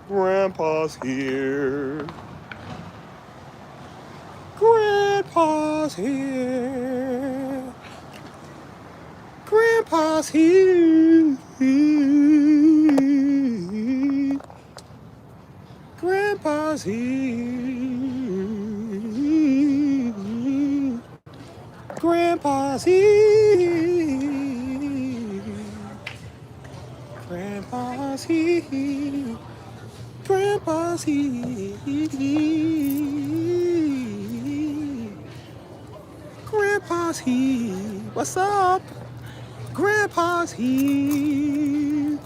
Grandpa's here. Grandpa's here. Grandpa's here. Grandpa's here. Grandpa's here. Grandpa's here. Grandpa's here. Grandpa's here. What's up? Grandpa's here.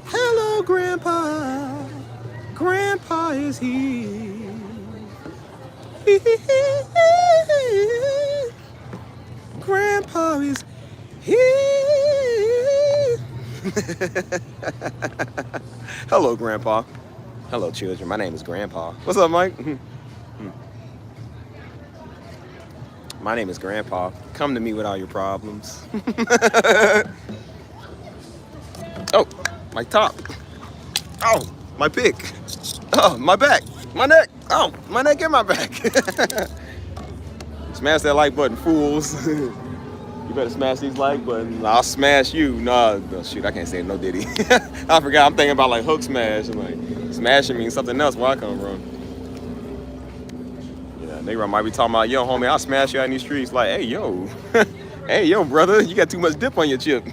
Hello, Grandpa. Grandpa is here. Grandpa is here. Hello, Grandpa. Hello, children. My name is Grandpa. What's up, Mike? My name is Grandpa. Come to me with all your problems. Oh, my top. Oh, my pick. Oh, my back. My neck. Oh, my neck and my back. Smash that like button, fools. You better smash these like buttons. I'll smash you. No, shoot, I can't say no Diddy. I forgot. I'm thinking about like hook smash. I'm like, smashing means something else where I come from. Yeah, nigga might be talking about, yo, homie, I'll smash you out in these streets. Like, hey, yo. Hey, yo, brother, you got too much dip on your chip.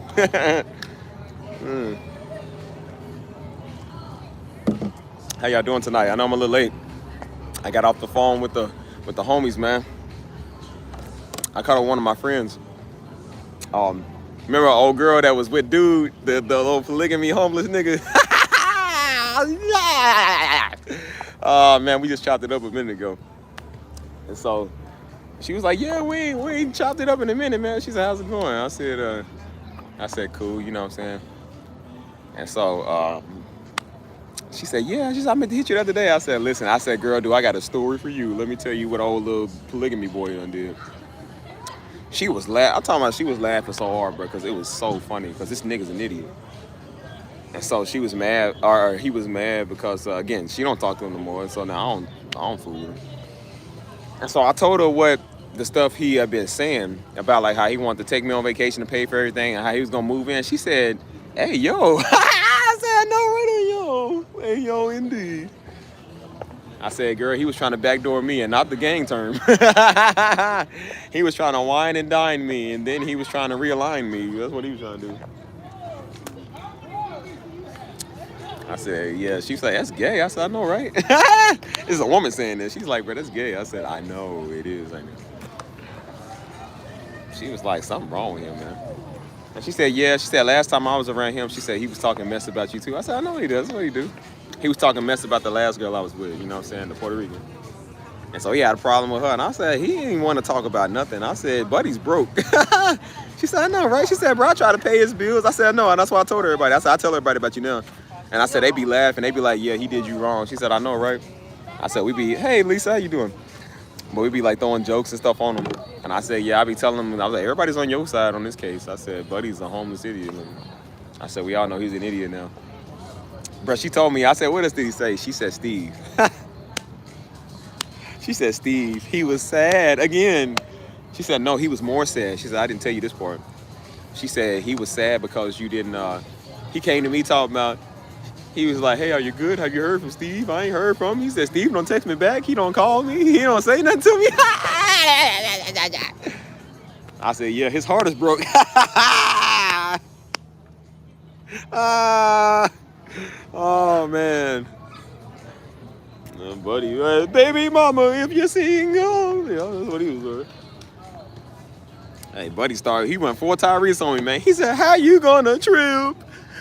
How y'all doing tonight? I know I'm a little late. I got off the phone with the homies, man. I caught up with one of my friends. Remember an old girl that was with dude, the little polygamy homeless nigga? Man, we just chopped it up a minute ago. And so she was like, yeah, we ain't chopped it up in a minute, man. She said, how's it going? I said, cool, you know what I'm saying? And so she said, yeah, I meant to hit you the other day. I said, listen, girl, I got a story for you. Let me tell you what old little polygamy boy done did. She was she was laughing so hard, bro, because it was so funny, because this nigga's an idiot. And so she was mad, or he was mad because, again, she don't talk to him no more, so now I don't fool with her. And so I told her what the stuff he had been saying about, like, how he wanted to take me on vacation to pay for everything and how he was going to move in. She said, hey, yo. I said, no, right, yo. Hey, yo, indeed. I said, girl, he was trying to backdoor me, and not the gang term. He was trying to wine and dine me, and then he was trying to realign me. That's what he was trying to do. I said, yeah. She was like, that's gay. I said, I know, right? This is a woman saying this. She's like, bro, that's gay. I said, I know, it is. I know. She was like, something wrong with him, man. And she said, yeah. She said, last time I was around him, she said he was talking mess about you, too. I said, I know he does. That's what he do. He was talking mess about the last girl I was with, you know what I'm saying, the Puerto Rican. And so he had a problem with her. And I said, he didn't want to talk about nothing. I said, buddy's broke. She said, I know, right? She said, bro, I try to pay his bills. I said, no. And that's why I told everybody. I said, I tell everybody about you now. And I said, they be laughing. They be like, yeah, he did you wrong. She said, I know, right? I said, we be, hey, Lisa, how you doing? But we be like throwing jokes and stuff on him. And I said, yeah, I be telling them, I was like, everybody's on your side on this case. I said, buddy's a homeless idiot. I said, we all know he's an idiot now. Bro, she told me, I said, what did he say? She said, Steve. She said, Steve, he was sad again. She said, no, he was more sad. She said, I didn't tell you this part. She said, he was sad because you didn't, he came to me talking about, he was like, hey, are you good? Have you heard from Steve? I ain't heard from him. He said, Steve don't text me back. He don't call me. He don't say nothing to me. I said, yeah, his heart is broke. Oh, man. Buddy, baby mama, if you're single. Yeah, that's what he was doing. Hey, buddy started, he went 4 Tyrese on me, man. He said, how you gonna trip?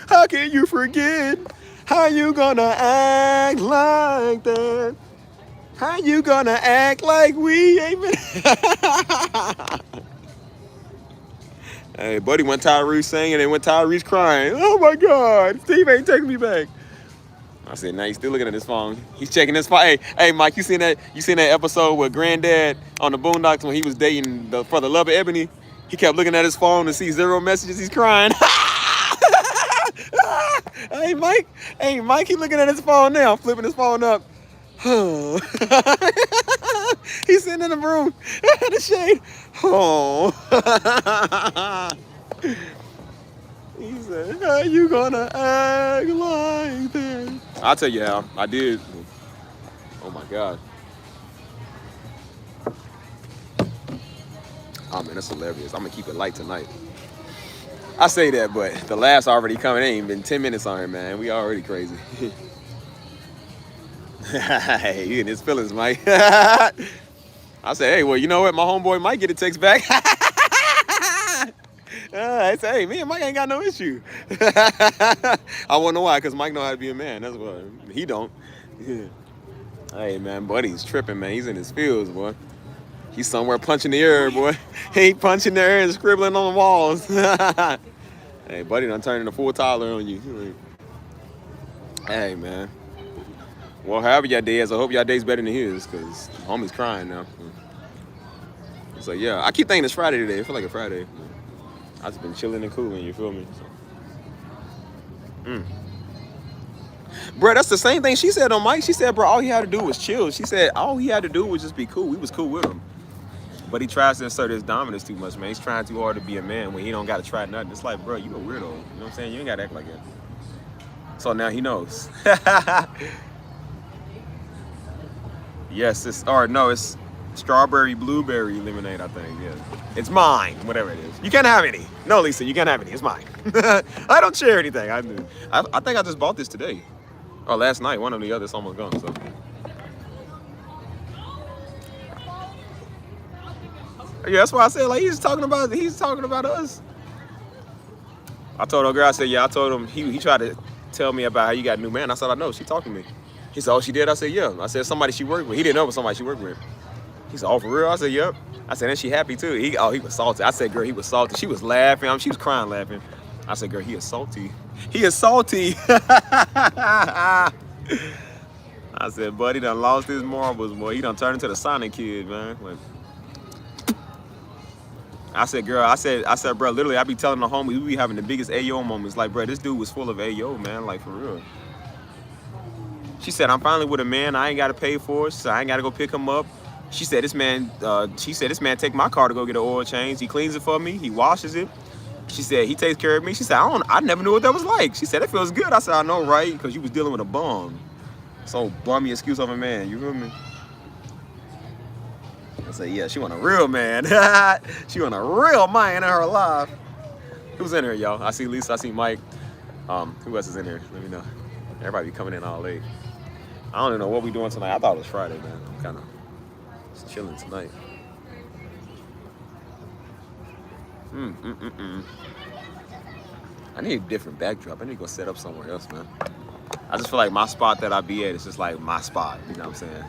How can you forget? How you gonna act like that? How you gonna act like we ain't been? Hey, buddy went Tyrese singing and went Tyrese crying. Oh my God, Steve ain't taking me back. I said, nah, he's still looking at his phone. He's checking his phone. Hey, Mike, you seen that episode with Granddad on the Boondocks when he was dating for the love of Ebony? He kept looking at his phone to see 0 messages. He's crying. Hey, Mike. Hey, Mike, he looking at his phone now, flipping his phone up. He's sitting in the room, the shade. Oh. He said, "How you gonna act like that?" I'll tell you how. I did. Oh my God. Oh man, that's hilarious. I'm gonna keep it light tonight. I say that, but the laughs already coming. It ain't been 10 minutes on here, man. We already crazy. Hey, you in his feelings, Mike. I said, hey, well, you know what? My homeboy might get a text back. I say, hey, me and Mike ain't got no issue. I wonder why, because Mike know how to be a man. That's why he don't. Hey, man, buddy's tripping, man. He's in his fields, boy. He's somewhere punching the air, boy. He ain't punching the air and scribbling on the walls. Hey, buddy done turned into full toddler on you. Hey, man. Well, however your day is, I hope your day's better than his, because homie's crying now. So, yeah, I keep thinking it's Friday today. I feel like a Friday. I've just been chilling and cooling, you feel me? So. Bro, that's the same thing she said on Mike. She said, bro, all he had to do was chill. She said all he had to do was just be cool. We was cool with him. But he tries to assert his dominance too much, man. He's trying too hard to be a man when he don't got to try nothing. It's like, bro, you a weirdo. You know what I'm saying? You ain't got to act like that. So now he knows. Yes, it's strawberry blueberry lemonade, I think. Yeah, it's mine, whatever it is. You can't have any. No, Lisa, you can't have any. It's mine. I don't share anything. I think I just bought this today or last night. One of the others almost gone. So yeah, that's why I said like he's talking about us. I told her girl, I said yeah. I told him he tried to tell me about how you got a new man. I said I know. She talked to me. He said, oh, she did? I said, yeah. I said, somebody she worked with. He didn't know it was somebody she worked with. He said, oh, for real? I said, yep. I said, and she happy too. He was salty. I said, girl, he was salty. She was laughing. She was crying laughing. I said, girl, he is salty. He is salty. I said, buddy done lost his marbles, boy. He done turned into the Sonic kid, man. Like, I said, girl, I said, bro, literally, I be telling the homies, we be having the biggest AO moments. Like, bro, this dude was full of AO, man. Like, for real. She said, I'm finally with a man I ain't got to pay for, so I ain't got to go pick him up. She said, this man take my car to go get an oil change. He cleans it for me. He washes it. She said, he takes care of me. She said, I never knew what that was like. She said, it feels good. I said, I know, right? Because you was dealing with a bum. So bummy excuse of a man. You feel me? I said, yeah, she want a real man. She want a real man in her life. Who's in here, y'all? I see Lisa. I see Mike. Who else is in here? Let me know. Everybody be coming in all late. I don't even know what we doing tonight. I thought it was Friday, man. I'm kind of just chilling tonight. I need a different backdrop. I need to go set up somewhere else, man. I just feel like my spot that I be at is just like my spot. You know what I'm saying?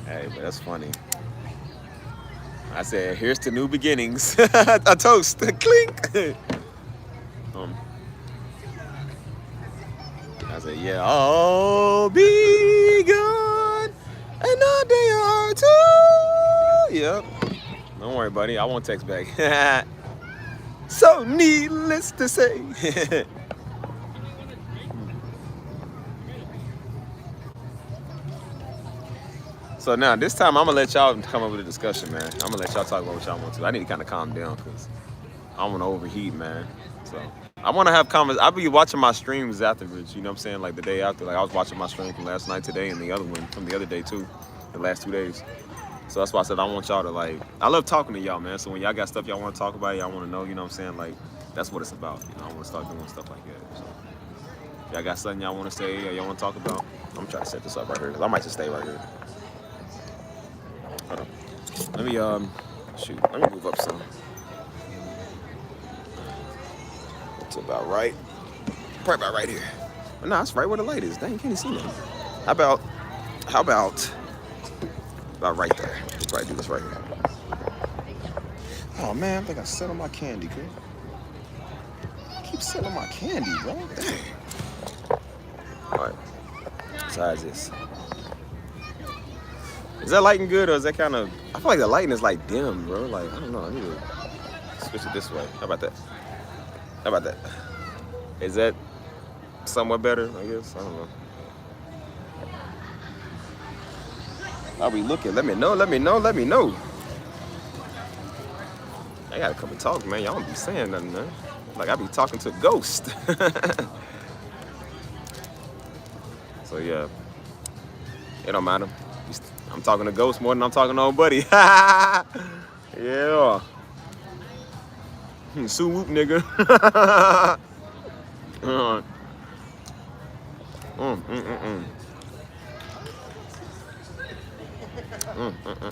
Hey, but that's funny. I said, here's to new beginnings. A toast. Clink. I said, yeah, all be good. Another day or two. Yep. Don't worry, buddy. I won't text back. So needless to say. So now, this time, I'm going to let y'all come up with a discussion, man. I'm going to let y'all talk about what y'all want to. I need to kind of calm down because I don't want to overheat, man. So I want to have comments. I'll be watching my streams afterwards, you know what I'm saying? Like the day after. Like I was watching my stream from last night, today, and the other one from the other day, too. The last 2 days. So that's why I said I want y'all to, like, I love talking to y'all, man. So when y'all got stuff y'all want to talk about, y'all want to know, you know what I'm saying? Like, that's what it's about. You know, I want to start doing stuff like that. So y'all got something y'all want to say or y'all want to talk about? I'm trying to set this up right here because I might just stay right here. Hold on. Let me, let me move up some. It's about right. Probably about right here. But no, it's right where the light is. Dang, you can't even see nothing. How about right there? Let's probably do this right here. Oh man, I think I set on my candy, kid. I keep setting on my candy, bro. Dang. Alright. Besides this. Is that lighting good or is that kind of? I feel like the lighting is like dim, bro. Like I don't know. I need to switch it this way. How about that? How about that? Is that somewhat better? I guess I don't know. Are we looking? Let me know. Let me know. Let me know. I gotta come and talk, man. Y'all don't be saying nothing, man. Like I be talking to a ghost. So yeah, it don't matter. I'm talking to ghosts more than I'm talking to old buddy. Yeah. Sue whoop, nigga. Mm, mm, mm,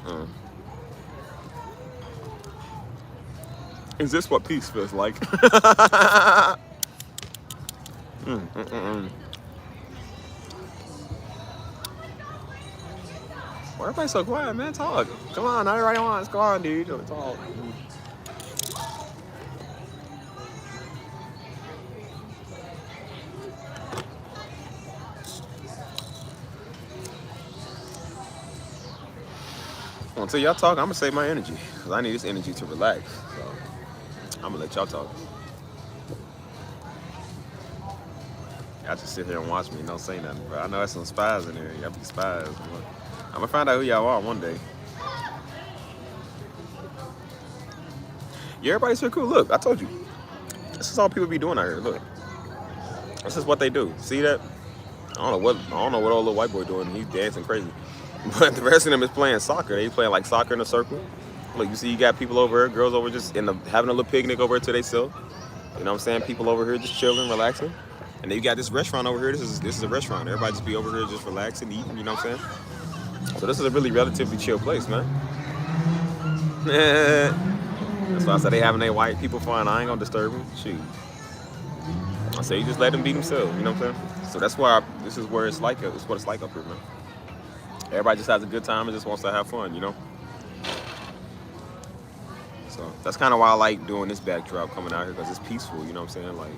mm. Is this what peace feels like? Why everybody so quiet, man? Talk. Come on, not everybody wants. Come on, dude. Talk. Until y'all talk, I'm gonna save my energy because I need this energy to relax. So I'm gonna let y'all talk. Y'all just sit here and watch me and don't say nothing. But I know there's some spies in there. Y'all be spies. I'm gonna find out who y'all are one day. Yeah, everybody's so cool. Look, I told you. This is all people be doing out here. Look, this is what they do. See that? I don't know what old little white boy doing. He's dancing crazy. But the rest of them is playing soccer. They playing like soccer in a circle. Look, you see, you got people over here, girls over just having a little picnic over here to themselves. You know what I'm saying? People over here just chilling, relaxing. And then you got this restaurant over here. This is a restaurant. Everybody just be over here just relaxing, eating. You know what I'm saying? So this is a really relatively chill place, man. That's why I said they having their white people fun. I ain't gonna disturb them. Shoot. I say you just let them be themselves. You know what I'm saying? So that's why this is where it's like. It's what it's like up here, man. Everybody just has a good time and just wants to have fun, you know? So that's kind of why I like doing this backdrop coming out here because it's peaceful, you know what I'm saying? Like,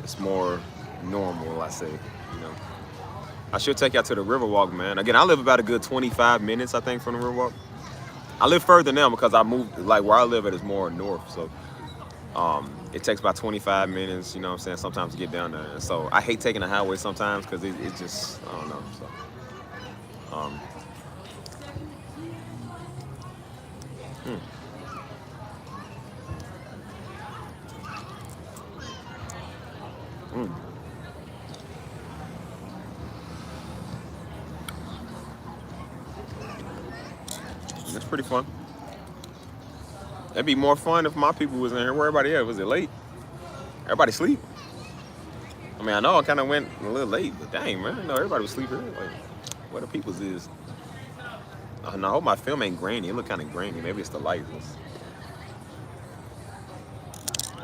it's more normal, I say, you know? I should take y'all to the Riverwalk, man. Again, I live about a good 25 minutes, I think, from the Riverwalk. I live further now because I moved, like, where I live at is more north, so it takes about 25 minutes, you know what I'm saying, sometimes to get down there. And so I hate taking the highway sometimes because it just, I don't know, so. It's pretty fun. It'd be more fun if my people was in here. Where everybody at? Was it late? Everybody sleep? I mean, I know I kind of went a little late, but dang, man, I know everybody was sleeping. Like, where the people's is? I hope my film ain't grainy. It look kind of grainy. Maybe it's the light. In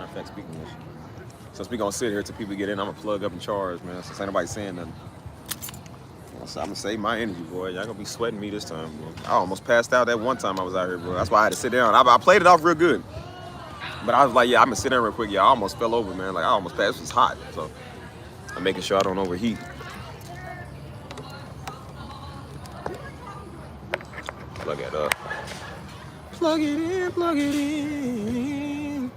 fact, speaking of this, since we gonna sit here till people get in, I'm gonna plug up and charge, man. Since ain't nobody saying nothing. I'm gonna save my energy, boy. Y'all gonna be sweating me this time, bro. I almost passed out that one time I was out here, bro. That's why I had to sit down. I played it off real good. But I was like, yeah, I'm gonna sit down real quick. Yeah, I almost fell over, man. Like, I almost passed. It was hot. So I'm making sure I don't overheat. Plug it up. Plug it in, plug it in.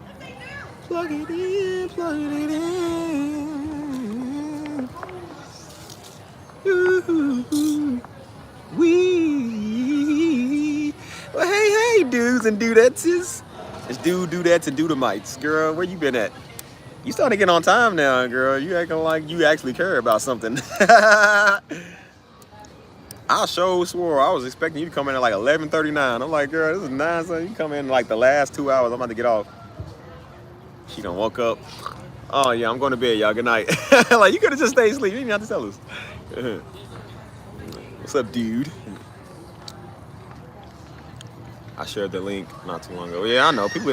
Plug it in, plug it in. Ooh, wee. Well, hey, dudes and dudettes. It's dudettes and dudemites. Girl, where you been at? You starting to get on time now, girl. You acting like you actually care about something. I sure swore I was expecting you to come in at like 11:39. I'm like, girl, this is 9, so you come in like the last 2 hours. I'm about to get off. She done woke up. Oh yeah, I'm going to bed, y'all. Good night. Like, you could have just stayed asleep. You didn't have to tell us. What's up, dude? I shared the link not too long ago. Yeah, I know. People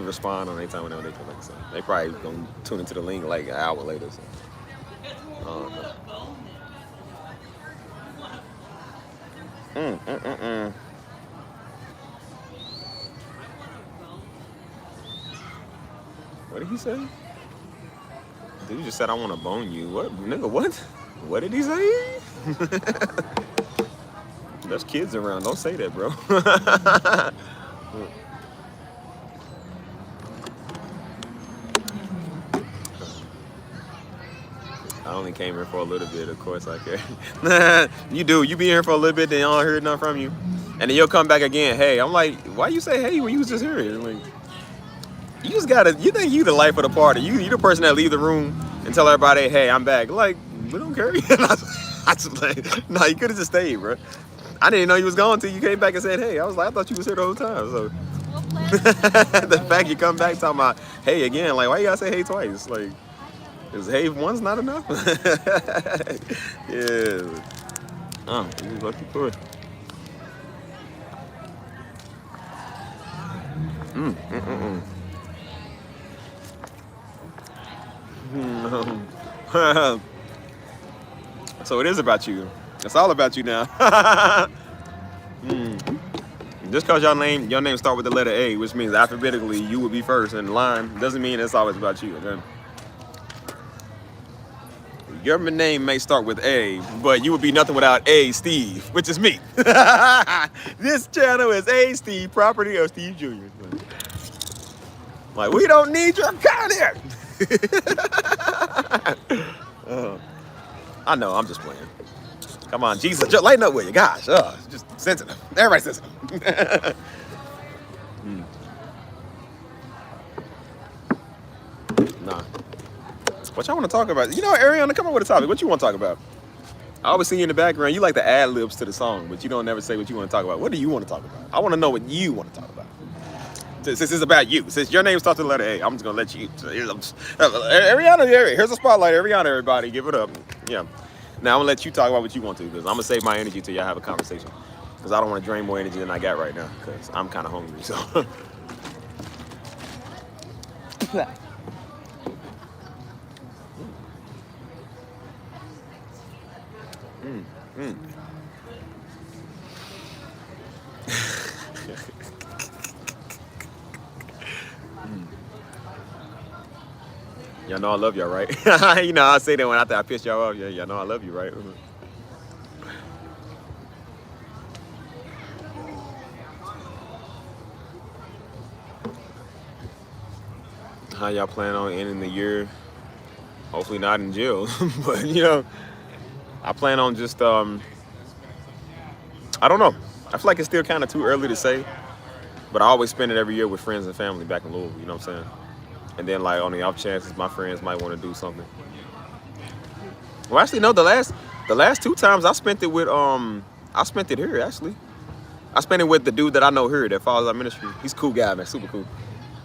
respond on anytime when they feel like something. They probably gonna tune into the link like an hour later. So. What did he say? Dude just said I want to bone you. What, nigga? What? What did he say? There's kids around. Don't say that, bro. I only came here for a little bit, of course I care. You do. You be here for a little bit, then y'all heard nothing from you. And then you'll come back again. Hey, I'm like, why you say hey when you was just here? Like, you just gotta, you think you the life of the party. You the person that leave the room and tell everybody, hey, I'm back. Like, we don't care. I just like, no, you could have just stayed, bro. I didn't know you was gone until you came back and said, hey. I was like, I thought you was here the whole time. So the fact you come back talking about hey again, like, why you gotta say hey twice? Like, is hey once not enough? Yeah. Oh, you lucky for it. So it is about you. It's all about you now. Just because your name start with the letter A, which means alphabetically you would be first in line, doesn't mean it's always about you. Okay? Your name may start with A, but you would be nothing without A Steve, which is me. This channel is A Steve, property of Steve Jr. Like, we don't need your content. I know, I'm just playing. Come on, Jesus, just lighten up with you. Gosh, just sensitive. Everybody's sensitive. Nah. What y'all want to talk about? You know, Ariana, come up with a topic. What you want to talk about? I always see you in the background. You like the ad libs to the song, but you don't never say what you want to talk about. What do you want to talk about? I want to know what you want to talk about. Since it's about you, since your name starts with the letter A, I'm just gonna let you. Ariana, here's a spotlight. Ariana, everybody, give it up. Yeah. Now I'm gonna let you talk about what you want to, because I'm gonna save my energy till y'all have a conversation. Because I don't want to drain more energy than I got right now, because I'm kind of hungry. So. Y'all know I love y'all, right? You know, I say that when after I piss y'all off. Yeah, y'all know I love you, right? How y'all plan on ending the year? Hopefully not in jail, but you know, I plan on just I don't know. I feel like it's still kind of too early to say, but I always spend it every year with friends and family back in Louisville. You know what I'm saying? And then, like, on the off chances my friends might want to do something. Well, actually, no. The last 2 times I spent it with I spent it here actually. I spent it with the dude that I know here that follows our ministry. He's a cool guy, man, super cool.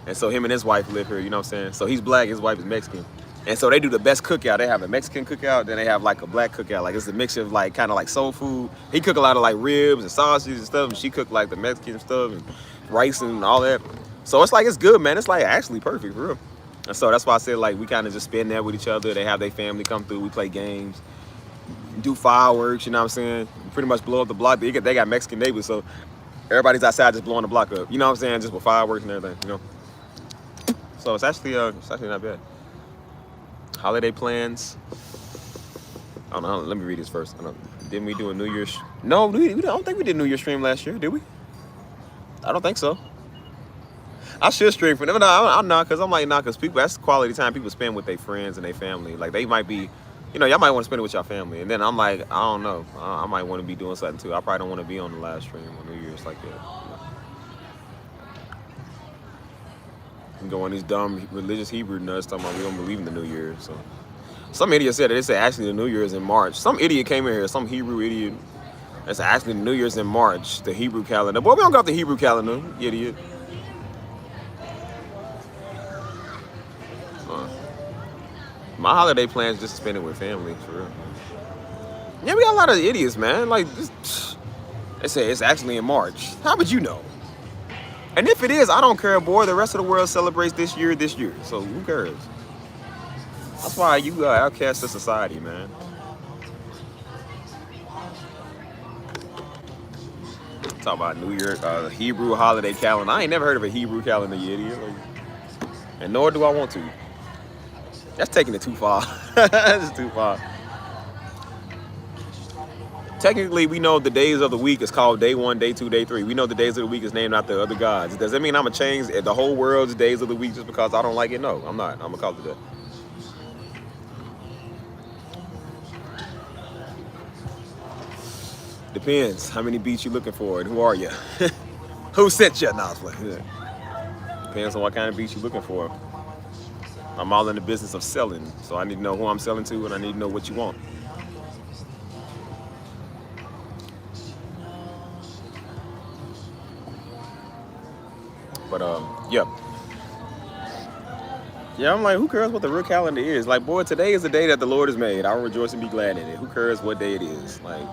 And so him and his wife live here. You know what I'm saying? So he's black, his wife is Mexican. And so they do the best cookout. They have a Mexican cookout, then they have like a black cookout. Like, it's a mixture of like kind of like soul food. He cook a lot of like ribs and sausages and stuff, and she cook like the Mexican stuff and rice and all that. So it's like, it's good, man. It's like actually perfect for real. And so that's why I said, like, we kind of just spend there with each other. They have their family come through. We play games, do fireworks. You know what I'm saying? Pretty much blow up the block. They got Mexican neighbors, so everybody's outside just blowing the block up. You know what I'm saying? Just with fireworks and everything. You know. So it's actually not bad. Holiday plans. I don't know. Let me read this first. Didn't we do a New Year's? No, I don't think we did New Year's stream last year, did we? I don't think so. I should stream for them. No, I'm not, because I'm like, nah, because people, that's quality time people spend with their friends and their family. Like, they might be, you know, y'all might want to spend it with your family. And then I'm like, I don't know. I might want to be doing something too. I probably don't want to be on the live stream on New Year's like that. You know? And go on these dumb religious Hebrew nuts talking about we don't believe in the New Year. So some idiot said that. They said actually the New Year is in March. Some idiot came in here, some Hebrew idiot. That's actually the New Year's in March, the Hebrew calendar. Boy, we don't got the Hebrew calendar, you idiot. My holiday plans just to spend it with family, for real. Yeah, we got a lot of idiots, man. Like, they say it's actually in March. How would you know? And if it is, I don't care, boy. The rest of the world celebrates this year. So who cares? That's why you outcast to society, man. Talk about New Year, Hebrew holiday calendar. I ain't never heard of a Hebrew calendar, you idiot. Like, and nor do I want to. That's taking it too far. That's too far. technically we know the days of the week is called day 1, day 2, day 3. We know the days of the week is named after other gods. Does that mean I'm gonna change the whole world's days of the week just because I don't like it? No, I'm not. I'm gonna call it that. Depends how many beats you looking for and who are you? Who sent you? No, depends on what kind of beats you're looking for. I'm all in the business of selling, so I need to know who I'm selling to and I need to know what you want. But yeah. Yeah, I'm like, who cares what the real calendar is? Like, boy, today is the day that the Lord has made. I will rejoice and be glad in it. Who cares what day it is? Like,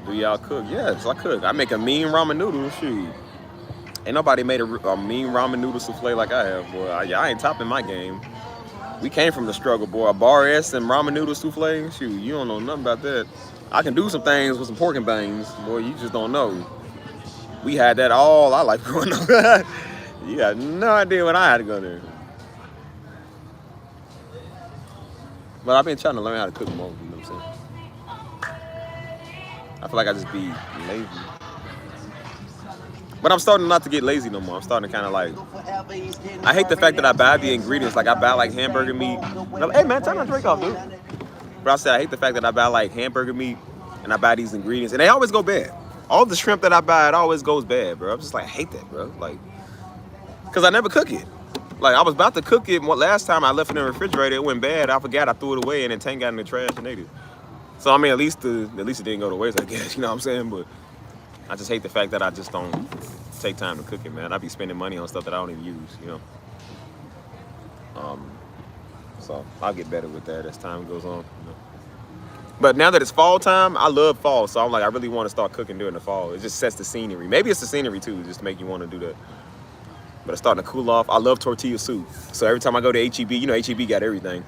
do y'all cook? Yes, I cook. I make a mean ramen noodle. Shoot. Ain't nobody made a mean ramen noodle souffle like I have, boy. I ain't topping my game. We came from the struggle, boy. A bar S and ramen noodle souffle. Shoot, you don't know nothing about that. I can do some things with some pork and beans, boy. You just don't know. We had that all our life growing up. You got no idea when I had to go there. But I've been trying to learn how to cook more, you know what I'm saying? I feel like I just be lazy. But I'm starting not to get lazy no more. I'm starting to kind of like, I hate the fact that I buy the ingredients. Like I buy like hamburger meat. Hey man, turn my drink off, dude. But I said I hate the fact that I buy like hamburger meat and I buy these ingredients and they always go bad. All the shrimp that I buy, it always goes bad, bro. I'm just like, I hate that, bro. Like, cause I never cook it. Like I was about to cook it last time I left it in the refrigerator, it went bad. I forgot, I threw it away and then Tank got in the trash and ate it. So I mean, at least it didn't go to waste, I guess. You know what I'm saying? But I just hate the fact that I just don't take time to cook it, man. I be spending money on stuff that I don't even use, you know. So I'll get better with that as time goes on. You know? But now that it's fall time, I love fall. So I'm like, I really want to start cooking during the fall. It just sets the scenery. Maybe it's the scenery too, just to make you want to do that. But it's starting to cool off. I love tortilla soup. So every time I go to H-E-B, you know H-E-B got everything.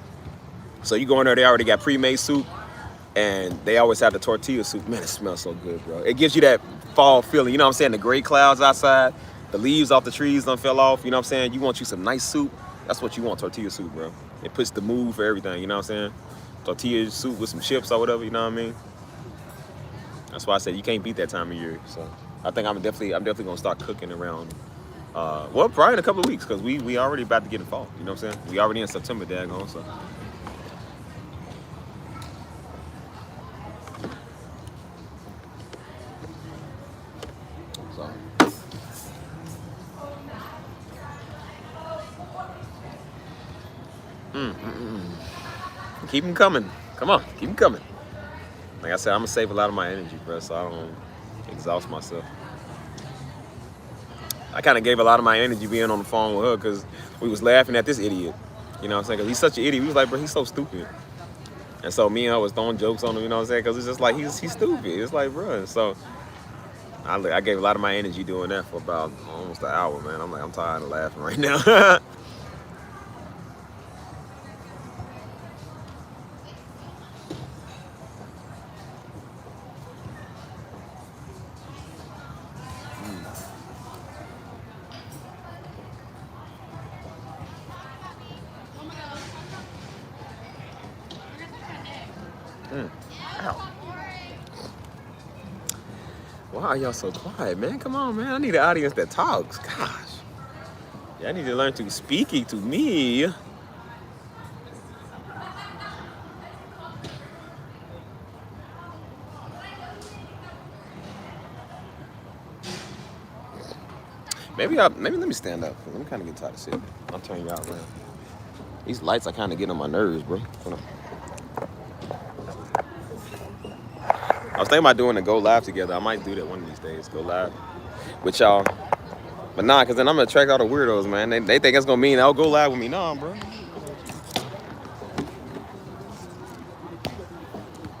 So you go in there, they already got pre-made soup. And they always have the tortilla soup. Man, it smells so good, bro. It gives you that fall feeling. You know what I'm saying? The gray clouds outside. The leaves off the trees done fell off. You know what I'm saying? You want you some nice soup. That's what you want, tortilla soup, bro. It puts the mood for everything. You know what I'm saying? Tortilla soup with some chips or whatever. You know what I mean? That's why I said you can't beat that time of year. So I think I'm definitely gonna start cooking around. Well, probably in a couple of weeks because we already about to get in fall. You know what I'm saying? We already in September, daggone. So. Keep them coming. Come on, keep them coming. Like I said, I'm gonna save a lot of my energy, bro, so I don't exhaust myself. I kind of gave a lot of my energy being on the phone with her because we was laughing at this idiot. You know what I'm saying? Because he's such an idiot. We was like, bro, he's so stupid. And so me and her was throwing jokes on him, you know what I'm saying? Because it's just like, he's stupid. It's like, bro. And so I gave a lot of my energy doing that for about almost an hour, man. I'm like, I'm tired of laughing right now. Ow. Why are y'all so quiet, man? Come on, man. I need an audience that talks. Gosh. Y'all need to learn to speaking to me. Maybe let me stand up. Let me kind of get tired of sitting. I'll turn y'all around. These lights are kind of getting on my nerves, bro. I was thinking about doing a go live together. I might do that one of these days. Go live with y'all. But nah, because then I'm going to attract all the weirdos, man. They think it's going to mean they'll go live with me. Nah, bro.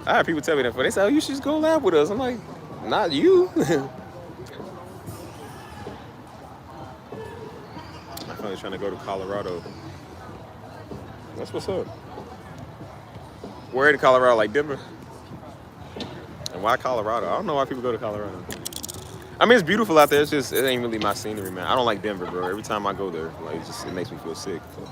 I had people tell me that before. They say, oh, you should just go live with us. I'm like, not you. My friend's trying to go to Colorado. That's what's up. Where in Colorado? Like Denver? And why Colorado? I don't know why people go to Colorado. I mean, it's beautiful out there. It's just, it ain't really my scenery, man. I don't like Denver, bro. Every time I go there, like, it makes me feel sick. So.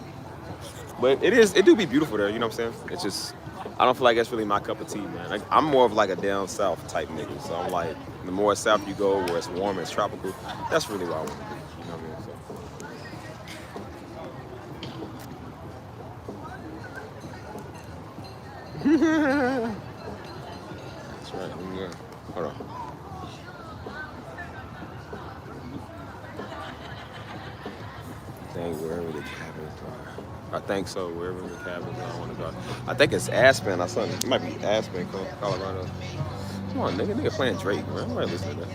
But it do be beautiful there, you know what I'm saying? It's just, I don't feel like that's really my cup of tea, man. I'm more of like a down south type nigga. So I'm like, the more south you go, where it's warm, it's tropical. That's really what I want to do. You know what I mean? So. That's right. Yeah. Hold on. Dang, wherever the cabins are. I think so, wherever the cabins are, I want to go. I think it's Aspen or something. It might be Aspen, Colorado. Come on, nigga playing Drake, man. I'm ready to listen to that.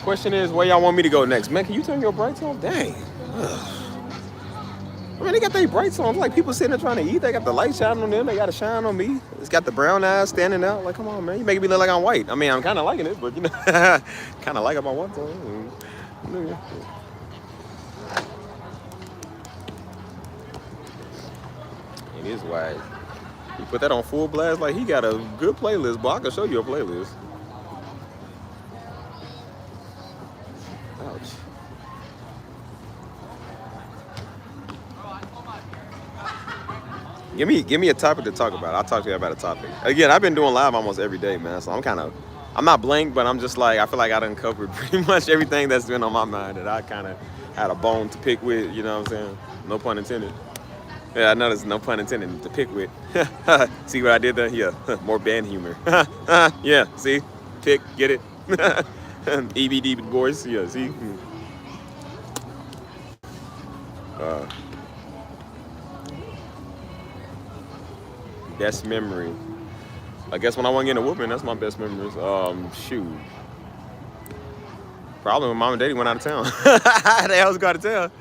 Question is, where y'all want me to go next? Man, can you turn your brights on? Dang. Ugh. I mean, they got their brights on. It's like people sitting there trying to eat. They got the light shining on them. They got to shine on me. It's got the brown eyes standing out. Like, come on, man. You making me look like I'm white. I mean, I'm kind of liking it, but, you know, kind of like it my one time. It is wide. You put that on full blast, like he got a good playlist, but I can show you a playlist. Ouch. Give me a topic to talk about. I'll talk to you about a topic. Again, I've been doing live almost every day, man. So I'm not blank, but I'm just like, I feel like I done covered pretty much everything that's been on my mind that I kind of had a bone to pick with, you know what I'm saying? No pun intended. Yeah, I know there's no pun intended to pick with. See what I did there? Yeah, more band humor. Yeah, see? Pick, get it? EBD boys, yeah, see? Best memory. I guess when I wasn't getting a whooping, that's my best memories. Shoot. Probably when mom and daddy went out of town. They always go out of town.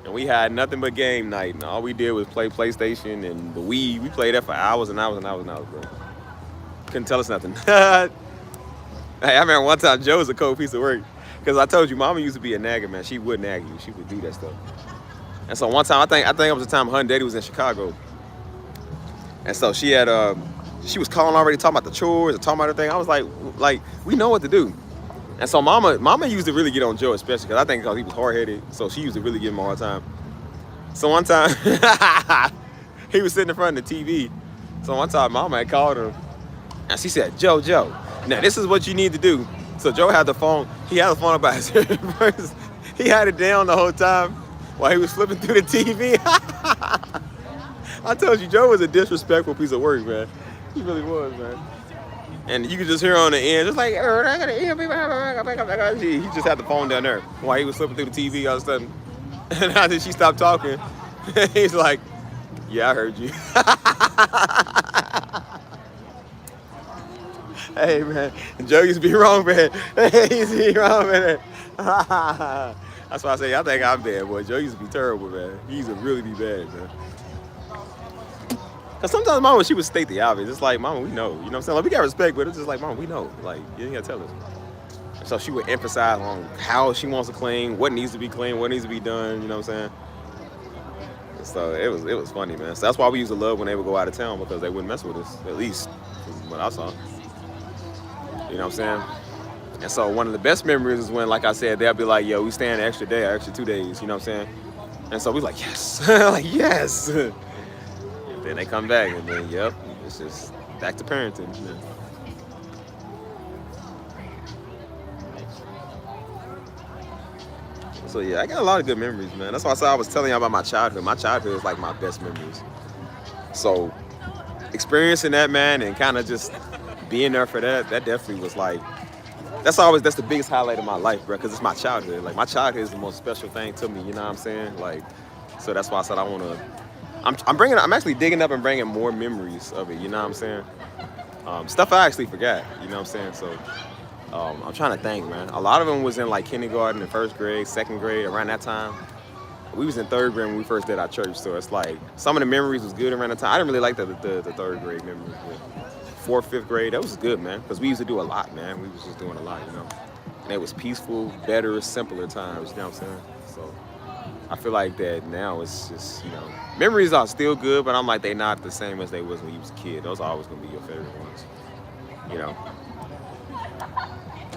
And we had nothing but game night. And all we did was play PlayStation and the Wii. We played that for hours and hours and hours and hours, bro. Couldn't tell us nothing. Hey, I remember one time Joe was a cold piece of work. Because I told you, mama used to be a nagger, man. She would nag you. She would do that stuff. And so one time, I think it was the time her and daddy was in Chicago. And so she was calling already, talking about the chores and talking about everything. I was like, we know what to do. And so mama used to really get on Joe, especially because I think because he was hard-headed. So she used to really give him a hard time. So one time, he was sitting in front of the TV. So one time, mama had called him. And she said, Joe, now this is what you need to do. So Joe had the phone. He had the phone about his ear first. He had it down the whole time while he was flipping through the TV. I told you, Joe was a disrespectful piece of work, man. He really was, man. And you could just hear on the end, just like, he just had the phone down there while he was flipping through the TV all of a sudden. And after she stopped talking, he's like, yeah, I heard you. Hey, man, Joe used to be wrong, man. He used to be wrong, man. That's why I say, I think I'm bad, boy. Joe used to be terrible, man. He used to really be bad, man. Because sometimes mama, she would state the obvious. It's like, mama, we know. You know what I'm saying? Like, we got respect, but it's just like, mama, we know. Like, you ain't got to tell us. So she would emphasize on how she wants to clean, what needs to be clean, what needs to be done. You know what I'm saying? So it was funny, man. So that's why we used to love when they would go out of town, because they wouldn't mess with us, at least from what I saw. You know what I'm saying? And so one of the best memories is when, like I said, they'll be like, yo, we stay an extra day or extra 2 days. You know what I'm saying? And so we like, yes. Like, yes. And then they come back, and then, yep, it's just back to parenting. Yeah. So yeah, I got a lot of good memories, man. That's why I was telling y'all about my childhood. My childhood is like my best memories. So experiencing that, man, and kind of just being there for that definitely was like, that's the biggest highlight of my life, bro, because it's my childhood. Like, my childhood is the most special thing to me, you know what I'm saying? Like, so that's why I said I'm actually digging up and bringing more memories of it, you know what I'm saying? Stuff I actually forgot, you know what I'm saying? So I'm trying to think, man. A lot of them was in like kindergarten and first grade, second grade, around that time. We was in third grade when we first did our church, so it's like some of the memories was good around the time. I didn't really like the third grade memories, but fourth, fifth grade, that was good, man, because we used to do a lot, man. We was just doing a lot, you know. And it was peaceful, better, simpler times, you know what I'm saying? So I feel like that now it's just, memories are still good, but I'm like, they not the same as they was when you was a kid. Those are always gonna be your favorite ones, you know.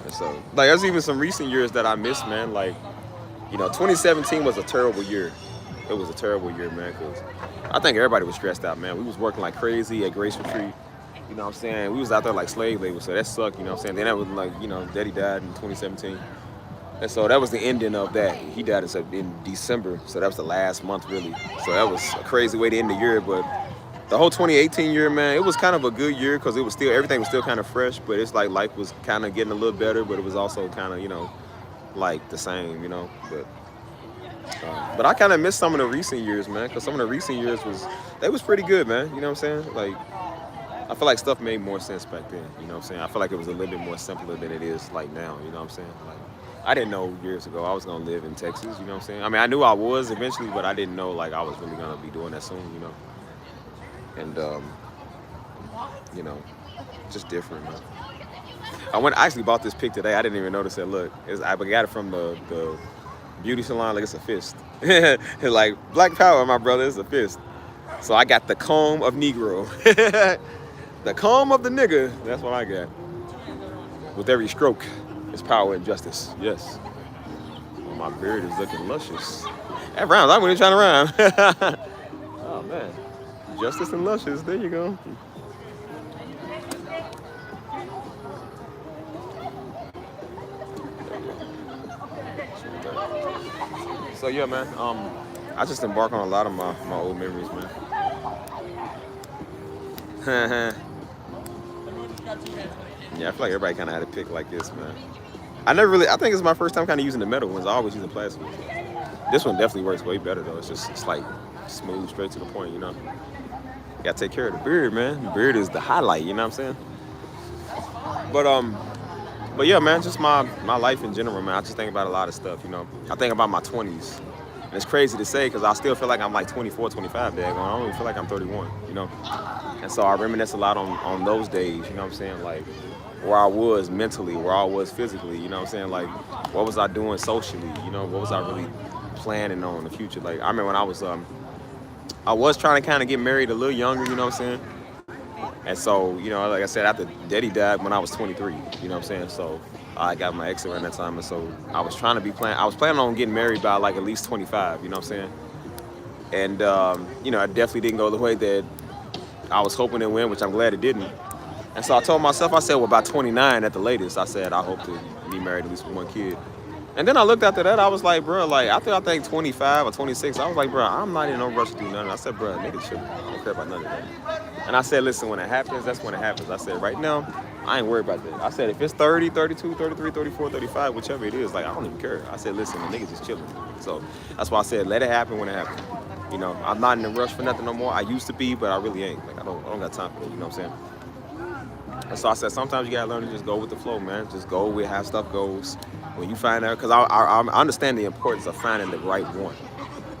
And so, like, there's even some recent years that I miss, man. Like, 2017 was a terrible year. It was a terrible year, man, because I think everybody was stressed out, man. We was working like crazy at Grace Retreat. You know what I'm saying? We was out there like slave labor, so that sucked, you know what I'm saying? Then that was like, Daddy died in 2017. And so that was the ending of that. He died in December, so that was the last month, really. So that was a crazy way to end the year, but the whole 2018 year, man, it was kind of a good year because it was still, everything was still kind of fresh, but it's like life was kind of getting a little better, but it was also kind of, like the same, but I kind of miss some of the recent years, man, because some of the recent years they was pretty good, man. You know what I'm saying? Like, I feel like stuff made more sense back then. You know what I'm saying? I feel like it was a little bit more simpler than it is like now. You know what I'm saying? Like, I didn't know years ago I was gonna live in Texas. You know what I'm saying? I mean, I knew I was eventually, but I didn't know like I was really gonna be doing that soon. And just different, man. I actually bought this pic today. I didn't even notice that. Look, I got it from the beauty salon. Like, it's a fist. It's like Black Power, my brother. It's a fist. So I got the comb of Negro. The comb of the nigga. That's what I got. With every stroke, it's power and justice. Yes. Well, my beard is looking luscious. That rhymes. I wasn't even trying to rhyme. Oh, man. Justice and luscious. There you go. So yeah, man. I just embark on a lot of my old memories, man. Yeah, I feel like everybody kind of had a pick like this, man. I think it's my first time kind of using the metal ones. I always use the plastic ones. This one definitely works way better, though. It's like smooth, straight to the point, You gotta take care of the beard, man. The beard is the highlight, you know what I'm saying? But yeah, man, just my life in general, man. I just think about a lot of stuff, I think about my 20s. And it's crazy to say because I still feel like I'm like 24, 25, daggone. I don't even feel like I'm 31, And so I reminisce a lot on those days, you know what I'm saying? Like, where I was mentally, where I was physically, you know what I'm saying? Like, what was I doing socially, What was I really planning on in the future? Like, I remember when I was trying to kind of get married a little younger, you know what I'm saying? And so, like I said, after Daddy died when I was 23, you know what I'm saying? So I got my ex around that time, and so I was planning on getting married by like at least 25, you know what I'm saying? And, I definitely didn't go the way that I was hoping it went, which I'm glad it didn't. And so I told myself, I said, well, by 29 at the latest, I said, I hope to be married at least with one kid. And then I looked after that, I was like, bro, like, after I think 25 or 26, I was like, bro, I'm not in no rush to do nothing. I said, bro, nigga, chill. I don't care about none of that. And I said, listen, when it happens, that's when it happens. I said, right now, I ain't worried about that. I said, if it's 30, 32, 33, 34, 35, whichever it is, like, I don't even care. I said, listen, the niggas just chilling. So that's why I said, let it happen when it happens. I'm not in a rush for nothing no more. I used to be, but I really ain't. Like, I don't got time for that, you know what I'm saying? And so I said, sometimes you gotta learn to just go with the flow, man. Just go with how stuff goes. When you find out, because I understand the importance of finding the right one.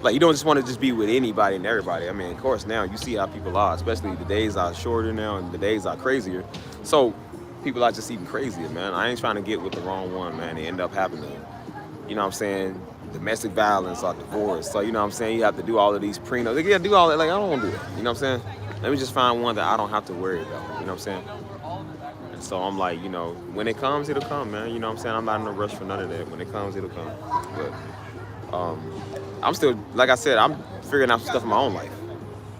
Like, you don't just want to just be with anybody and everybody. I mean, of course, now you see how people are, especially the days are shorter now and the days are crazier. So people are just even crazier, man. I ain't trying to get with the wrong one, man. They end up having you know what I'm saying, domestic violence or divorce. So, you know what I'm saying, you have to do all of these prenups. You gotta do all that. Like, I don't want to do that. You know what I'm saying? Let me just find one that I don't have to worry about. You know what I'm saying? So I'm like, when it comes, it'll come, man. You know what I'm saying? I'm not in a rush for none of that. When it comes, it'll come. But I'm still, like I said, I'm figuring out stuff in my own life.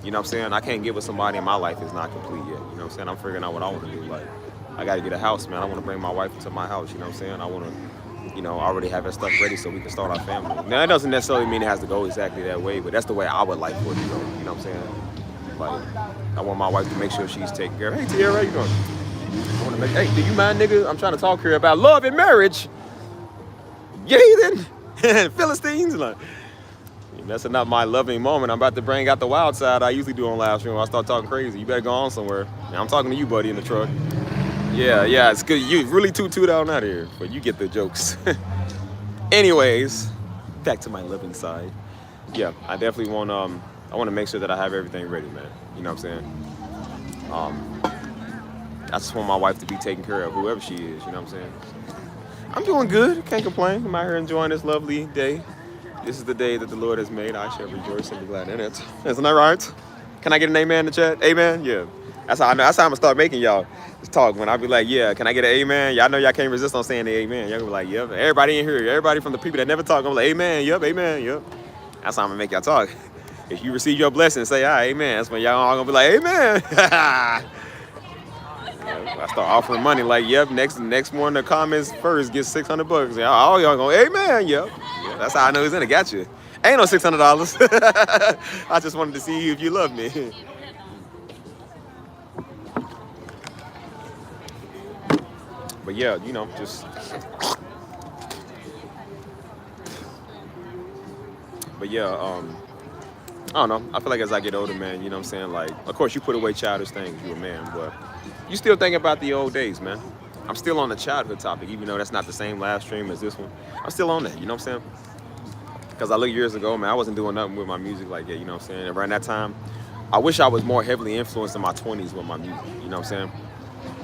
You know what I'm saying? I can't get with somebody and my life is not complete yet. You know what I'm saying? I'm figuring out what I want to do. Like, I got to get a house, man. I want to bring my wife into my house. You know what I'm saying? I want to, already have that stuff ready so we can start our family. Now, that doesn't necessarily mean it has to go exactly that way, but that's the way I would like for it to go. You know what I'm saying? Like, I want my wife to make sure she's taken care of. Hey, Tierra, how you doing? I want to make, hey, do you mind, nigga? I'm trying to talk here about love and marriage. You heathen. Philistines. Like, that's not my loving moment. I'm about to bring out the wild side I usually do on live stream. I start talking crazy. You better go on somewhere. Now, I'm talking to you, buddy, in the truck. Yeah, it's good. You really toot out of here, but you get the jokes. Anyways, back to my loving side. Yeah, I definitely want I want to make sure that I have everything ready, man. You know what I'm saying? I just want my wife to be taken care of, whoever she is, you know what I'm saying? I'm doing good, can't complain. I'm out here enjoying this lovely day. This is the day that the Lord has made. I shall rejoice and be glad in it. Isn't that right? Can I get an amen in the chat? Amen? Yeah. That's how I know. That's how I'm gonna start making y'all just talk. When I be like, yeah, can I get an amen? Y'all know y'all can't resist on saying the amen. Y'all gonna be like, yep. Everybody in here, everybody from the people that never talk, I'm like, amen, yep, amen, yep. That's how I'm gonna make y'all talk. If you receive your blessing, say, all right, amen. That's when y'all all gonna be like, amen. I start offering money, like, yep, next one in the comments first gets $600. All y'all go, amen, yep. Yeah, that's how I know he's in it. Got you. Ain't no $600. I just wanted to see if you love me. But yeah, you know, just. But yeah, I don't know. I feel like as I get older, man, you know what I'm saying? Like, of course, you put away childish things, you a man, but you still think about the old days, man. I'm still on the childhood topic, even though that's not the same live stream as this one. I'm still on that, you know what I'm saying? Because I look years ago, man, I wasn't doing nothing with my music like that, you know what I'm saying? And around that time, I wish I was more heavily influenced in my 20s with my music, you know what I'm saying?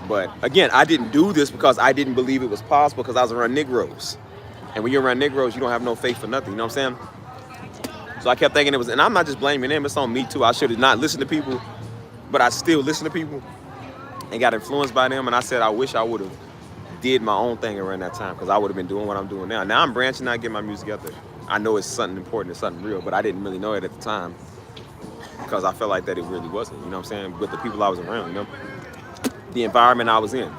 But again, I didn't do this because I didn't believe it was possible because I was around Negroes. And when you're around Negroes, you don't have no faith for nothing, you know what I'm saying? So I kept thinking it was, and I'm not just blaming them, it's on me too. I should have not listened to people, but I still listen to people and got influenced by them. And I said, I wish I would have did my own thing around that time because I would have been doing what I'm doing now. Now I'm branching out, getting my music out there. I know it's something important, it's something real, but I didn't really know it at the time because I felt like that it really wasn't, you know what I'm saying? With the people I was around, you know, the environment I was in.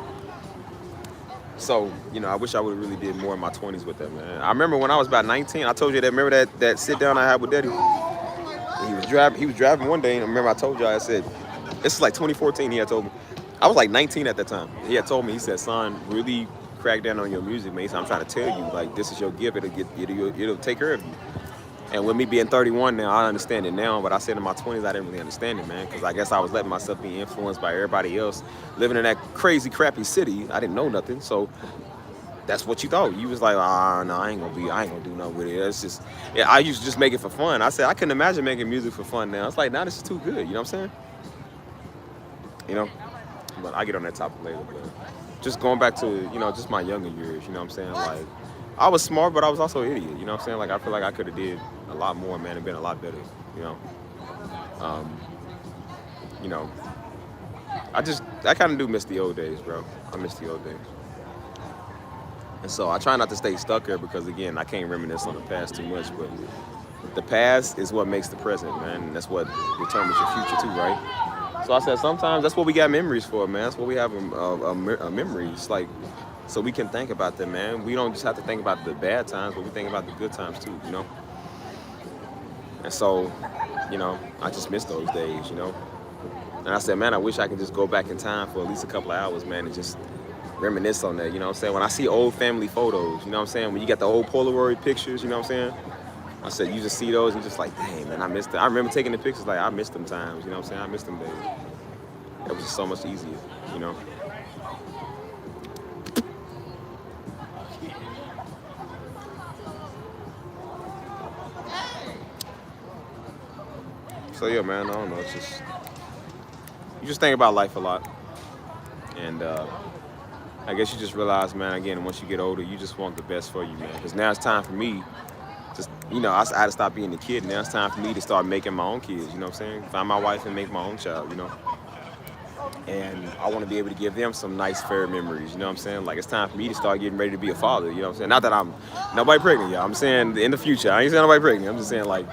So, you know, I wish I would have really did more in my 20s with that, man. I remember when I was about 19, I told you that, remember that sit down I had with Daddy? He was driving one day, and I remember I told you, I said, this is like 2014, he had told me. I was like 19 at that time. He had told me, he said, son, really crack down on your music, man. He said, I'm trying to tell you, like, this is your gift, it'll take care of you. And with me being 31 now, I understand it now, but I said in my 20s, I didn't really understand it, man, because I guess I was letting myself be influenced by everybody else living in that crazy, crappy city. I didn't know nothing, so that's what you thought. You was like, no, I ain't gonna do nothing with it. It's just, yeah, I used to just make it for fun. I said, I couldn't imagine making music for fun now. It's like, now this is too good, you know what I'm saying? You know, but I get on that topic later, but just going back to, you know, just my younger years, you know what I'm saying? Like, I was smart, but I was also an idiot, you know what I'm saying? Like, I feel like I could have did a lot more, man, and been a lot better, you know? You know, I kind of do miss the old days, bro. I miss the old days. And so I try not to stay stuck here because, again, I can't reminisce on the past too much, but the past is what makes the present, man, and that's what determines your future too, right? So I said sometimes that's what we got memories for, man. That's what we have memories, like, so we can think about them, man. We don't just have to think about the bad times, but we think about the good times too, you know? And so, you know, I just miss those days, you know? And I said, man, I wish I could just go back in time for at least a couple of hours, man, and just reminisce on that, you know what I'm saying? When I see old family photos, you know what I'm saying? When you got the old Polaroid pictures, you know what I'm saying? I said, you just see those and just like, dang, man, I missed it. I remember taking the pictures like, I missed them times, you know what I'm saying? I missed them days. It was just so much easier, you know? So yeah, man, I don't know, it's just, you just think about life a lot. And I guess you just realize, man, again, once you get older, you just want the best for you, man. Because now it's time for me, just, you know, I had to stop being the kid. Now it's time for me to start making my own kids, you know what I'm saying? Find my wife and make my own child, you know? And I want to be able to give them some nice, fair memories, you know what I'm saying? Like, it's time for me to start getting ready to be a father, you know what I'm saying? Not that I'm nobody pregnant, y'all. I'm saying in the future. I ain't saying nobody pregnant. I'm just saying, like,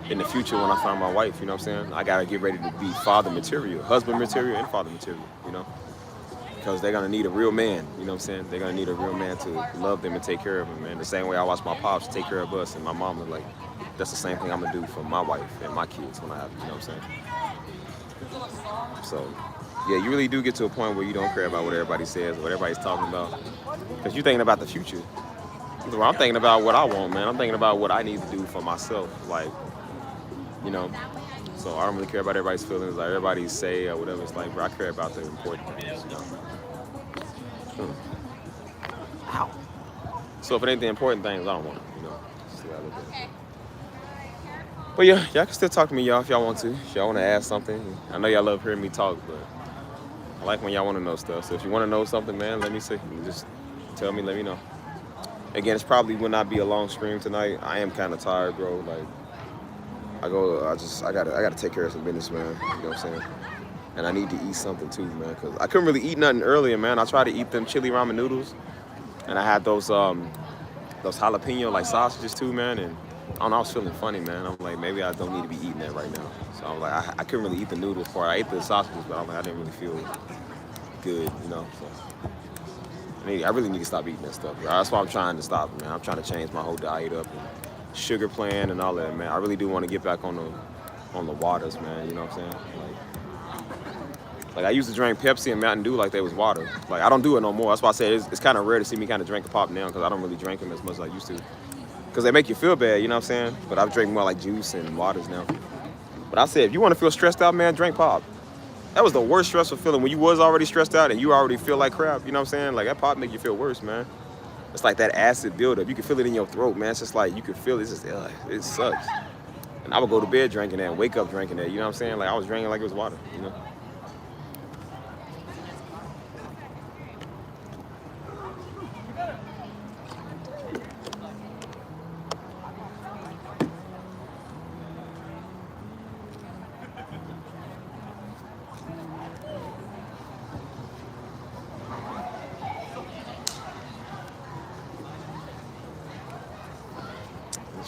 in the future when I find my wife, you know what I'm saying? I got to get ready to be father material, husband material, and father material, you know? Because they're going to need a real man, you know what I'm saying? They're going to need a real man to love them and take care of them, man. The same way I watch my pops take care of us and my mama, like, that's the same thing I'm going to do for my wife and my kids when I have them, you know what I'm saying? So, yeah, you really do get to a point where you don't care about what everybody says or what everybody's talking about. Because you're thinking about the future. Well, I'm thinking about what I want, man. I'm thinking about what I need to do for myself, like, you know? So I don't really care about everybody's feelings, like everybody say or whatever. It's like, bro, I care about the important things, you know? Ow. So if it ain't the important things, I don't want it, you know? Just a little bit. But yeah, y'all can still talk to me, y'all, if y'all want to. If y'all want to ask something. I know y'all love hearing me talk, but I like when y'all want to know stuff. So if you want to know something, man, let me see. Just tell me, let me know. Again, it's probably will not be a long stream tonight. I am kind of tired, bro. Like I gotta take care of some business, man. You know what I'm saying? And I need to eat something too, man, because I couldn't really eat nothing earlier, man. I tried to eat them chili ramen noodles, and I had those jalapeno like sausages too, man. And I don't know, I was feeling funny, man. I'm like, maybe I don't need to be eating that right now. So I'm like, I couldn't really eat the noodles part. I ate the sausages, but I'm like, I didn't really feel good, you know. So I really need to stop eating that stuff. Bro. That's why I'm trying to stop, man. I'm trying to change my whole diet up, and sugar plan and all that, man. I really do want to get back on the waters, man. You know what I'm saying? Like I used to drink Pepsi and Mountain Dew like they was water. Like I don't do it no more. That's why I say it's kind of rare to see me kind of drink a pop now because I don't really drink them as much as I used to. Because they make you feel bad, you know what I'm saying? But I drink more like juice and waters now. But I said, if you want to feel stressed out, man, drink pop. That was the worst stressful feeling when you was already stressed out and you already feel like crap, you know what I'm saying? Like that pop make you feel worse, man. It's like that acid buildup. You can feel it in your throat, man. It's just like you can feel it. It's just, it sucks. And I would go to bed drinking that and wake up drinking that, you know what I'm saying? Like I was drinking like it was water, you know?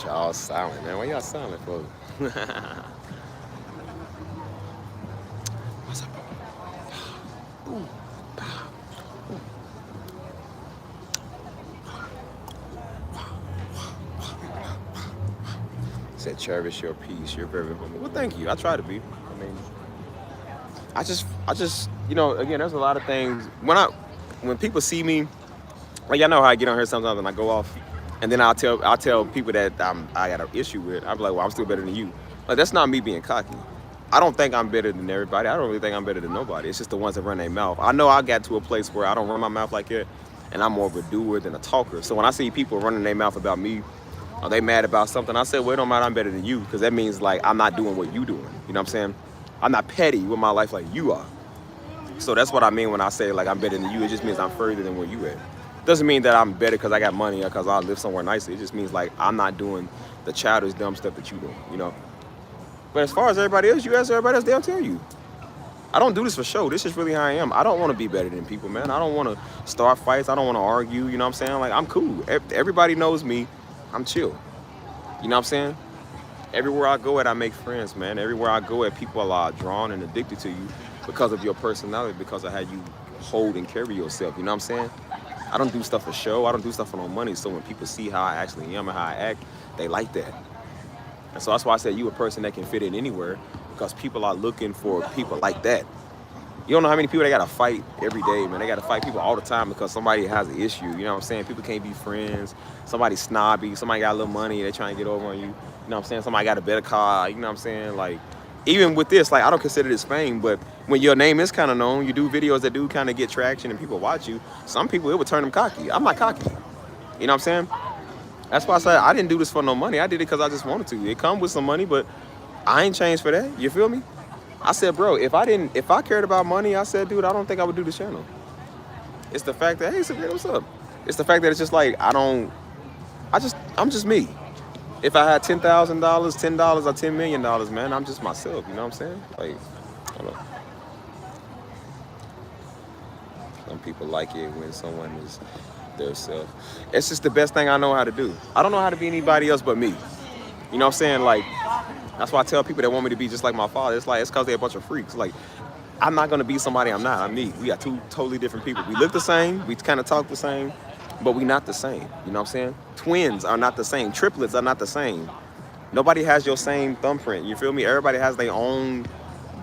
Y'all silent, man. Why y'all silent for? What's up? Ooh. Said cherish your peace. You're very humble. Well, thank you. I try to be. I mean, I just, you know, again, there's a lot of things when people see me, like y'all know how I get on here sometimes and I go off. And then I'll tell people that I got an issue with. I'll be like, well, I'm still better than you. Like, that's not me being cocky. I don't think I'm better than everybody. I don't really think I'm better than nobody. It's just the ones that run their mouth. I know I got to a place where I don't run my mouth like that, and I'm more of a doer than a talker. So when I see people running their mouth about me, or they mad about something, I say, well, it don't matter, I'm better than you, because that means, like, I'm not doing what you doing. You know what I'm saying? I'm not petty with my life like you are. So that's what I mean when I say, like, I'm better than you. It just means I'm further than where you at. Doesn't mean that I'm better because I got money or because I live somewhere nicer. It just means like I'm not doing the childish dumb stuff that you do, you know. But as far as everybody else, you ask everybody else, they'll tell you. I don't do this for show. This is really how I am. I don't want to be better than people, man. I don't want to start fights. I don't want to argue. You know what I'm saying? Like I'm cool. Everybody knows me. I'm chill. You know what I'm saying? Everywhere I go I make friends, man. Everywhere I go people are drawn and addicted to you because of your personality, because of how you hold and carry yourself. You know what I'm saying? I don't do stuff for show. I don't do stuff for no money. So when people see how I actually am and how I act, they like that. And so that's why I said you a person that can fit in anywhere because people are looking for people like that. You don't know how many people they got to fight every day, man. They got to fight people all the time because somebody has an issue. You know what I'm saying? People can't be friends. Somebody's snobby. Somebody got a little money. They trying to get over on you. You know what I'm saying? Somebody got a better car. You know what I'm saying? Like, even with this, like, I don't consider this fame, but when your name is kind of known, you do videos that do kind of get traction and people watch you, some people, it would turn them cocky. I'm not cocky. You know what I'm saying? That's why I said I didn't do this for no money. I did it because I just wanted to. It come with some money, but I ain't changed for that. You feel me? I said, bro, if I cared about money, I said, dude, I don't think I would do this channel. It's the fact that, hey, Sabrina, what's up? It's the fact that it's just like, I'm just me. If I had $10,000, $10 or $10 million, man, I'm just myself. You know what I'm saying? Like, I don't know. Some people like it when someone is their self. It's just the best thing I know how to do. I don't know how to be anybody else but me. You know what I'm saying? Like, that's why I tell people that want me to be just like my father. It's because they're a bunch of freaks. Like, I'm not going to be somebody I'm not. I'm me. We got two totally different people. We look the same. We kind of talk the same. But we not the same, you know what I'm saying? Twins are not the same. Triplets are not the same. Nobody has your same thumbprint, you feel me? Everybody has their own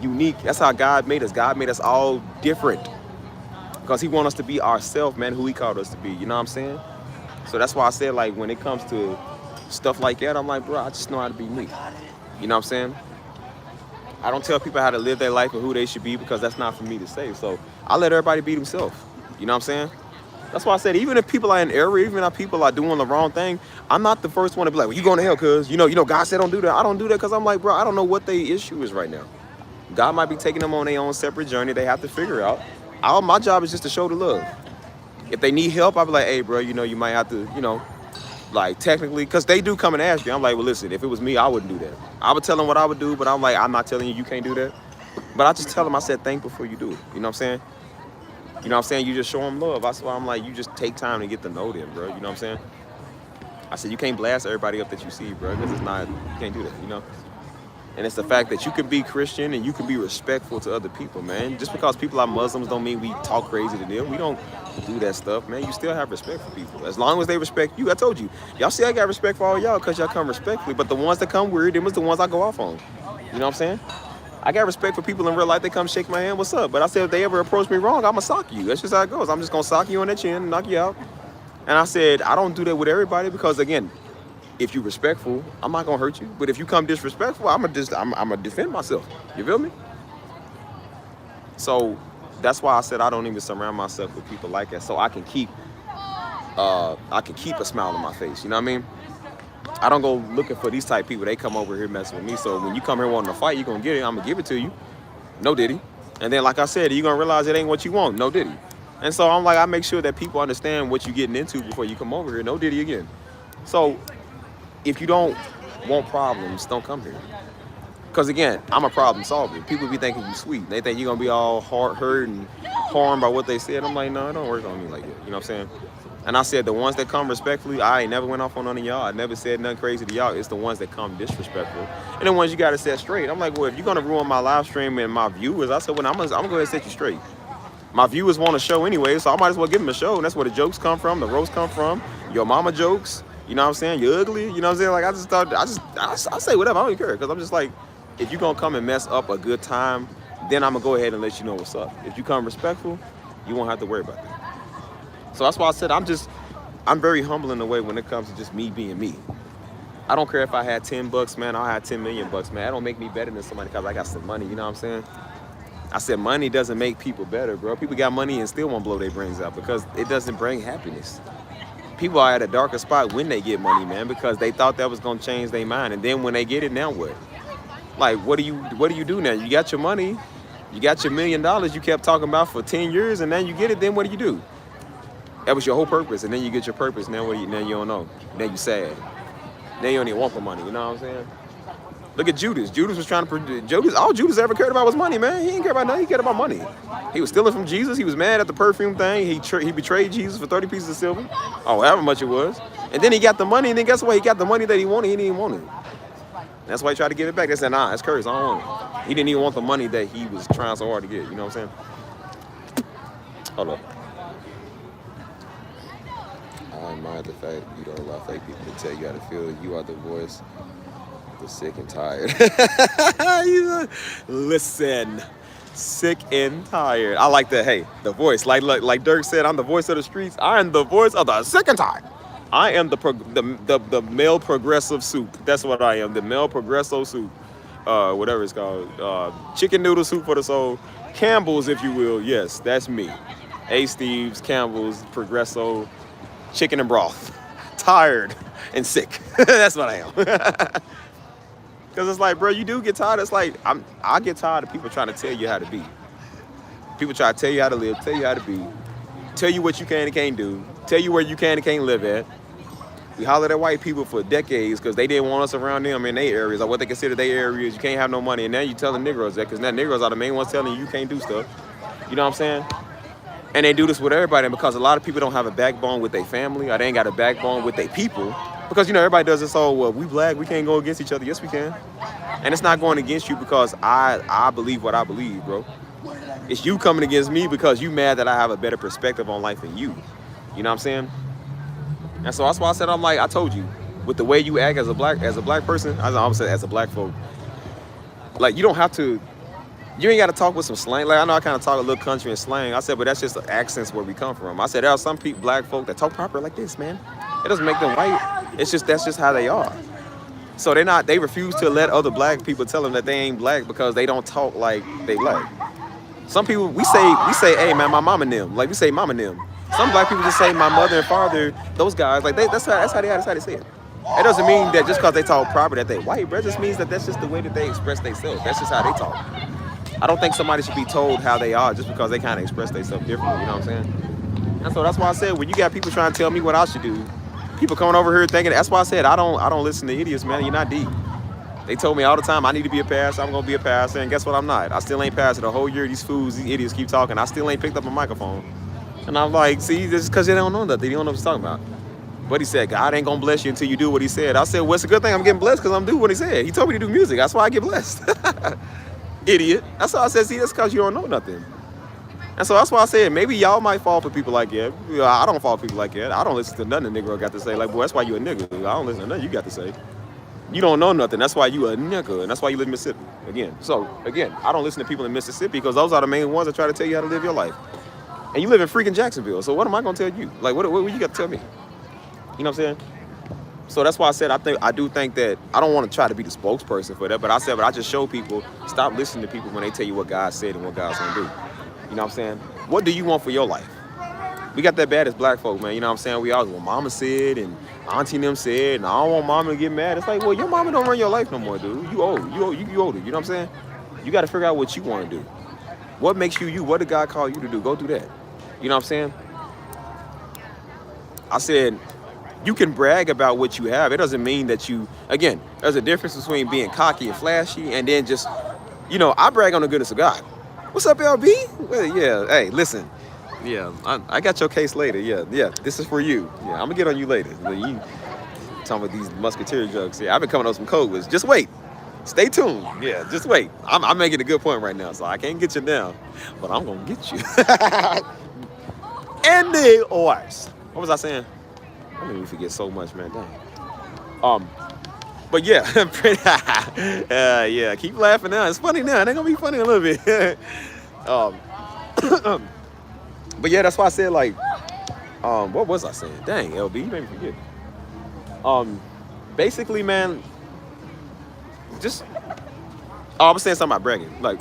unique, that's how God made us. God made us all different because he wants us to be ourselves, man, who he called us to be, you know what I'm saying? So that's why I said, like, when it comes to stuff like that, I'm like, bro, I just know how to be me. You know what I'm saying? I don't tell people how to live their life and who they should be because that's not for me to say. So I let everybody be themselves, you know what I'm saying? That's why I said, even if people are in error, even if people are doing the wrong thing, I'm not the first one to be like, well, you going to hell, cuz, you know, God said don't do that. I don't do that because I'm like, bro, I don't know what their issue is right now. God might be taking them on their own separate journey. They have to figure out. My job is just to show the love. If they need help, I'll be like, hey, bro, you know, you might have to, you know, like technically, because they do come and ask me. I'm like, well, listen, if it was me, I wouldn't do that. I would tell them what I would do, but I'm like, I'm not telling you you can't do that. But I just tell them, I said, think before you do it. You know what I'm saying? You know what I'm saying? You just show them love. That's why I'm like, you just take time to get to know them, bro. You know what I'm saying? I said, you can't blast everybody up that you see, bro, because it's not, you can't do that, you know? And it's the fact that you can be Christian and you can be respectful to other people, man. Just because people are Muslims don't mean we talk crazy to them. We don't do that stuff, man. You still have respect for people. As long as they respect you, I told you. Y'all see I got respect for all y'all because y'all come respectfully. But the ones that come weird, them was the ones I go off on. You know what I'm saying? I got respect for people in real life. They come shake my hand, what's up? But I said, if they ever approach me wrong, I'm going to sock you. That's just how it goes. I'm just going to sock you on the chin and knock you out. And I said, I don't do that with everybody because, again, if you're respectful, I'm not gonna hurt you. But if you come disrespectful, I'm gonna defend myself. You feel me? So that's why I said I don't even surround myself with people like that, so I can keep a smile on my face. You know what I mean? I don't go looking for these type of people. They come over here messing with me. So when you come here wanting to fight, you're gonna get it. I'm gonna give it to you. No diddy. And then, like I said, you're gonna realize it ain't what you want. No diddy. And so I'm like, I make sure that people understand what you're getting into before you come over here. No diddy again. So if you don't want problems, don't come here. Because again, I'm a problem solver. People be thinking you sweet. They think you're going to be all hurt and harmed by what they said. I'm like, no, it don't work on me like that. You know what I'm saying? And I said, the ones that come respectfully, I ain't never went off on none of y'all. I never said nothing crazy to y'all. It's the ones that come disrespectful. And the ones you got to set straight. I'm like, well, if you're going to ruin my live stream and my viewers, I said, well, I'm going to go ahead and set you straight. My viewers want a show anyway, so I might as well give them a show. And that's where the jokes come from, the roast come from, your mama jokes. You know what I'm saying? You're ugly. You know what I'm saying? Like, I just thought, I say whatever. I don't even care. Because I'm just like, if you're going to come and mess up a good time, then I'm going to go ahead and let you know what's up. If you come respectful, you won't have to worry about that. So that's why I said I'm very humble in a way when it comes to just me being me. I don't care if I had $10, man. I'll have 10 million bucks, man. That don't make me better than somebody because I got some money. You know what I'm saying? I said money doesn't make people better, bro. People got money and still won't blow their brains out because it doesn't bring happiness. People are at a darker spot when they get money, man, because they thought that was gonna change their mind, and then when they get it, now what? Like, what do you do now? You got your money, you got your $1 million you kept talking about for 10 years, and now you get it. Then what do? That was your whole purpose, and then you get your purpose. Now now you don't know. Now you sad. Now you don't even want the money. You know what I'm saying? Look at Judas. Judas was trying to all Judas ever cared about was money, man. He didn't care about nothing. He cared about money. He was stealing from Jesus. He was mad at the perfume thing. He betrayed Jesus for 30 pieces of silver. Oh, however much it was. And then he got the money, and then guess what? He got the money that he wanted. He didn't even want it. That's why he tried to give it back. They said, nah, it's cursed. I don't want it. He didn't even want the money that he was trying so hard to get. You know what I'm saying? Hold up. I admire the fact you don't allow fake people to tell you how to feel. You are the voice. The sick and tired. Listen, sick and tired. I like that. Hey, the voice, like Dirk said, I'm the voice of the streets. I am the voice of the sick and tired. I am the male progressive soup. That's what I am. The male progresso soup. Whatever it's called. Chicken noodle soup for the soul. Campbell's, if you will. Yes, that's me. A. Steve's, Campbell's, Progresso, chicken and broth. Tired and sick. That's what I am. Because it's like, bro, you do get tired. It's like, I get tired of people trying to tell you how to be. People try to tell you how to live, tell you how to be, tell you what you can and can't do, tell you where you can and can't live at. We hollered at white people for decades because they didn't want us around them in their areas or what they consider their areas. You can't have no money. And now you telling Negroes that because now Negroes are the main ones telling you can't do stuff. You know what I'm saying? And they do this with everybody. And because a lot of people don't have a backbone with their family or they ain't got a backbone with their people. Because, you know, everybody does this whole, well, we black, we can't go against each other. Yes, we can. And it's not going against you because I believe what I believe, bro. It's you coming against me because you mad that I have a better perspective on life than you. You know what I'm saying? And so that's why I said, I'm like, I told you, with the way you act as a black person, I always said as a black folk, like, you don't have to, you ain't got to talk with some slang. Like, I know I kind of talk a little country and slang. I said, but that's just the accents where we come from. I said, there are some people, black folk, that talk proper like this, man. It doesn't make them white. It's just, that's just how they are. So they refuse to let other black people tell them that they ain't black because they don't talk like they black. Some people, we say, hey, man, my mama and them. Like, we say mama and them. Some black people just say my mother and father, those guys. Like, that's how they say it. It doesn't mean that just because they talk proper that they white, bro. It just means that that's just the way that they express themselves. That's just how they talk. I don't think somebody should be told how they are just because they kind of express themselves differently. You know what I'm saying? And so that's why I said when you got people trying to tell me what I should do, people coming over here thinking. That's why I said I don't listen to idiots, man. You're not deep. They told me all the time I need to be a pastor. I'm gonna be a pastor, and guess what? I'm not. I still ain't pastor the whole year. These fools, these idiots keep talking. I still ain't picked up a microphone. And I'm like, see, this is because they don't know nothing. They don't know what he's talking about. But he said, God ain't gonna bless you until you do what he said. I said, well, it's a good thing I'm getting blessed because I'm doing what he said. He told me to do music. That's why I get blessed. Idiot. That's why I said, see, that's because you don't know nothing. And so that's why I said, maybe y'all might fall for people like that. I don't fall for people like that. I don't listen to nothing the Negro got to say. Like, boy, that's why you a nigga. I don't listen to nothing you got to say. You don't know nothing. That's why you a nigga, and that's why you live in Mississippi. Again, I don't listen to people in Mississippi because those are the main ones that try to tell you how to live your life. And you live in freaking Jacksonville, so what am I gonna tell you? Like, what you got to tell me? You know what I'm saying? So that's why I said I do think that I don't want to try to be the spokesperson for that, but I just show people stop listening to people when they tell you what God said and what God's gonna do. You know what I'm saying? What do you want for your life? We got that bad as black folk, man. You know what I'm saying? We always, well, mama said and auntie and them said, and I don't want mama to get mad. It's like, well, your mama don't run your life no more, dude. You old. You older. You know what I'm saying? You got to figure out what you want to do. What makes you you? What did God call you to do? Go do that. You know what I'm saying? I said, you can brag about what you have. It doesn't mean that you, again, there's a difference between being cocky and flashy and then just, I brag on the goodness of God. What's up, LB? Well, yeah, hey, listen. Yeah, I got your case later. Yeah, this is for you. Yeah, I'm going to get on you later. You talking about these musketeer jokes. Yeah, I've been coming up with some code words. Just wait. Stay tuned. Yeah, just wait. I'm making a good point right now, so I can't get you now, but I'm going to get you. And the ORs. What was I saying? I made me forget so much, man. Dang. But yeah, yeah. Keep laughing now. It's funny now. It ain't gonna be funny in a little bit. But yeah, that's why I said like, what was I saying? Dang, LB, you made me forget. Basically, man, I was saying something about bragging. Like,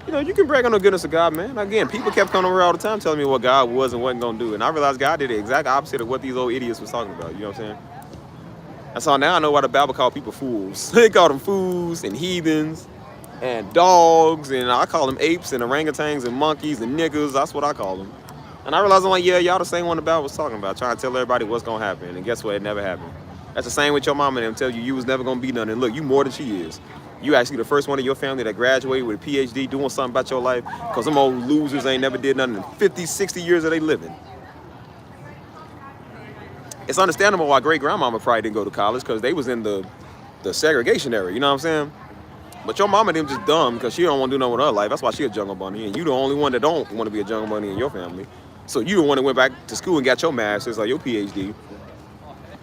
you can brag on the goodness of God, man. Again, people kept coming over all the time telling me what God was and wasn't gonna do, and I realized God did the exact opposite of what these old idiots was talking about. You know what I'm saying? And so now I know why the Bible called people fools. They call them fools and heathens and dogs, and I call them apes and orangutans and monkeys and niggas. That's what I call them. And I realized I'm like, yeah, y'all the same one the Bible was talking about, trying to tell everybody what's gonna happen. And guess what? It never happened. That's the same with your mama and them tell you was never gonna be nothing. And look, you more than she is. You actually the first one in your family that graduated with a PhD doing something about your life, because them old losers ain't never did nothing in 50, 60 years that they living. It's understandable why great-grandmama probably didn't go to college, because they was in the segregation era, you know what I'm saying? But your mama them just dumb because she don't want to do nothing with her life. That's why she a jungle bunny, and you the only one that don't want to be a jungle bunny in your family. So you the one that went back to school and got your master's or your PhD.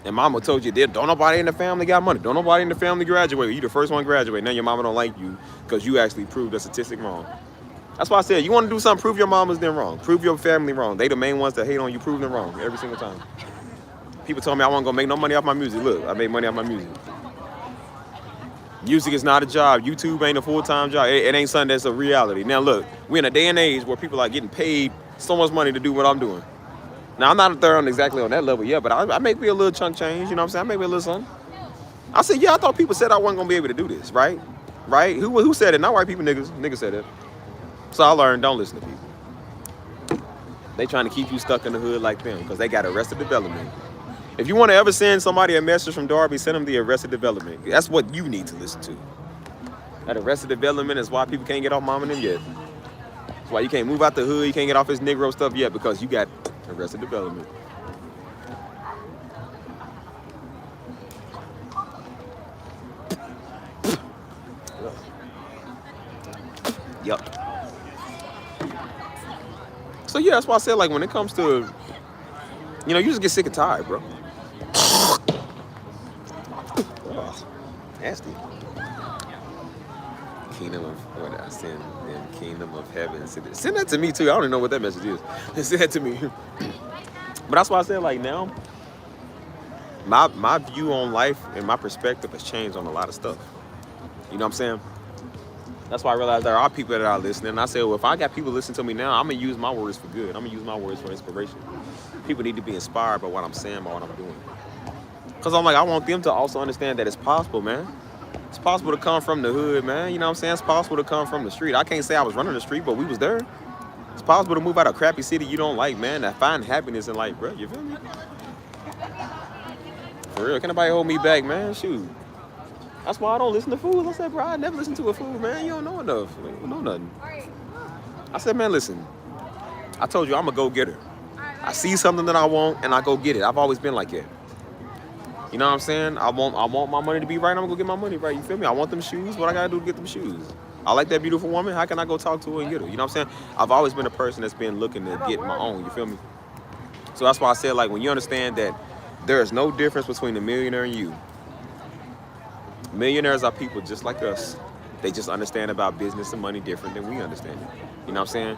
And mama told you, don't nobody in the family got money. Don't nobody in the family graduate. You the first one graduate. Now your mama don't like you because you actually proved the statistic wrong. That's why I said, you want to do something, prove your mama's then wrong. Prove your family wrong. They the main ones that hate on you, prove them wrong every single time. People told me I wasn't going to make no money off my music. Look, I made money off my music. Music is not a job. YouTube ain't a full-time job. It ain't something that's a reality. Now look, we're in a day and age where people are getting paid so much money to do what I'm doing. Now, I'm not there exactly on that level yet, but I make me a little chunk change, you know what I'm saying? I make me a little something. I said, yeah, I thought people said I wasn't going to be able to do this, right? Right? Who said it? Not white people, niggas. Niggas said it. So I learned, don't listen to people. They trying to keep you stuck in the hood like them because they got Arrested Development. If you want to ever send somebody a message from Darby, send them the Arrested Development. That's what you need to listen to. That Arrested Development is why people can't get off mama and them yet. That's why you can't move out the hood, you can't get off this Negro stuff yet, because you got Arrested Development. Yup. So yeah, that's why I said, like, when it comes to, you just get sick and tired, bro. Oh, nasty. Kingdom of, what I send them, kingdom of heaven. Send that to me too. I don't even know what that message is. Send that to me. But that's why I said, like, now, my view on life and my perspective has changed on a lot of stuff. You know what I'm saying? That's why I realized there are people that are listening. And I said, well, if I got people listening to me now, I'm going to use my words for good. I'm going to use my words for inspiration. People need to be inspired by what I'm saying, by what I'm doing. Because I'm like, I want them to also understand that it's possible, man. It's possible to come from the hood, man. You know what I'm saying? It's possible to come from the street. I can't say I was running the street, but we was there. It's possible to move out of a crappy city you don't like, man, and find happiness in life, bro. You feel me? For real, can't nobody hold me back, man. Shoot. That's why I don't listen to fools. I said, bro, I never listen to a fool, man. You don't know enough. You don't know nothing. I said, man, listen. I told you I'm a go-getter. I see something that I want and I go get it. I've always been like that. You know what I'm saying? I want my money to be right. I'm gonna go get my money right. You feel me? I want them shoes. What I gotta do to get them shoes? I like that beautiful woman. How can I go talk to her and get her? You know what I'm saying? I've always been a person that's been looking to get my own. You feel me? So that's why I said, like, when you understand that there is no difference between a millionaire and you. Millionaires are people just like us. They just understand about business and money different than we understand it. You know what I'm saying?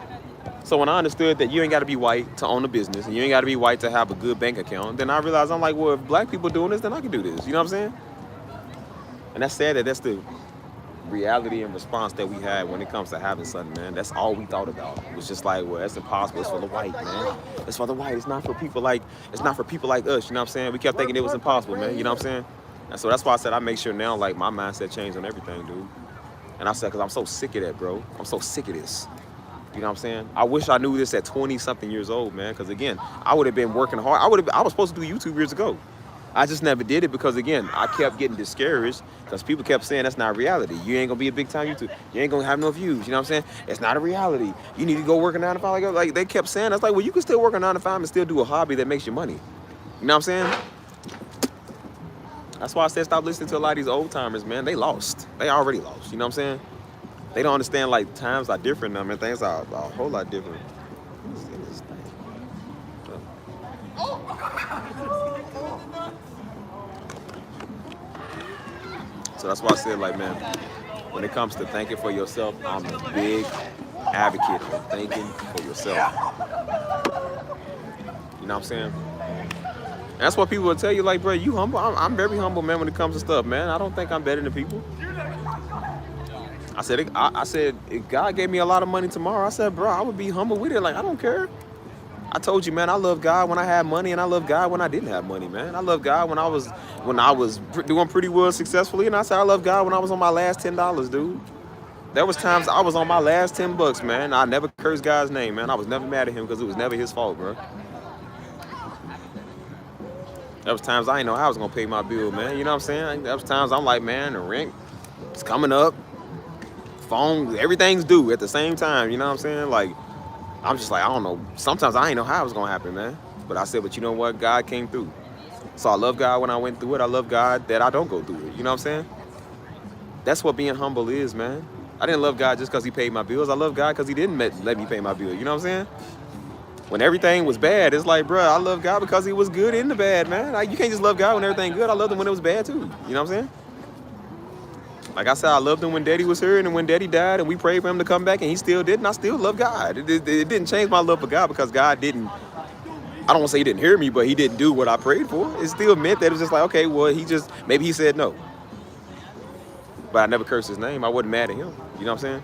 So when I understood that you ain't got to be white to own a business and you ain't got to be white to have a good bank account, then I realized, I'm like, well, if black people doing this, then I can do this. You know what I'm saying? And that's sad that that's the reality and response that we had when it comes to having something, man. That's all we thought about. It was just like, well, that's impossible. It's for the white, man. It's for the white. It's not for people like us. You know what I'm saying? We kept thinking it was impossible, man. You know what I'm saying? And so that's why I said I make sure now, like, my mindset changed on everything, dude. And I said, because I'm so sick of that, bro. I'm so sick of this. You know what I'm saying? I wish I knew this at 20-something years old, man. Because, again, I would have been working hard. I was supposed to do YouTube years ago. I just never did it because, again, I kept getting discouraged because people kept saying that's not reality. You ain't going to be a big-time YouTuber. You ain't going to have no views. You know what I'm saying? It's not a reality. You need to go work a 9 to 5. Like they kept saying, that's like, well, you can still work a 9 to 5 and still do a hobby that makes you money. You know what I'm saying? That's why I said stop listening to a lot of these old-timers, man. They lost. They already lost. You know what I'm saying? They don't understand, like, times are different now, man. Things are a whole lot different. So that's why I said, like, man, when it comes to thinking for yourself, I'm a big advocate of thinking for yourself. You know what I'm saying? And that's what people will tell you, like, bro, you humble. I'm very humble, man, when it comes to stuff, man. I don't think I'm better than people. I said, if God gave me a lot of money tomorrow, I said, bro, I would be humble with it. Like, I don't care. I told you, man, I love God when I had money, and I love God when I didn't have money, man. I love God when I was doing pretty well successfully, and I said I love God when I was on my last $10, dude. There was times I was on my last $10, man. I never cursed God's name, man. I was never mad at him because it was never his fault, bro. There was times I didn't know how I was gonna pay my bill, man. You know what I'm saying? There was times I'm like, man, the rent is coming up. Phone, everything's due at the same time, you know what I'm saying? Like, I'm just like, I don't know. Sometimes I didn't know how it was gonna happen, man. But I said, but you know what? God came through. So I love God when I went through it. I love God that I don't go through it. You know what I'm saying? That's what being humble is, man. I didn't love God just because he paid my bills. I love God because he didn't let me pay my bill. You know what I'm saying? When everything was bad, it's like, bro, I love God because he was good in the bad, man. Like, you can't just love God when everything good. I loved him when it was bad, too. You know what I'm saying? Like I said, I loved him when Daddy was here and when Daddy died and we prayed for him to come back and he still did, and I still love God. It didn't change my love for God because God didn't, I don't want to say he didn't hear me, but he didn't do what I prayed for. It still meant that it was just like, okay, well, maybe he said no. But I never cursed his name. I wasn't mad at him. You know what I'm saying?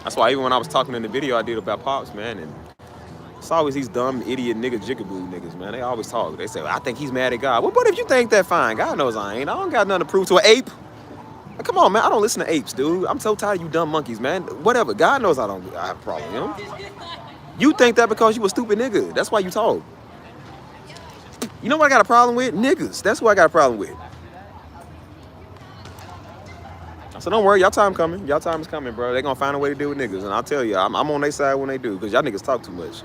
That's why even when I was talking in the video I did about Pops, man, and it's always these dumb idiot nigga jigaboo niggas, man. They always talk. They say, well, I think he's mad at God. Well, but if you think that, fine. God knows I ain't. I don't got nothing to prove to an ape. Like, come on, man. I don't listen to apes, dude. I'm so tired of you dumb monkeys, man. Whatever. God knows I have a problem with him. You think that because you a stupid nigga. That's why you talk. You know what I got a problem with? Niggas. That's what I got a problem with. So don't worry, y'all time coming. Y'all time is coming, bro. They gonna find a way to deal with niggas. And I'll tell you, I'm on their side when they do, because y'all niggas talk too much.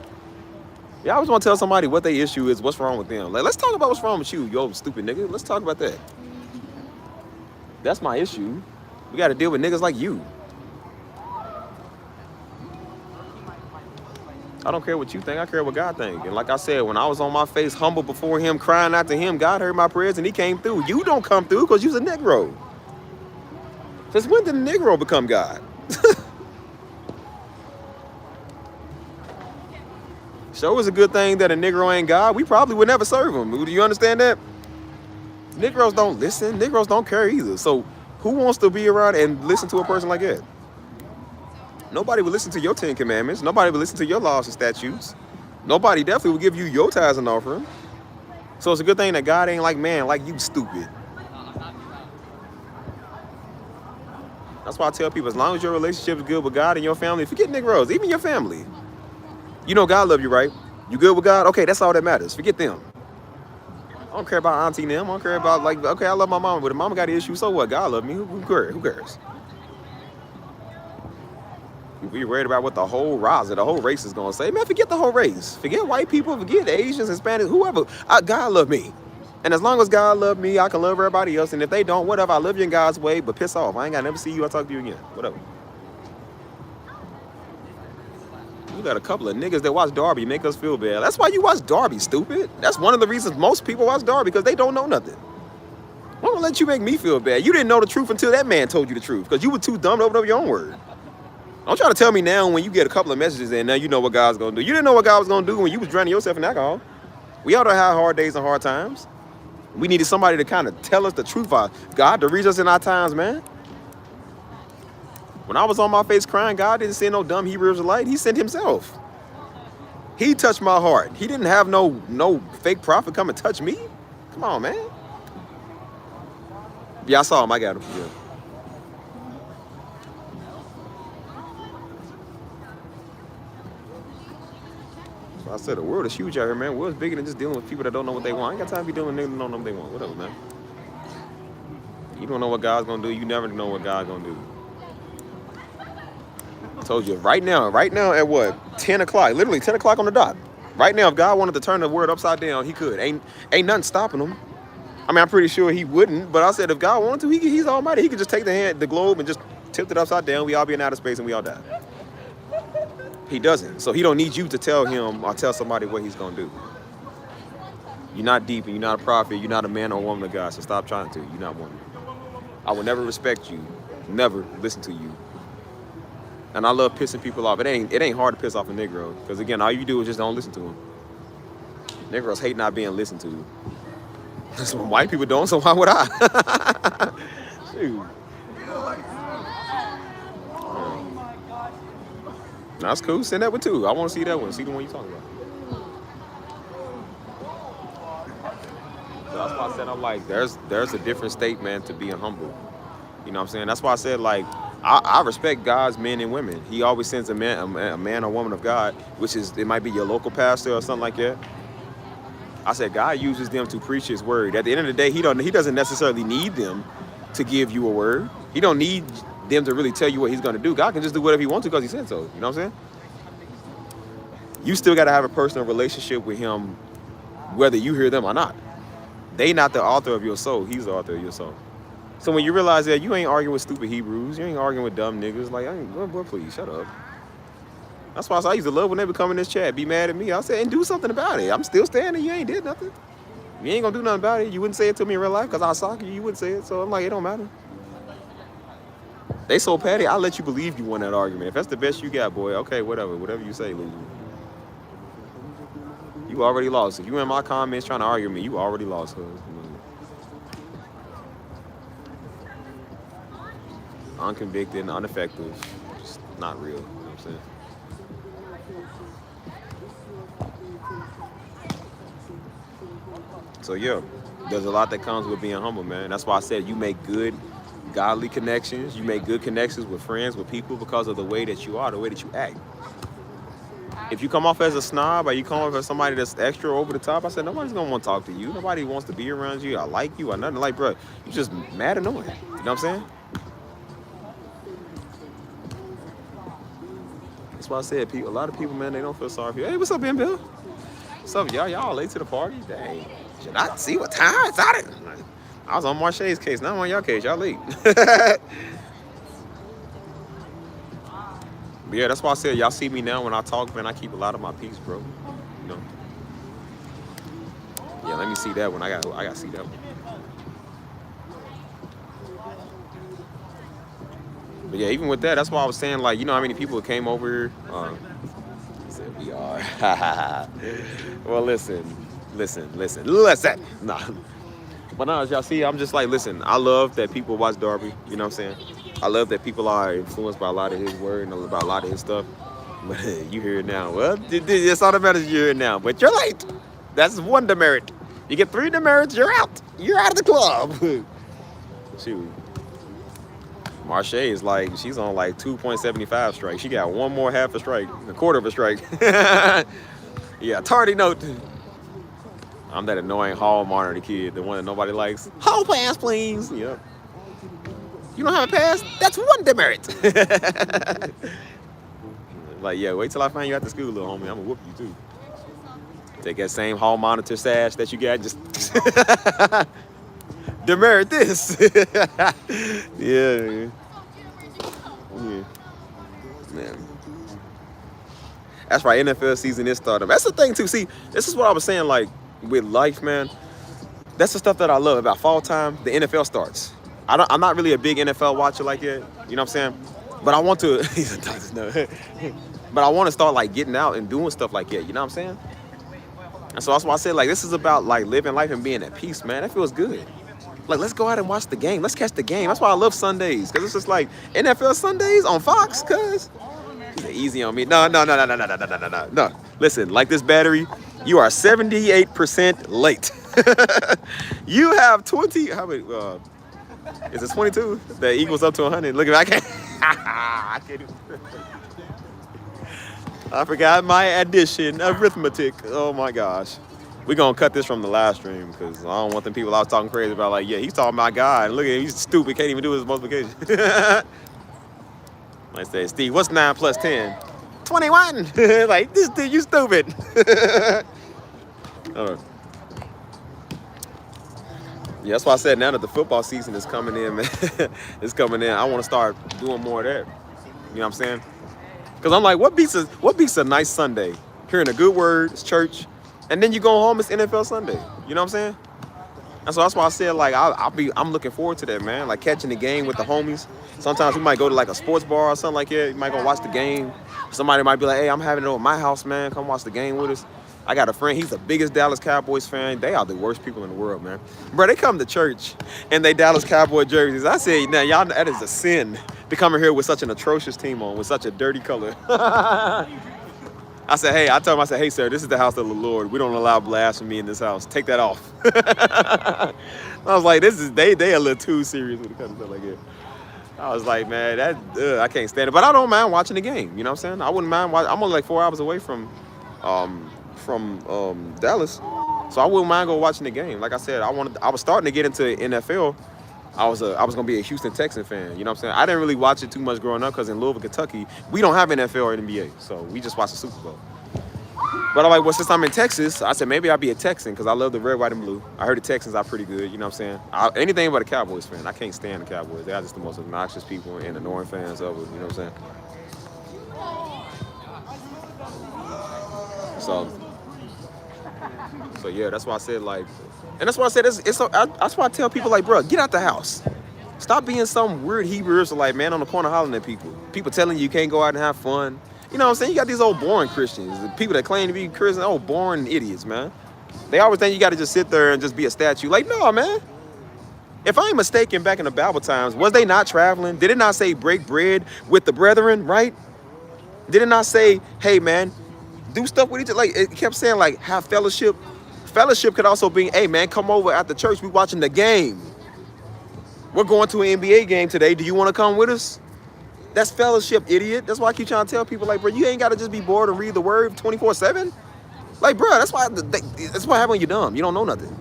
Y'all always want to tell somebody what their issue is, what's wrong with them. Like, let's talk about what's wrong with you, you old stupid nigga. Let's talk about that. That's my issue. We got to deal with niggas like you. I don't care what you think. I care what God thinks. And like I said, when I was on my face, humble before him, crying out to him, God heard my prayers and he came through. You don't come through because you's a Negro. Since when did a Negro become God? Sure, it's a good thing that a Negro ain't God. We probably would never serve him. Do you understand that? Negroes don't listen. Negroes don't care either. So who wants to be around and listen to a person like that? Nobody would listen to your 10 commandments. Nobody would listen to your laws and statutes. Nobody definitely would give you your tithes and offering. So it's a good thing that God ain't like man, like you stupid. That's why I tell people, as long as your relationship is good with God and your family, forget Negroes, even your family. You know God love you, right? You good with God? Okay, that's all that matters. Forget them. I don't care about auntie and them. I don't care about, like, okay, I love my mama, but if mama got an issue, so what? God love me. Who cares? Who cares? We worried about what the whole race is gonna say. Man, forget the whole race. Forget white people. Forget Asians, Hispanics, whoever. God love me, and as long as God love me, I can love everybody else. And if they don't, whatever. I love you in God's way, but piss off. I ain't gotta never see you. I talk to you again. Whatever. You got a couple of niggas that watch Darby make us feel bad. That's why you watch Darby, stupid. That's one of the reasons most people watch Darby, because they don't know nothing. I'm gonna let you make me feel bad. You didn't know the truth until that man told you the truth, because you were too dumb to open up your own word. Don't try to tell me now when you get a couple of messages and now you know what God's gonna do. You didn't know what God was gonna do when you was drowning yourself in alcohol. We all don't have hard days and hard times. We needed somebody to kind of tell us the truth of God, to reach us in our times, man. When I was on my face crying, God didn't send no dumb Hebrew Israelite. He sent himself. He touched my heart. He didn't have no fake prophet come and touch me. Come on, man. Yeah, I saw him. I got him. Yeah. I said the world is huge out here, man. The world's bigger than just dealing with people that don't know what they want. I ain't got time to be dealing with niggas that don't know what they want. Whatever, man. You don't know what God's gonna do. You never know what God's gonna do. I told you, right now at what? 10 o'clock, literally 10 o'clock on the dot. Right now, if God wanted to turn the world upside down, he could. Ain't nothing stopping him. I mean, I'm pretty sure he wouldn't, but I said if God wanted to, he's almighty. He could just take the globe and just tilt it upside down. We all be in outer space and we all die. He doesn't. So he don't need you to tell him or tell somebody what he's going to do. You're not deep and you're not a prophet. You're not a man or woman of God. So stop trying to. You're not one. I will never respect you. Never listen to you. And I love pissing people off. It ain't hard to piss off a Negro. Because again, all you do is just don't listen to them. Negroes hate not being listened to. That's what white people don't, so why would I? Shoot. That's cool. Send that one too. I want to see that one. See the one you're talking about. So that's why I said I'm like, there's a different state, man, to being humble. You know what I'm saying? That's why I said, like, I respect God's men and women. He always sends a man or woman of God, which is, it might be your local pastor or something like that. I said God uses them to preach his word. At the end of the day, he doesn't necessarily need them to give you a word. He don't need them to really tell you what he's going to do. God can just do whatever he wants to because he said so. You know what I'm saying? You still got to have a personal relationship with him, whether you hear them or not. They not the author of your soul. He's the author of your soul. So when you realize that, you ain't arguing with stupid Hebrews. You ain't arguing with dumb niggas. Like, boy, please, shut up. That's why I used to love when they would come in this chat, be mad at me. I said, and do something about it. I'm still standing. You ain't did nothing. You ain't going to do nothing about it. You wouldn't say it to me in real life because I sock you. You wouldn't say it. So I'm like, it don't matter. They so petty, I'll let you believe you won that argument. If that's the best you got, boy, okay, whatever you say, loser. You already lost. If you in my comments trying to argue with me, you already lost, cuz. Unconvicted, ineffective, just not real. You know what I'm saying? So yeah, there's a lot that comes with being humble, man. That's why I said you make good, godly connections. You make good connections with friends, with people, because of the way that you are, the way that you act. If you come off as a snob or you come off as somebody that's extra over the top, I said nobody's gonna want to talk to you. Nobody wants to be around you. I like you or nothing. Like, bro, you just mad annoying. You know what I'm saying? That's why I said a lot of people, man, they don't feel sorry for you. Hey, what's up, Ben Bill? What's up, y'all? Y'all late to the party? Dang. Should I see what time it's at? I was on Marche's case. Now I'm on y'all case. Y'all late. But yeah, that's why I said y'all see me now when I talk, man. I keep a lot of my peace, bro. You know. Yeah, let me see that one. I got to see that one. But yeah, even with that, that's why I was saying, like, you know how many people came over here? He said we are. Well, listen. Nah. But now, as y'all see, I'm just like, listen, I love that people watch Darby. You know what I'm saying? I love that people are influenced by a lot of his word and by a lot of his stuff. But you hear it now. Well, it's all that matters. You hear it now. But you're late. That's one demerit. You get 3 demerits, you're out. You're out of the club. Shoot. Marche is like, she's on like 2.75 strike. She got one more half a strike, a quarter of a strike. Yeah, tardy note. I'm that annoying hall monitor kid, the one that nobody likes. Hall pass, please. Yep. You don't have a pass? That's one demerit. Like, yeah, wait till I find you at the school, little homie. I'm gonna whoop you too. Take that same hall monitor sash that you got, just demerit this. Yeah. Yeah. Man. That's right, NFL season is starting. That's the thing too. See, this is what I was saying, like, with life, man. That's the stuff that I love about fall time. The NFL starts. I'm not really a big NFL watcher like that. You know what I'm saying? But I want to. But I want to start like getting out and doing stuff like that. You know what I'm saying? And so that's why I said, like, this is about like living life and being at peace, man. That feels good. Like, let's go out and watch the game. Let's catch the game. That's why I love Sundays, because it's just like NFL Sundays on Fox, cuz. Easy on me. No. Listen, like this battery, you are 78% late. You have 20. How many? Is it 22? That equals up to 100. Look at me. I can't. I can't do. I forgot my addition arithmetic. Oh my gosh. We're gonna cut this from the live stream because I don't want them people I was talking crazy about, like, yeah, he's talking about God. And look at him, he's stupid, can't even do his multiplication. I say, Steve, what's 9 plus 10? 21. Like, this dude, you stupid. Yeah, that's why I said now that the football season is coming in, man. It's coming in. I want to start doing more of that. You know what I'm saying? Because I'm like, what beats a nice Sunday? Hearing a good word, it's church, and then you go home, it's NFL Sunday. You know what I'm saying? And so that's why I said, like, I'm looking forward to that, man. Like catching the game with the homies. Sometimes we might go to like a sports bar or something like that. You might go watch the game. Somebody might be like, hey, I'm having it over my house, man. Come watch the game with us. I got a friend, he's the biggest Dallas Cowboys fan. They are the worst people in the world, man. Bro, they come to church in they Dallas Cowboy jerseys. I say, now, y'all, that is a sin to come in here with such an atrocious team on, with such a dirty color. I said, hey, I told him, I said, hey, sir, this is the house of the Lord. We don't allow blasphemy in this house. Take that off. I was like, they a little too serious with the kind of stuff like that. I was like, man, I can't stand it. But I don't mind watching the game. You know what I'm saying? I wouldn't mind watching. I'm only like 4 hours away from Dallas, so I wouldn't mind go watching the game. Like I said, I was starting to get into NFL. I was gonna be a Houston Texan fan. You know what I'm saying? I didn't really watch it too much growing up because in Louisville, Kentucky, we don't have NFL or NBA, so we just watch the Super Bowl. But I'm like, well, since I'm in Texas, I said maybe I'll be a Texan because I love the red, white, and blue. I heard the Texans are pretty good. You know what I'm saying? Anything but a Cowboys fan. I can't stand the Cowboys. They are just the most obnoxious people and annoying fans of it. You know what I'm saying? So yeah, that's why I said, like, and that's why I said that's why I tell people, like, bro, get out the house. Stop being some weird Hebrew Israelite man on the corner hollering at people. People telling you can't go out and have fun. You know what I'm saying? You got these old boring Christians, the people that claim to be Christians, old boring idiots, man. They always think you got to just sit there and just be a statue. Like, no, man. If I ain't mistaken, back in the Bible times, was they not traveling? Did it not say break bread with the brethren, right? Did it not say, hey, man, do stuff with each other? Like, it kept saying, like, have fellowship. Fellowship could also be, hey, man, come over at the church. We watching the game. We're going to an NBA game today. Do you want to come with us? That's fellowship, idiot. That's why I keep trying to tell people, like, bro, you ain't got to just be bored and read the word 24/7. Like, bro, that's what happens when you're dumb. You don't know nothing.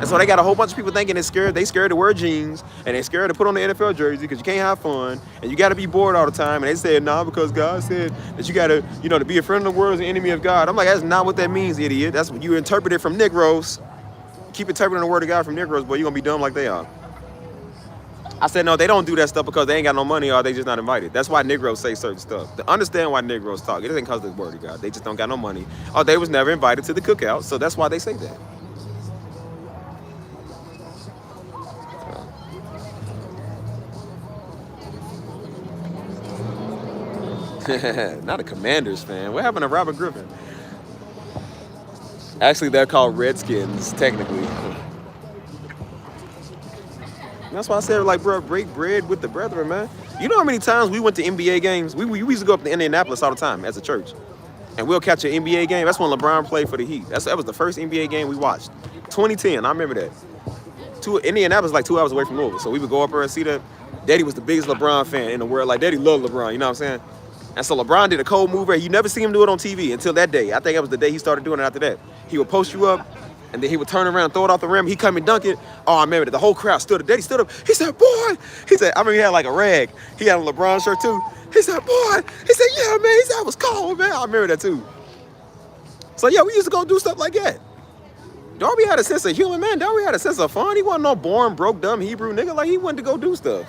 And so they got a whole bunch of people thinking they scared to wear jeans and they scared to put on the NFL jersey because you can't have fun and you got to be bored all the time. And they said, nah, because God said that you got to, to be a friend of the world is an enemy of God. I'm like, that's not what that means, idiot. That's what you interpret it from Negroes. Keep interpreting the word of God from Negroes, boy, you're going to be dumb like they are. I said, no, they don't do that stuff because they ain't got no money or they just not invited. That's why Negroes say certain stuff. To understand why Negroes talk, it isn't because of the word of God. They just don't got no money or they was never invited to the cookout. So that's why they say that. Not a Commanders fan. What happened to Robert Griffin? Actually, they're called Redskins, technically. That's why I said, like, bro, break bread with the brethren, man. You know how many times we went to NBA games? We used to go up to Indianapolis all the time as a church. And we'll catch an NBA game. That's when LeBron played for the Heat. That was the first NBA game we watched. 2010, I remember that. Indianapolis like 2 hours away from Louisville. So we would go up there and see that. Daddy was the biggest LeBron fan in the world. Like, Daddy loved LeBron, you know what I'm saying? And so LeBron did a cold move where you never see him do it on TV until that day. I think that was the day he started doing it after that. He would post you up, and then he would turn around, throw it off the rim. He come and dunk it. Oh, I remember that. The whole crowd stood up. Daddy stood up. He said, boy. He said, I remember he had like a rag. He had a LeBron shirt too. He said, boy. He said, yeah, man. He said, I was cold, man. I remember that too. So, yeah, we used to go do stuff like that. Darby had a sense of humor, man. Darby had a sense of fun. He wasn't no boring, broke, dumb Hebrew nigga. Like, he wanted to go do stuff.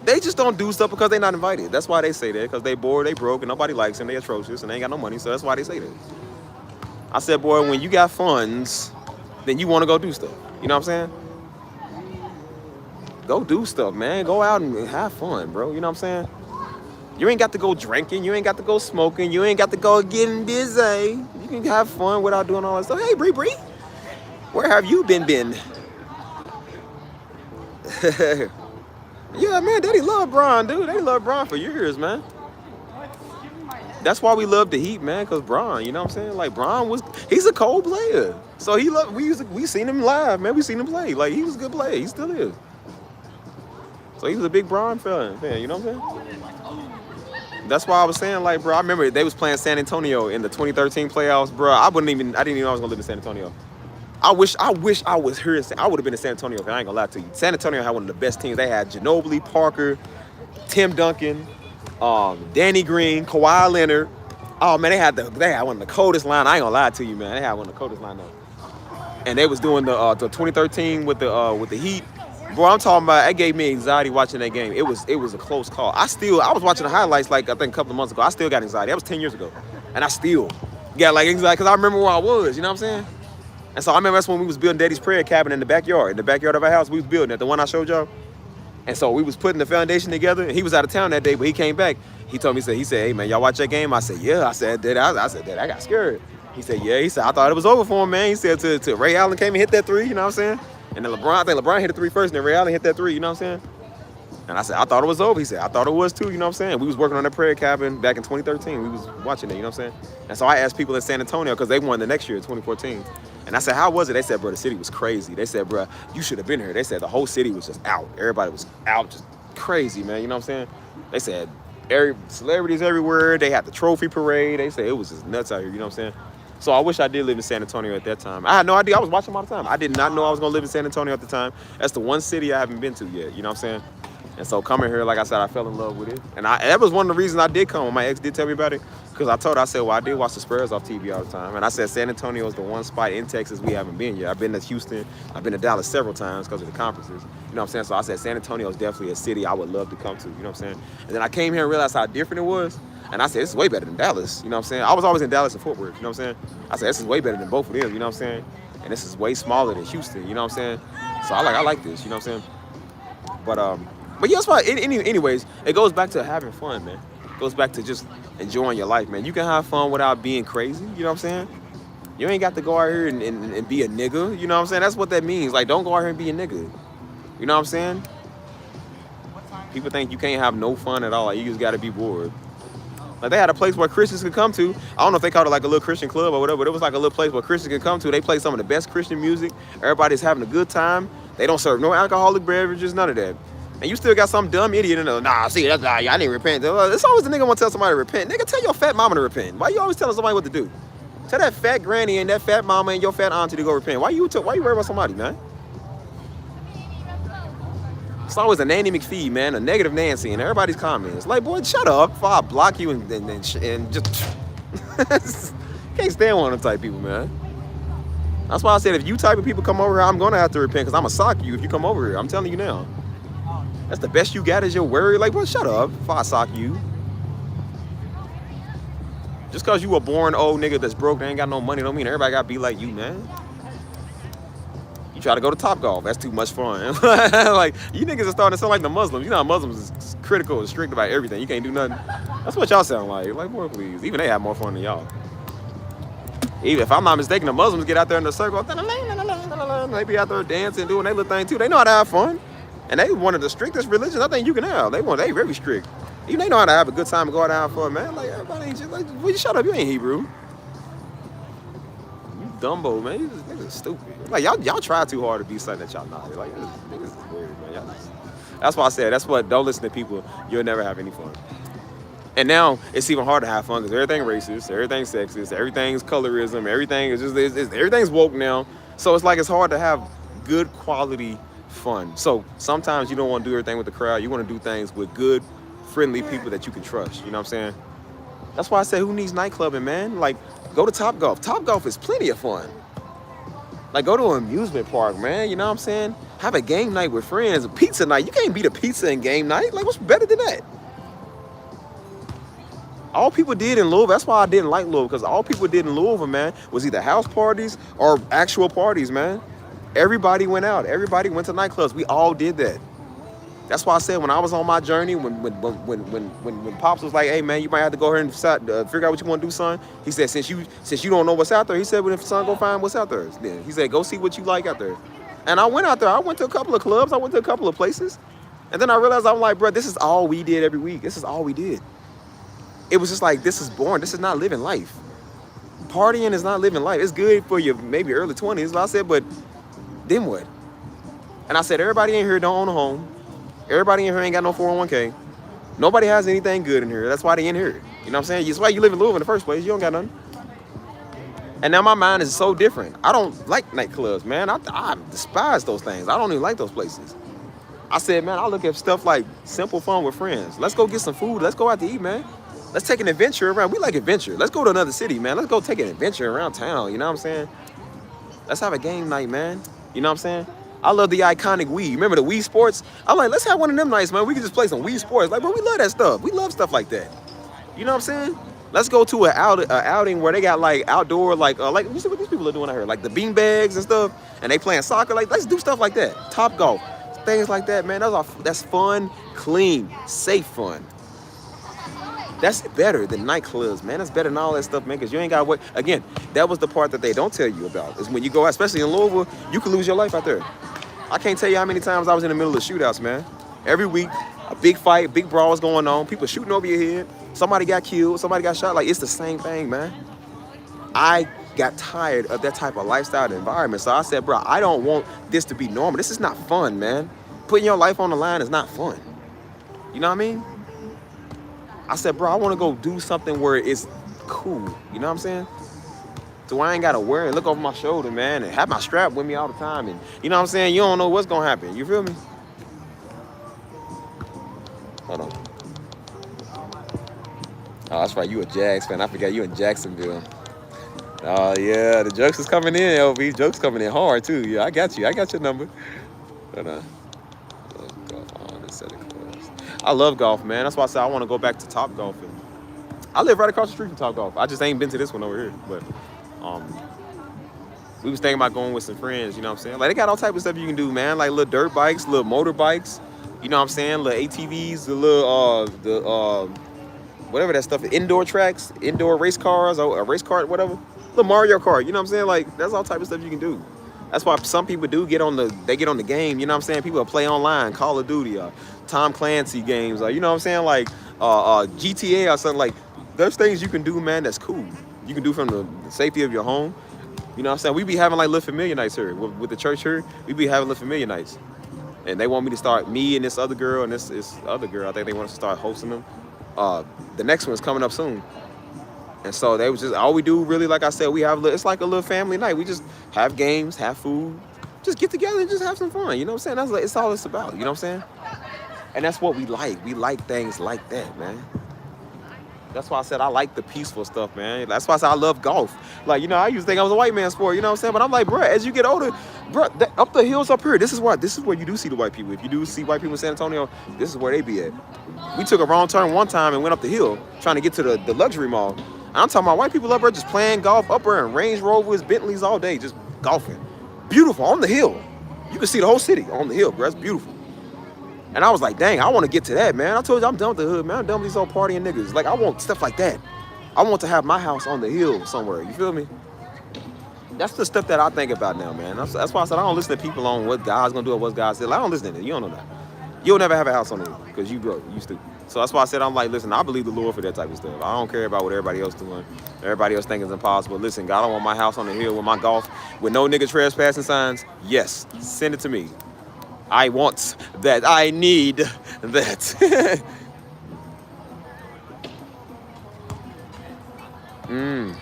They just don't do stuff because they're not invited. That's why they say that, because they bored, they broke, and nobody likes them. They atrocious, and they ain't got no money, so that's why they say that. I said, boy, when you got funds, then you want to go do stuff. You know what I'm saying? Go do stuff, man. Go out and have fun, bro. You know what I'm saying? You ain't got to go drinking. You ain't got to go smoking. You ain't got to go getting busy. You can have fun without doing all that stuff. Hey, Bree. Where have you been? Yeah, man, Daddy loved Bron, dude. They loved Bron for years, man. That's why we love the Heat, man, because Bron, you know what I'm saying? Like, Bron he's a cold player. So we seen him live, man. We seen him play. Like, he was a good player. He still is. So he was a big Bron fan, you know what I'm saying? That's why I was saying, like, bro, I remember they was playing San Antonio in the 2013 playoffs, bro. I didn't even know I was gonna live in San Antonio. I wish I was here. I would have been in San Antonio, if I ain't gonna lie to you. San Antonio had one of the best teams. They had Ginobili, Parker, Tim Duncan, Danny Green, Kawhi Leonard. Oh man, they had one of the coldest line. I ain't gonna lie to you, man. They had one of the coldest line though. And they was doing the 2013 with the Heat. Bro, I'm talking about. It gave me anxiety watching that game. It was a close call. I was watching the highlights like I think a couple of months ago. I still got anxiety. That was 10 years ago, and I still got like anxiety because I remember where I was. You know what I'm saying? And so I remember that's when we was building Daddy's prayer cabin in the backyard of our house. We was building it, the one I showed y'all. And so we was putting the foundation together. And he was out of town that day, but he came back. He told me, he said, hey man, y'all watch that game? I said, yeah. I said, Daddy, I got scared. He said, yeah. He said, I thought it was over for him, man. He said to Ray Allen came and hit that three, you know what I'm saying? And then I think LeBron hit the three first, and then Ray Allen hit that three, you know what I'm saying? And I said, I thought it was over. He said, I thought it was too, you know what I'm saying? We was working on that prayer cabin back in 2013. We was watching it, you know what I'm saying? And so I asked people in San Antonio, because they won the next year, 2014. And I said, how was it? They said, bro, the city was crazy. They said, bro, you should have been here. They said the whole city was just out. Everybody was out, just crazy, man. You know what I'm saying? They said celebrities everywhere. They had the trophy parade. They said it was just nuts out here, you know what I'm saying? So I wish I did live in San Antonio at that time. I had no idea. I was watching them all the time. I did not know I was going to live in San Antonio at the time. That's the one city I haven't been to yet, you know what I'm saying? And so coming here, like I said, I fell in love with it. And that was one of the reasons I did come. When my ex did tell me about it, because I said, well, I did watch the Spurs off TV all the time. And I said, San Antonio is the one spot in Texas we haven't been yet. I've been to Houston. I've been to Dallas several times because of the conferences. You know what I'm saying? So I said, San Antonio is definitely a city I would love to come to. You know what I'm saying? And then I came here and realized how different it was. And I said, this is way better than Dallas. You know what I'm saying? I was always in Dallas and Fort Worth. You know what I'm saying? I said, this is way better than both of them. You know what I'm saying? And this is way smaller than Houston. You know what I'm saying? So I like this. You know what I'm saying? But yeah, that's why. Anyways, it goes back to having fun, man. It goes back to just enjoying your life, man. You can have fun without being crazy. You know what I'm saying? You ain't got to go out here and be a nigga. You know what I'm saying? That's what that means. Like, don't go out here and be a nigga. You know what I'm saying? People think you can't have no fun at all. Like, you just got to be bored. Like, they had a place where Christians could come to. I don't know if they called it like a little Christian club or whatever, but it was like a little place where Christians could come to. They play some of the best Christian music. Everybody's having a good time. They don't serve no alcoholic beverages, none of that. And you still got some dumb idiot in there. Nah, see, that's nah, I didn't repent. It's always the nigga want to tell somebody to repent. Nigga, tell your fat mama to repent. Why you always telling somebody what to do? Tell that fat granny and that fat mama and your fat auntie to go repent. Why you worry about somebody, man? It's always a Nanny McPhee, man, a negative Nancy in everybody's comments. Like, boy, shut up before I block you and just can't stand one of them type people, man. That's why I said if you type of people come over here, I'm gonna have to repent because I'm gonna sock you if you come over here. I'm telling you now. That's the best you got is your worry. Like, boy, shut up before I sock you. Just because you a born old nigga that's broke and ain't got no money don't mean everybody gotta be like you, man. You try to go to Topgolf, that's too much fun. Like, you niggas are starting to sound like the Muslims. You know how Muslims is critical and strict about everything. You can't do nothing. That's what y'all sound like. Like, boy, please. Even they have more fun than y'all. Even if I'm not mistaken, the Muslims get out there in the circle. They be out there dancing, doing their little thing too. They know how to have fun. And they one of the strictest religions I think you can have. They very strict. Even they know how to have a good time and go out and have fun, man. Like, everybody ain't just like, well, you shut up, you ain't Hebrew. You Dumbo, man. You just niggas stupid. Like, y'all try too hard to be something that y'all not. Like, niggas is weird, man. That's why I said, don't listen to people. You'll never have any fun. And now it's even harder to have fun because everything racist, everything's sexist, everything's colorism, everything is just everything's woke now. So it's like it's hard to have good quality fun. So sometimes you don't want to do everything with the crowd. You want to do things with good, friendly people that you can trust. You know what I'm saying? That's why I say, who needs nightclubbing, man? Like, go to Top Golf. Top Golf is plenty of fun. Like, go to an amusement park, man. You know what I'm saying? Have a game night with friends, a pizza night. You can't beat a pizza and game night. Like, what's better than that? All people did in Louisville, that's why I didn't like Louisville, because all people did in Louisville, man, was either house parties or actual parties, man. Everybody went out. Everybody went to nightclubs. We all did that. That's why I said when I was on my journey, when Pops was like, hey, man, you might have to go ahead and decide, figure out what you want to do, son. He said, since you don't know what's out there, he said, well, if son, go find what's out there. Then he said, go see what you like out there. And I went out there. I went to a couple of clubs. I went to a couple of places. And then I realized, I'm like, bro, this is all we did every week. This is all we did. It was just like, this is boring. This is not living life. Partying is not living life. It's good for your maybe early 20s, I said, but then what? And I said, everybody in here don't own a home. Everybody in here ain't got no 401k. Nobody has anything good in here. That's why they in here. You know what I'm saying? That's why you live in Louisville in the first place. You don't got nothing. And now my mind is so different. I don't like nightclubs, man. I despise those things. I don't even like those places. I said, man, I look at stuff like simple fun with friends. Let's go get some food. Let's go out to eat, man. Let's take an adventure around. We like adventure. Let's go to another city, man. Let's go take an adventure around town. You know what I'm saying? Let's have a game night, man. You know what I'm saying? I love the iconic Wii. Remember the Wii Sports? I'm like, let's have one of them nights, man. We can just play some Wii Sports. Like, bro, we love that stuff. We love stuff like that. You know what I'm saying? Let's go to an outing where they got like outdoor, like you see what these people are doing out here, like the bean bags and stuff, and they playing soccer. Like, let's do stuff like that. Top Golf, things like that, man. That's fun, clean, safe fun. That's better than nightclubs, man. That's better than all that stuff, man, because you ain't got to wait. Again, that was the part that they don't tell you about, is when you go out, especially in Louisville, you can lose your life out there. I can't tell you how many times I was in the middle of shootouts, man. Every week, a big fight, big brawl was going on, people shooting over your head, somebody got killed, somebody got shot. Like, it's the same thing, man. I got tired of that type of lifestyle and environment, so I said, bro, I don't want this to be normal. This is not fun, man. Putting your life on the line is not fun. You know what I mean? I said, bro, I want to go do something where it's cool. You know what I'm saying? So I ain't got to worry and look over my shoulder, man, and have my strap with me all the time. And you know what I'm saying? You don't know what's going to happen. You feel me? Hold on. Oh, that's right. You a Jags fan. I forgot you in Jacksonville. Oh, yeah. The jokes is coming in, LV. Jokes coming in hard, too. Yeah, I got you. I got your number. Hold on. I love golf, man. That's why I said I want to go back to Top Golf. And I live right across the street from Top Golf. I just ain't been to this one over here. But we was thinking about going with some friends, you know what I'm saying? Like, they got all type of stuff you can do, man. Like little dirt bikes, little motorbikes, you know what I'm saying? Little ATVs, the little, whatever that stuff is, indoor tracks, indoor race cars, or a race car, whatever. Little Mario Kart, you know what I'm saying? Like, that's all type of stuff you can do. That's why some people do get on the game, you know what I'm saying? People play online, Call of Duty, Tom Clancy games, you know what I'm saying? Like GTA or something. Like, there's things you can do, man, that's cool. You can do from the safety of your home. You know what I'm saying? We be having like little familiar nights here. With the church here, we be having little familiar nights. And they want me to start, me and this other girl and this other girl, I think they want us to start hosting them. The next one's coming up soon. And so they was just, all we do really, like I said, we have, it's like a little family night. We just have games, have food, just get together and just have some fun. You know what I'm saying? That's like, it's all it's about, you know what I'm saying? And that's what we like. We like things like that, man. That's why I said I like the peaceful stuff, man. That's why I said I love golf. Like, you know, I used to think I was a white man's sport, you know what I'm saying? But I'm like, bro, as you get older, bro, up the hills up here, this is where you do see the white people. If you do see white people in San Antonio, this is where they be at. We took a wrong turn one time and went up the hill trying to get to the luxury mall. I'm talking about white people up there just playing golf up there in Range Rovers, Bentleys all day, just golfing. Beautiful, on the hill. You can see the whole city on the hill, bro. It's beautiful. And I was like, dang, I want to get to that, man. I told you I'm done with the hood, man. I'm done with these old partying niggas. Like, I want stuff like that. I want to have my house on the hill somewhere. You feel me? That's the stuff that I think about now, man. That's why I said I don't listen to people on what God's going to do or what God said. Like, I don't listen to that. You don't know that. You'll never have a house on the hill because you broke. You stupid. So that's why I said, I'm like, listen, I believe the Lord for that type of stuff. I don't care about what everybody else doing. Everybody else thinking it's impossible. Listen, God, I want my house on the hill with my golf, with no nigga trespassing signs. Yes, send it to me. I want that. I need that. mm.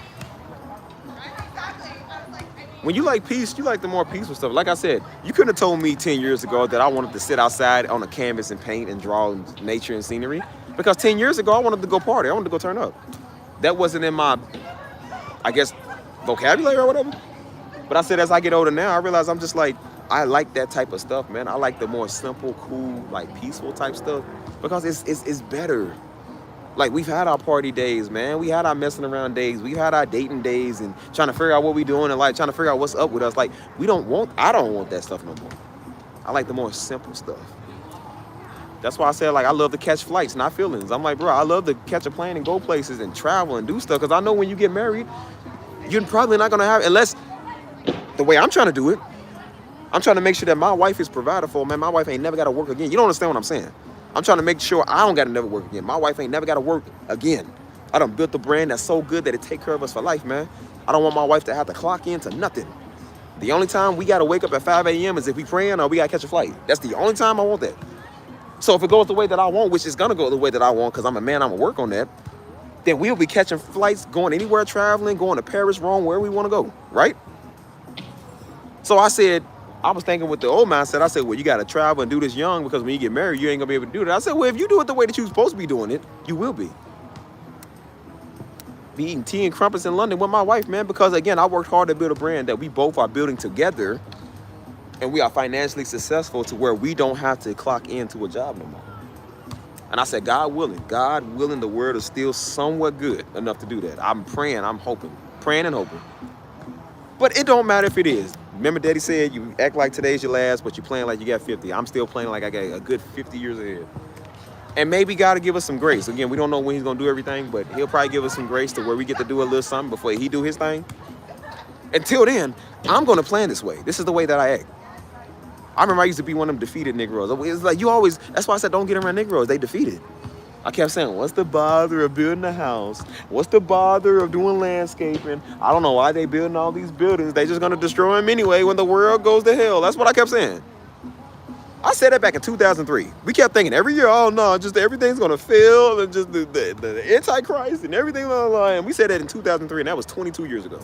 When you like peace, you like the more peaceful stuff. Like I said, you couldn't have told me 10 years ago that I wanted to sit outside on a canvas and paint and draw nature and scenery. Because 10 years ago, I wanted to go party. I wanted to go turn up. That wasn't in my, I guess, vocabulary or whatever. But I said, as I get older now, I realize I'm just like, I like that type of stuff, man. I like the more simple, cool, like peaceful type stuff because it's better. Like, we've had our party days, man. We had our messing around days. We've had our dating days and trying to figure out what we doing and like trying to figure out what's up with us. Like, I don't want that stuff no more. I like the more simple stuff. That's why I said, like, I love to catch flights, not feelings. I'm like, bro, I love to catch a plane and go places and travel and do stuff because I know when you get married, you're probably not going to have, unless the way I'm trying to do it, I'm trying to make sure that my wife is provided for, man. My wife ain't never got to work again. You don't understand what I'm saying? I'm trying to make sure I don't got to never work again. My wife ain't never got to work again. I done built a brand that's so good that it take care of us for life, man. I don't want my wife to have to clock into nothing. The only time we got to wake up at 5 a.m. is if we praying or we got to catch a flight. That's the only time I want that. So if it goes the way that I want, which is going to go the way that I want because I'm a man, I'm going to work on that, then we'll be catching flights, going anywhere, traveling, going to Paris, Rome, wherever we want to go, right? So I said, I was thinking with the old mindset, I said, well, you got to travel and do this young because when you get married, you ain't going to be able to do that. I said, well, if you do it the way that you're supposed to be doing it, you will be. Be eating tea and crumpets in London with my wife, man, because, again, I worked hard to build a brand that we both are building together, and we are financially successful to where we don't have to clock into a job no more. And I said, God willing, the world is still somewhat good enough to do that. I'm praying, I'm hoping, praying and hoping. But it don't matter if it is. Remember Daddy said you act like today's your last, but you playing like you got 50. I'm still playing like I got a good 50 years ahead. And maybe God will give us some grace. Again, we don't know when he's going to do everything, but he'll probably give us some grace to where we get to do a little something before he do his thing. Until then, I'm going to plan this way. This is the way that I act. I remember I used to be one of them defeated Negroes. It's like that's why I said don't get around Negroes. They defeated. I kept saying, what's the bother of building a house? What's the bother of doing landscaping? I don't know why they building all these buildings. They just going to destroy them anyway when the world goes to hell. That's what I kept saying. I said that back in 2003. We kept thinking every year, oh no, just everything's going to fail and just the Antichrist and everything. And we said that in 2003 and that was 22 years ago.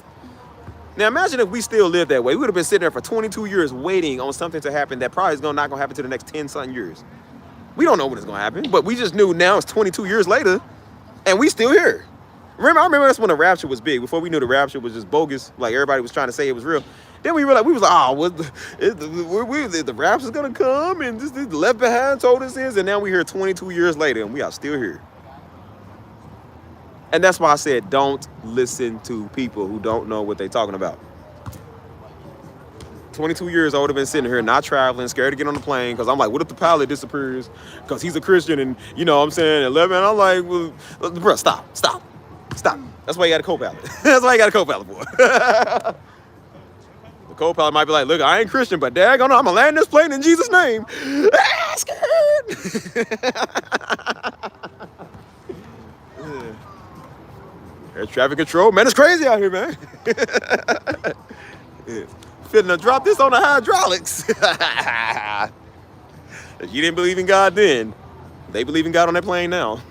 Now imagine if we still lived that way. We would have been sitting there for 22 years waiting on something to happen that probably is not going to happen to the next 10-something years. We don't know when it's going to happen, but we just knew now it's 22 years later, and we still here. I remember that's when the rapture was big, before we knew the rapture was just bogus, like everybody was trying to say it was real. Then we realized, we was like, the rapture's going to come, and this Left Behind told us this, and now we're here 22 years later, and we are still here. And that's why I said, don't listen to people who don't know what they're talking about. 22 years old, have been sitting here not traveling, scared to get on the plane because I'm like, what if the pilot disappears because he's a Christian and, you know what I'm saying, 11, I'm like, well, bro, stop. That's why you got a co-pilot. That's why you got a co-pilot for. The co-pilot might be like, look, I ain't Christian, but daggone, I'm going to land this plane in Jesus' name. Scared. Air traffic control, man, it's crazy out here, man. Finna drop this on the hydraulics. If you didn't believe in God then, they believe in God on that plane now.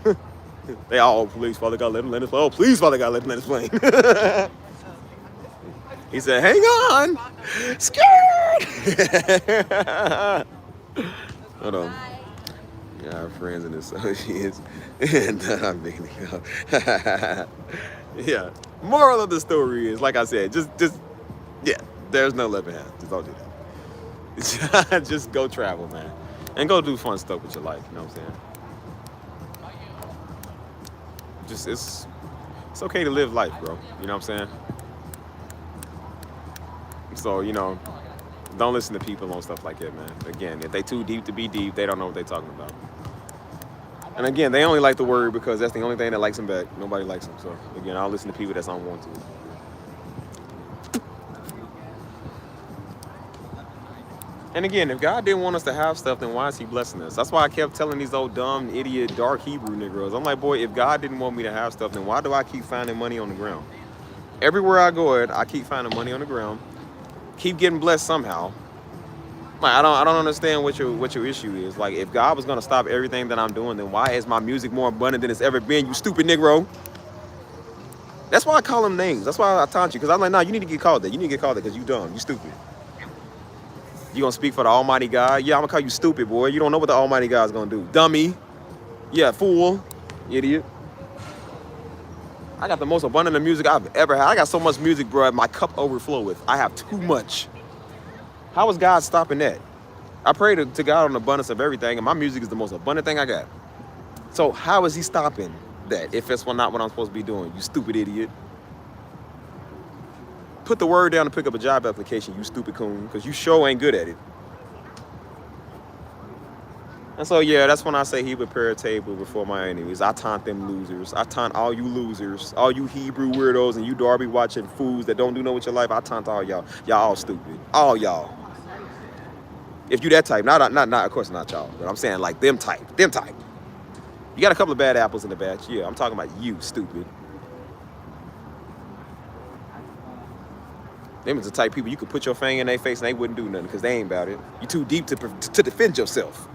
They all, please, Father God, let him land his plane. Oh, please, Father God, let him land his plane. He said, hang on. Scared. Hold on. Yeah, our friends and associates. And yeah. Moral of the story is, like I said, just yeah. There's no left hand. Just don't do that. Just go travel, man. And go do fun stuff with your life. You know what I'm saying? Just, it's okay to live life, bro. You know what I'm saying? So, you know, don't listen to people on stuff like that, man. Again, if they too deep to be deep, they don't know what they're talking about. And again, they only like the word because that's the only thing that likes them back. Nobody likes them. So, again, I'll listen to people that's unwanted. And again, if God didn't want us to have stuff, then why is he blessing us? That's why I kept telling these old dumb, idiot, dark Hebrew Negroes. I'm like, boy, if God didn't want me to have stuff, then why do I keep finding money on the ground? Everywhere I go, I keep finding money on the ground, keep getting blessed somehow. Like I don't understand what your issue is. Like if God was gonna stop everything that I'm doing, then why is my music more abundant than it's ever been? You stupid Negro. That's why I call them names. That's why I taunt you. Because I'm like, nah, you need to get called that. You need to get called that because you dumb. You stupid. You gonna speak for the Almighty God? Yeah, I'm gonna call you stupid, boy. You don't know what the Almighty God's gonna do. Dummy. Yeah, fool. Idiot. I got the most abundant of music I've ever had. I got so much music, bro, my cup overflow with. I have too much. How is God stopping that? I pray to God on the abundance of everything, and my music is the most abundant thing I got. So how is he stopping that if that's not what I'm supposed to be doing? You stupid idiot. Put the word down to pick up a job application, you stupid coon, because you sure ain't good at it. And so, yeah, that's when I say he prepare a table before my enemies. I taunt them losers. I taunt all you losers, all you Hebrew weirdos and you Darby watching fools that don't do nothing with your life. I taunt all y'all. Y'all all stupid. All y'all. If you that type, not of course not y'all, but I'm saying like them type. You got a couple of bad apples in the batch. Yeah, I'm talking about you, stupid. Them is the type of people you could put your finger in their face and they wouldn't do nothing because they ain't about it. You too deep to defend yourself.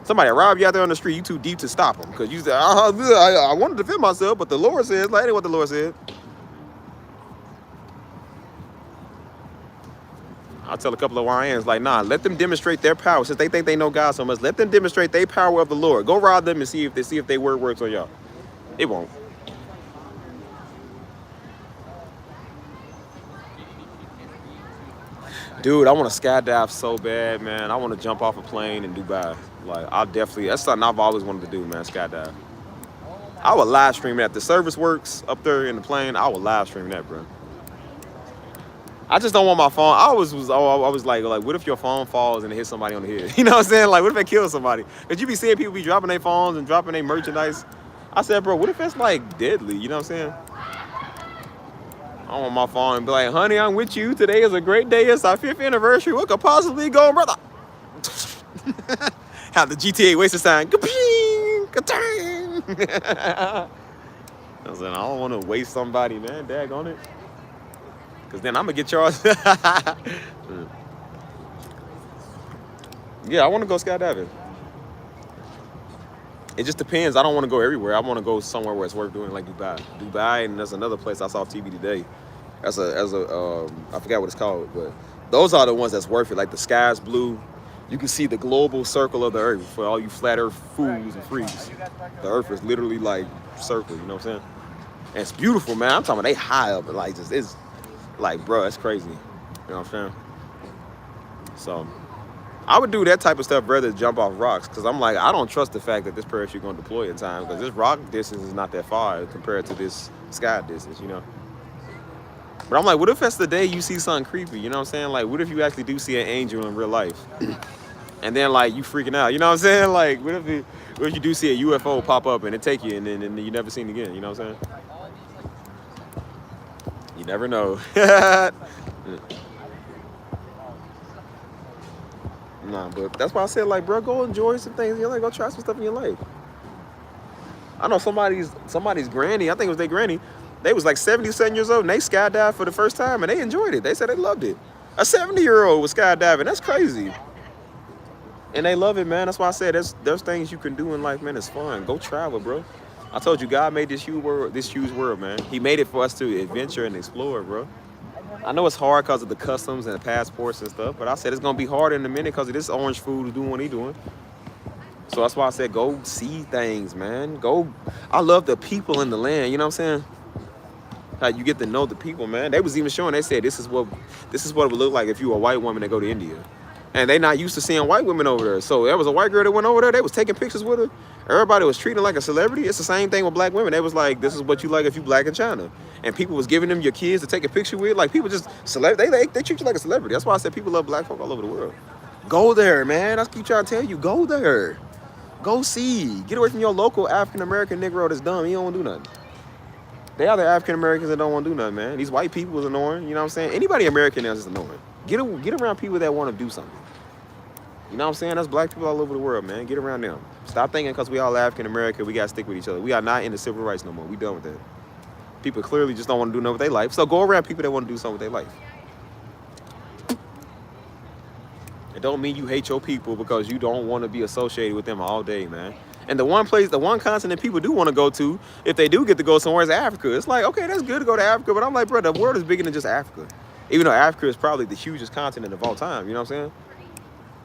Somebody rob you out there on the street, you too deep to stop them because you said, I want to defend myself, but the Lord says, like, that ain't what the Lord said. I'll tell a couple of YNs, like, nah, let them demonstrate their power. Since they think they know God so much, let them demonstrate their power of the Lord. Go rob them and see if their word works on y'all. It won't. Dude, I want to skydive so bad, man. I want to jump off a plane in Dubai. Like, that's something I've always wanted to do, man, skydive. I would live stream that. The service works up there in the plane. I would live stream that, bro. I just don't want my phone. I was like, what if your phone falls and it hits somebody on the head? You know what I'm saying? Like, what if it kills somebody? Because you be seeing people be dropping their phones and dropping their merchandise. I said, bro, what if it's like deadly? You know what I'm saying? I want my phone and be like, honey, I'm with you. Today is a great day. It's our 5th anniversary. What could possibly go, brother? Have the GTA wasted sign. Ka-ping! Ka-tang! I said, I don't want to waste somebody, man. Dag on it. Because then I'm going to get charged. Yeah, I want to go skydiving. It just depends. I don't want to go everywhere. I want to go somewhere where it's worth doing, like Dubai. Dubai, and there's another place I saw TV today. I forgot what it's called, but those are the ones that's worth it. Like the sky's blue. You can see the global circle of the earth for all you flat earth fools and freaks. The earth is literally like circle, you know what I'm saying? And it's beautiful, man. I'm talking about they high up, and like just it's like, bro, it's crazy. You know what I'm saying? So I would do that type of stuff rather than jump off rocks, because I'm like, I don't trust the fact that this parachute going to deploy in time, because this rock distance is not that far compared to this sky distance, you know? But I'm like, what if that's the day you see something creepy, you know what I'm saying? Like, what if you actually do see an angel in real life? And then, like, you freaking out, you know what I'm saying? Like, what if you do see a UFO pop up and it take you and then you never seen it again, you know what I'm saying? You never know. Nah, but that's why I said, like, bro, go enjoy some things. You know, like, go try some stuff in your life. I know somebody's granny, I think it was their granny, they was like 77 years old and they skydived for the first time and they enjoyed it. They said they loved it. A 70-year-old was skydiving. That's crazy. And they love it, man. That's why I said there's things you can do in life, man. It's fun. Go travel, bro. I told you, God made this huge world, man. He made it for us to adventure and explore, bro. I know it's hard because of the customs and the passports and stuff, but I said it's going to be harder in a minute because of this orange food is doing what he doing. So that's why I said go see things, man. Go. I love the people in the land, you know what I'm saying? How you get to know the people, man. They was even showing, they said this is what it would look like if you were a white woman that go to India. And they not used to seeing white women over there. So there was a white girl that went over there. They was taking pictures with her. Everybody was treating her like a celebrity. It's the same thing with black women. They was like, this is what you like if you black in China. And people was giving them your kids to take a picture with. Like, people just, they treat you like a celebrity. That's why I said people love black folk all over the world. Go there, man. I keep trying to tell you, go there. Go see. Get away from your local African-American Negro that's dumb. He don't want to do nothing. They are the African-Americans that don't want to do nothing, man. These white people is annoying. You know what I'm saying? Anybody American else is annoying. Get around people that want to do something. You know what I'm saying? That's black people all over the world, man. Get around them. Stop thinking because we all African-American, we got to stick with each other. We are not into civil rights no more. We done with that. People clearly just don't want to do nothing with their life. So go around people that want to do something with their life. It don't mean you hate your people because you don't want to be associated with them all day, man. And the one place, the one continent people do want to go to, if they do get to go somewhere, is Africa. It's like, okay, that's good to go to Africa, but I'm like, bro, the world is bigger than just Africa. Even though Africa is probably the hugest continent of all time, you know what I'm saying?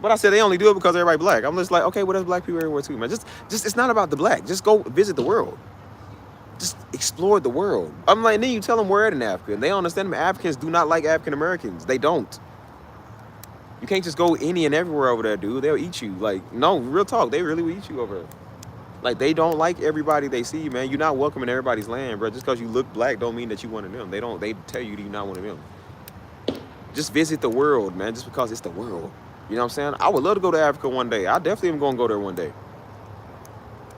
But I said they only do it because everybody black. I'm just like, okay, well, there's black people everywhere too, man. Just, it's not about the black. Just go visit the world. Just explore the world. I'm like, then you tell them where in Africa, and they don't understand them. Africans do not like African Americans. They don't. You can't just go any and everywhere over there, dude. They'll eat you. Like, no, real talk. They really will eat you over there. Like, they don't like everybody they see, man. You're not welcome in everybody's land, bro. Just because you look black don't mean that you one of them. They tell you that you're not one of them. Just visit the world, man, just because it's the world. You know what I'm saying? I would love to go to Africa one day. I definitely am going to go there one day.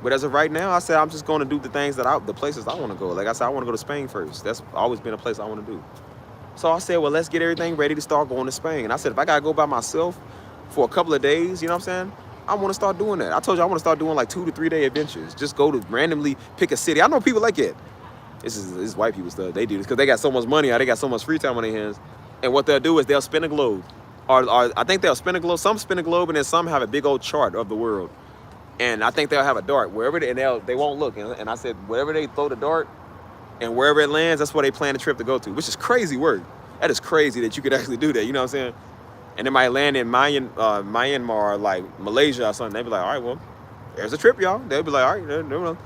But as of right now, I said I'm just going to do the things the places I want to go. Like I said, I want to go to Spain first. That's always been a place I want to do. So I said, well, let's get everything ready to start going to Spain. And I said, if I got to go by myself for a couple of days, you know what I'm saying? I want to start doing that. I told you I want to start doing like 2 to 3 day adventures. Just go to randomly pick a city. I know people like it. This is white people stuff. They do this because they got so much money. They got so much free time on their hands. And what they'll do is they'll spin a globe. Or I think they'll spin a globe. Some spin a globe and then some have a big old chart of the world. And I think they'll have a dart wherever they won't look. And I said, wherever they throw the dart and wherever it lands, that's where they plan the trip to go to, which is crazy work. That is crazy that you could actually do that. You know what I'm saying? And it might land in Myanmar, like Malaysia or something. They'll be like, all right, well, there's a trip, y'all. They'll be like, all right, no.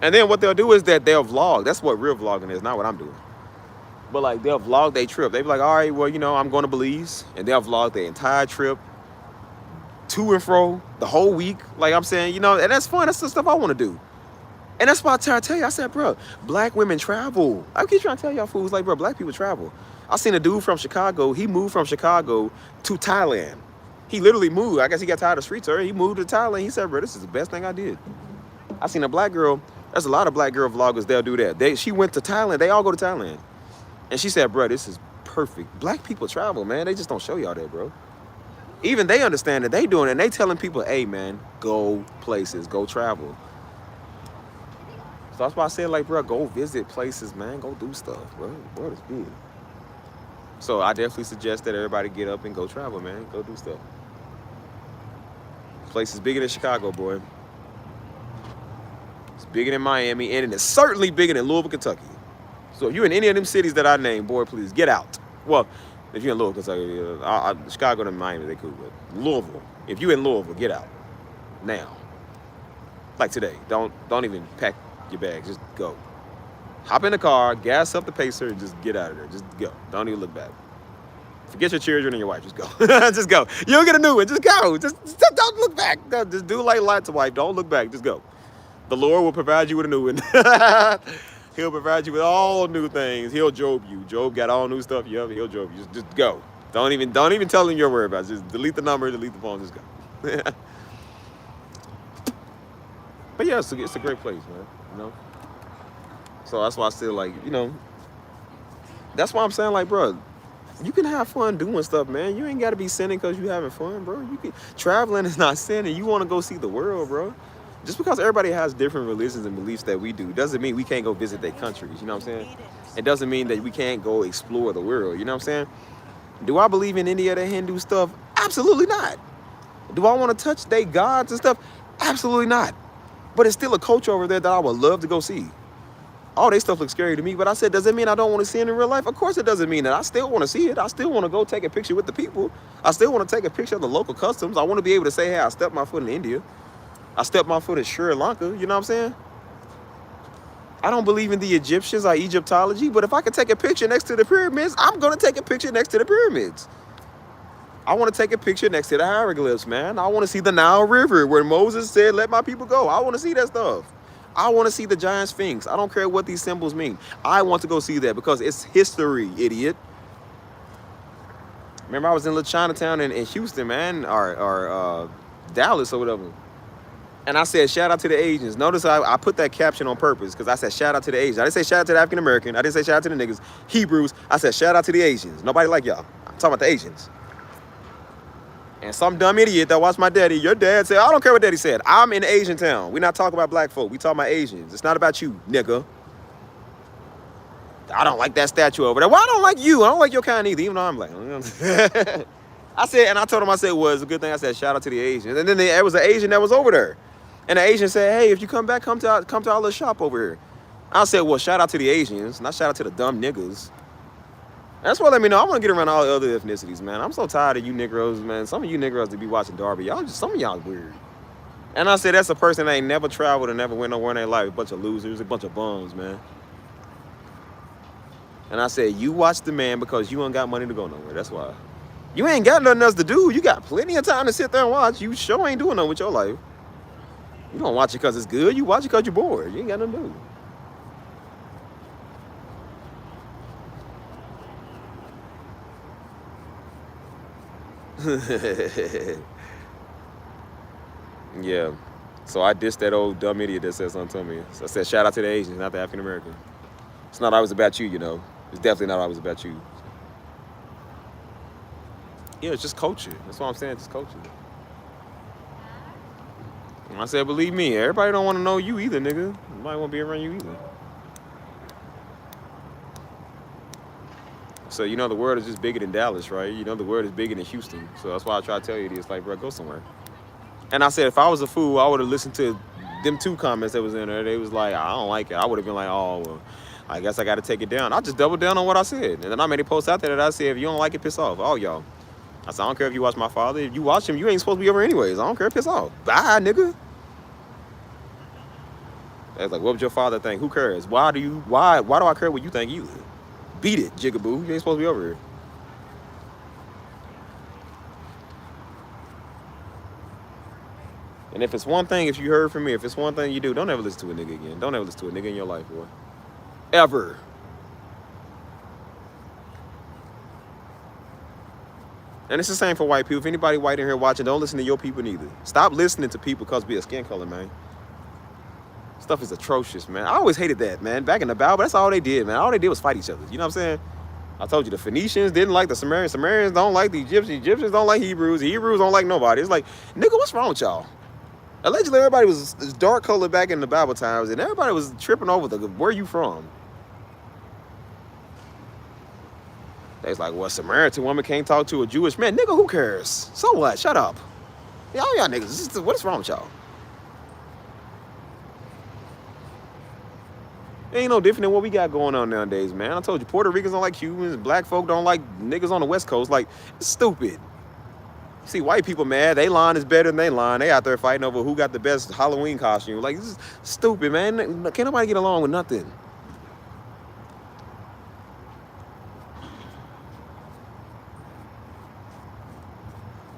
And then what they'll do is that they'll vlog. That's what real vlogging is, not what I'm doing. But like they'll vlog their trip. They'll be like, all right, well, you know, I'm going to Belize. And they'll vlog their entire trip, to and fro, the whole week. Like I'm saying, you know, and that's fun. That's the stuff I want to do. And that's why I tell you, I said, bro, black women travel. I keep trying to tell y'all fools, like, bro, black people travel. I seen a dude from Chicago. He moved from Chicago to Thailand. He literally moved. I guess he got tired of streets already. He moved to Thailand. He said, bro, this is the best thing I did. I seen a black girl. There's a lot of black girl vloggers. They'll do that. She went to Thailand. They all go to Thailand. And she said, bro, this is perfect. Black people travel, man. They just don't show y'all that, bro. Even they understand that they doing it. And they telling people, hey, man, go places. Go travel. So that's why I said, like, bro, go visit places, man. Go do stuff, bro. The world is big. So I definitely suggest that everybody get up and go travel, man. Go do stuff. This place is bigger than Chicago, boy. It's bigger than Miami, and it's certainly bigger than Louisville, Kentucky. So if you're in any of them cities that I named, boy, please get out. Well, if you're in Louisville, Kentucky, Chicago and Miami, they cool, but Louisville, if you're in Louisville, get out. Now. Like today. Don't even pack your bags. Just go. Hop in the car, gas up the pacer, and just get out of there. Just go. Don't even look back. Forget your children and your wife. Just go. Just go. You don't get a new one. Just go. Just don't look back. Just do like Lot's wife. Don't look back. Just go. The Lord will provide you with a new one. He'll provide you with all new things. He'll Job you. Job got all new stuff. Yeah, he'll Job you. Just go. Don't even tell him you're worried about it. Just delete the number, delete the phone. Just go. But yeah, it's a great place, man. You know. So that's why I still like, you know. That's why I'm saying, like, bro, you can have fun doing stuff, man. You ain't got to be sinning because you having fun, bro. Traveling is not sinning. You want to go see the world, bro. Just because everybody has different religions and beliefs that we do doesn't mean we can't go visit their countries. You know what I'm saying? It doesn't mean that we can't go explore the world. You know what I'm saying? Do I believe in any of the Hindu stuff? Absolutely not. Do I want to touch their gods and stuff? Absolutely not. But it's still a culture over there that I would love to go see. All they stuff looks scary to me, but I said, does it mean I don't want to see it in real life? Of course it doesn't mean that. I still want to see it. I still want to go take a picture with the people. I still want to take a picture of the local customs. I want to be able to say, hey, I stepped my foot in India. I stepped my foot in Sri Lanka. You know what I'm saying? I don't believe in the Egyptians or Egyptology, but if I could take a picture next to the pyramids, I'm going to take a picture next to the pyramids. I want to take a picture next to the hieroglyphs, man. I want to see the Nile River where Moses said, let my people go. I want to see that stuff. I want to see the giant sphinx. I don't care what these symbols mean. I want to go see that because it's history, idiot. Remember, I was in little Chinatown in Houston, man, or Dallas or whatever. And I said, shout out to the Asians. Notice I put that caption on purpose because I said, shout out to the Asians. I didn't say shout out to the African American. I didn't say shout out to the niggas. Hebrews. I said, shout out to the Asians. Nobody like y'all. I'm talking about the Asians. And some dumb idiot that watched my daddy, your dad said, I don't care what daddy said. I'm in Asian town. We're not talking about black folk. We talking about Asians. It's not about you, nigga. I don't like that statue over there. Well, I don't like you. I don't like your kind either, even though I'm black. I said, and I told him, I said, well, it's a good thing. I said, shout out to the Asians. And then there was an Asian that was over there. And the Asian said, hey, if you come back, come to our little shop over here. I said, well, shout out to the Asians, not shout out to the dumb niggas. That's what let me know. I want to get around all the other ethnicities, man. I'm so tired of you Negroes, man. Some of you Negroes to be watching Darby. Some of y'all weird. And I said, that's a person that ain't never traveled and never went nowhere in their life. A bunch of losers, a bunch of bums, man. And I said, you watch the man because you ain't got money to go nowhere. That's why. You ain't got nothing else to do. You got plenty of time to sit there and watch. You sure ain't doing nothing with your life. You don't watch it because it's good. You watch it because you're bored. You ain't got nothing to do. Yeah. So I dissed that old dumb idiot that said something to me. So I said, shout out to the Asians, not the African American. It's not always about you, you know. It's definitely not always about you. Yeah, it's just culture. That's what I'm saying, just culture. And I said, believe me, everybody don't want to know you either, nigga. Nobody want to be around you either. So, you know, the world is just bigger than Dallas, right? You know, the world is bigger than Houston. So that's why I try to tell you this, like, bro, go somewhere. And I said, if I was a fool, I would have listened to them 2 comments that was in there. They was like, I don't like it. I would have been like, oh, well, I guess I got to take it down. I just doubled down on what I said. And then I made a post out there that I said, if you don't like it, piss off. All y'all. I said, I don't care if you watch my father. If you watch him, you ain't supposed to be over anyways. I don't care, piss off. Bye, nigga. They was like, what would your father think? Who cares? Why do I care what you think either? Beat it, jigaboo. You ain't supposed to be over here. And if it's one thing, if you heard from me, if it's one thing you do, don't ever listen to a nigga again. Don't ever listen to a nigga in your life, boy. Ever. And it's the same for white people. If anybody white in here watching, don't listen to your people neither. Stop listening to people because of their skin color, man. Stuff is atrocious, man. I always hated that, man. Back in the Bible, that's all they did, man. All they did was fight each other. You know what I'm saying? I told you the Phoenicians didn't like the Sumerians. Sumerians don't like the Egyptians. Egyptians don't like Hebrews. The Hebrews don't like nobody. It's like, nigga, what's wrong with y'all? Allegedly, everybody was dark colored back in the Bible times, and everybody was tripping over the where you from. They's like, well, a Samaritan woman can't talk to a Jewish man. Nigga, who cares? So what? Shut up. Y'all niggas, what is wrong with y'all? It ain't no different than what we got going on nowadays, man. I told you, Puerto Ricans don't like Cubans, black folk don't like niggas on the West Coast. Like, it's stupid. See, white people mad. They line is better than they line. They out there fighting over who got the best Halloween costume. Like, this is stupid, man. Can't nobody get along with nothing.